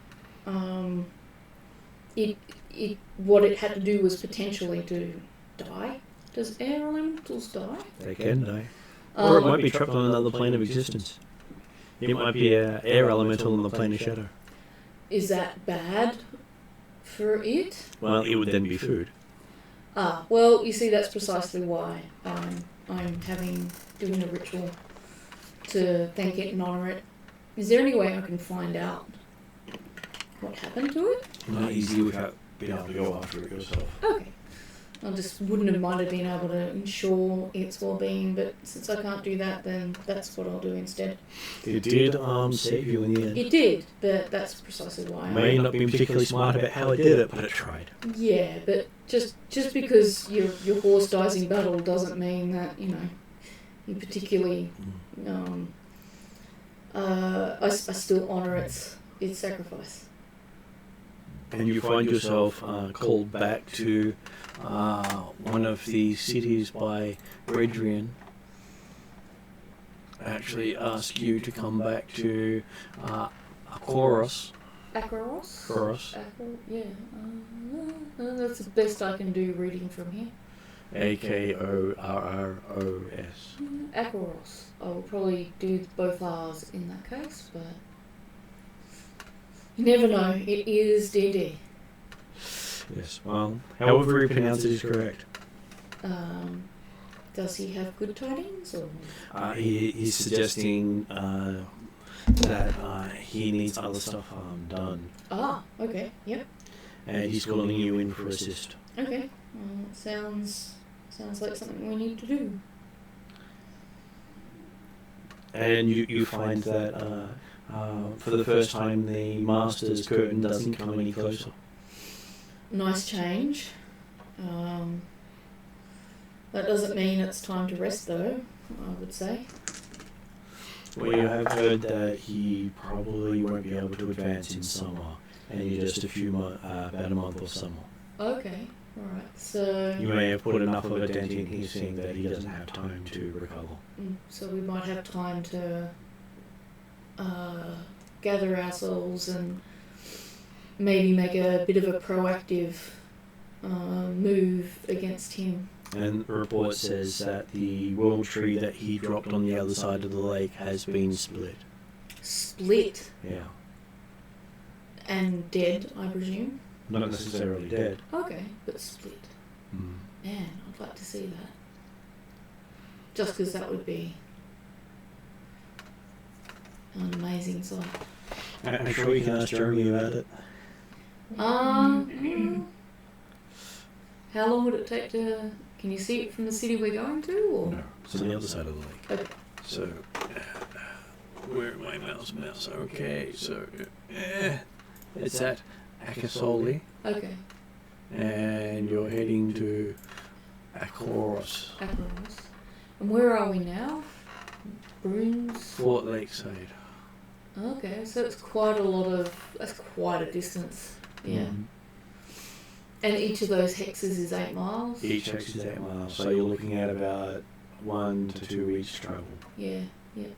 what it had to do was potentially to die. Does air elementals die? They can die. Or it might be trapped on another plane of existence. It might be an air elemental on the plane of shadow. Is that bad for it? Well, it would then be food. Well, you see, that's precisely why I'm doing a ritual to thank it and honour it. Is there any way I can find out what happened to it? Not easy without being able to go after it yourself. Okay. I just wouldn't have minded being able to ensure its well-being, but since I can't do that, then that's what I'll do instead. It did save you in the end. It did, but that's precisely why. May not be particularly smart about how it did it, but it tried. Yeah, but just because your horse dies in battle doesn't mean that, you particularly... I still honour its sacrifice. And you find yourself called back to one of the cities by Redrian. Actually ask you to come back to Akoros. Akoros? Akoros. Yeah. That's the best I can do reading from here. Akorros. Akoros. I will probably do both R's in that case, but you never know. It is D&D. Yes, well, however you pronounce it is correct. Does he have good tidings? Or? He's suggesting that he needs other stuff done. Okay, yep. And he's calling you in for assist. Okay, sounds like something we need to do. And you find that For the first time, the Master's curtain doesn't come any closer. Nice change. That doesn't mean it's time to rest, though, I would say. We have heard that he probably won't be able to advance in summer, and you're just about a month or summer. Okay, alright. So, You may have put enough of a dent in his thing that he doesn't have time to recover. so we might have time to gather ourselves and maybe make a bit of a proactive move against him. And the report says that the world tree that he dropped on the other side of the lake has been split. Split Yeah. and dead, I presume. Not necessarily dead. Okay, but split. Mm. Man, I'd like to see that. Just because that would be an amazing sight. I'm sure you can ask Jeremy about it. How long would it take to... Can you see it from the city we're going to, or...? No, it's on the other side of the lake. Okay. So, where my mouse? Okay, so, it's at Akasoli, Okay. and you're heading to Akoros, Akoros. And where are we now? Bruins? Fort Lakeside. Okay, so it's quite a lot of... That's quite a distance. Yeah. Mhm. And each of those hexes is 8 miles? Each hex is 8 miles, so you're looking at about 1 to 2 weeks travel. Yeah, yeah.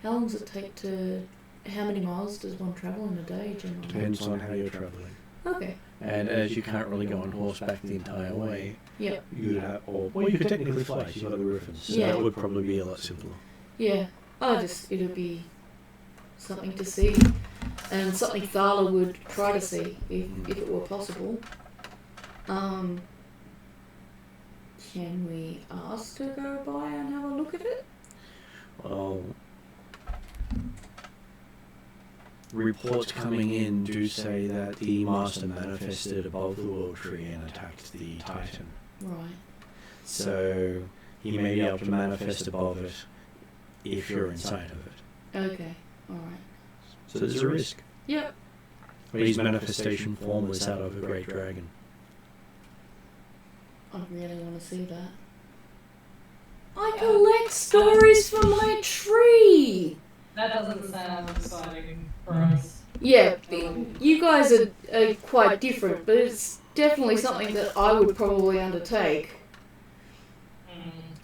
How long does it take to... How many miles does one travel in a day, generally? Depends on how you're travelling. Okay. And as you can't really go on horseback the entire way, Yep. you'd have, well, you could technically fly, 'cause you've got the griffins, so Yeah. that would probably be a lot simpler. Yeah. It'd be something to see. And something Thala would try to see, if it were possible. Can we ask to go by and have a look at it? Well, reports coming in do say that the Master manifested above the world tree and attacked the Titan. Right. So he may be able to manifest above it if you're inside of it. Okay. Alright. So there's a risk. Yep. But his manifestation form was that of a great dragon. I really want to see that. I collect stories for my tree! That doesn't sound exciting for us. Yeah, you guys are quite different, but it's definitely something that I would probably undertake.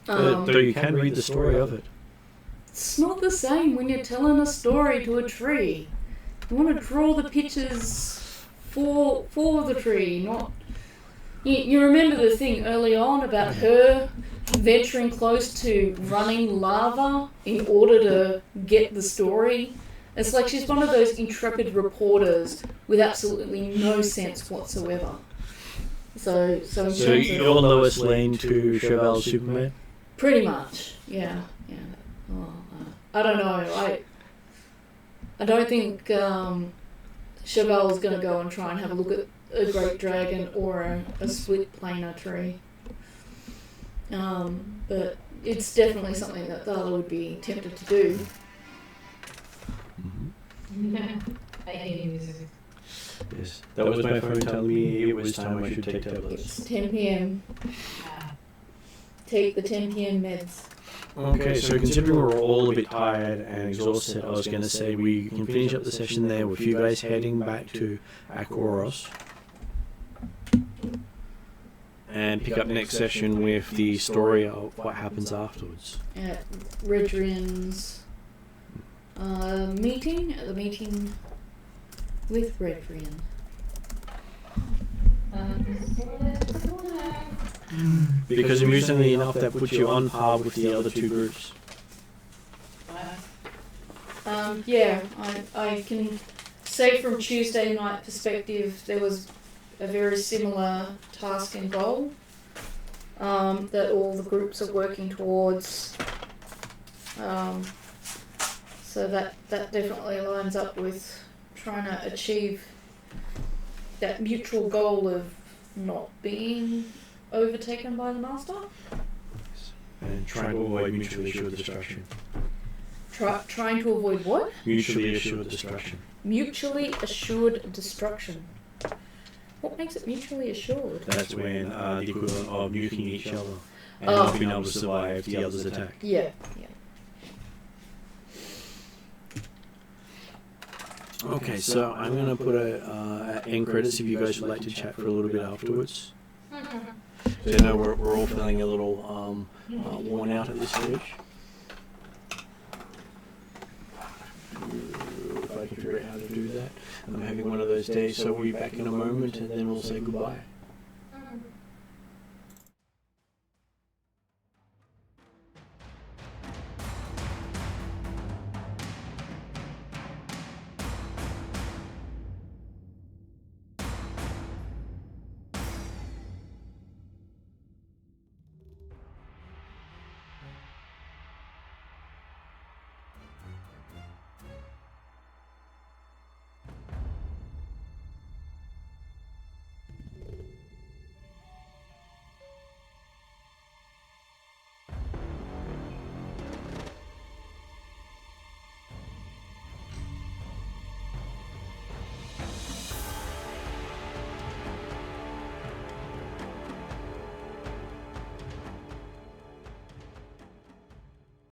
Though you can read the story of it. It's not the same when you're telling a story to a tree. You want to draw the pictures for the tree, not... You remember the thing early on about her venturing close to running lava in order to get the story? It's like she's one of those intrepid reporters with absolutely no sense whatsoever. So You're Lois Lane to Chauvel's Superman? Pretty much, yeah. Oh, I don't know. I don't think Chauvel is going to go and try and have a look at a great dragon or a split planar tree. But it's definitely something that Thala would be tempted to do. I hate music. Yes. That was my phone telling me it was time I should take tablets. It's 10 p.m. Take the 10 p.m. meds. Okay, so considering we're all a bit tired and exhausted, I was going to say we can finish up the session there with you guys heading back to Akoros. And pick up next session with the story of what happens afterwards. At Redrian's meeting, at the meeting with Redrian. Because amusingly enough, that puts you on par with the other two groups. Yeah, I can say from Tuesday night perspective, there was a very similar task and goal that all the groups are working towards. So that definitely lines up with trying to achieve that mutual goal of not being overtaken by the Master. And trying to avoid mutually assured destruction. Trying to avoid what? Mutually assured destruction. Mutually assured destruction. What makes it mutually assured? That's when the equivalent of nuking each other and Oh. not being able to survive the other's attack. Yeah. Okay, so I'm going to put a end credits if you guys would like to chat for a little bit afterwards. So I know we're all feeling a little worn out at this stage. If I can figure out how to do that. I'm having one of those days, so we'll be back in a moment and then we'll say goodbye.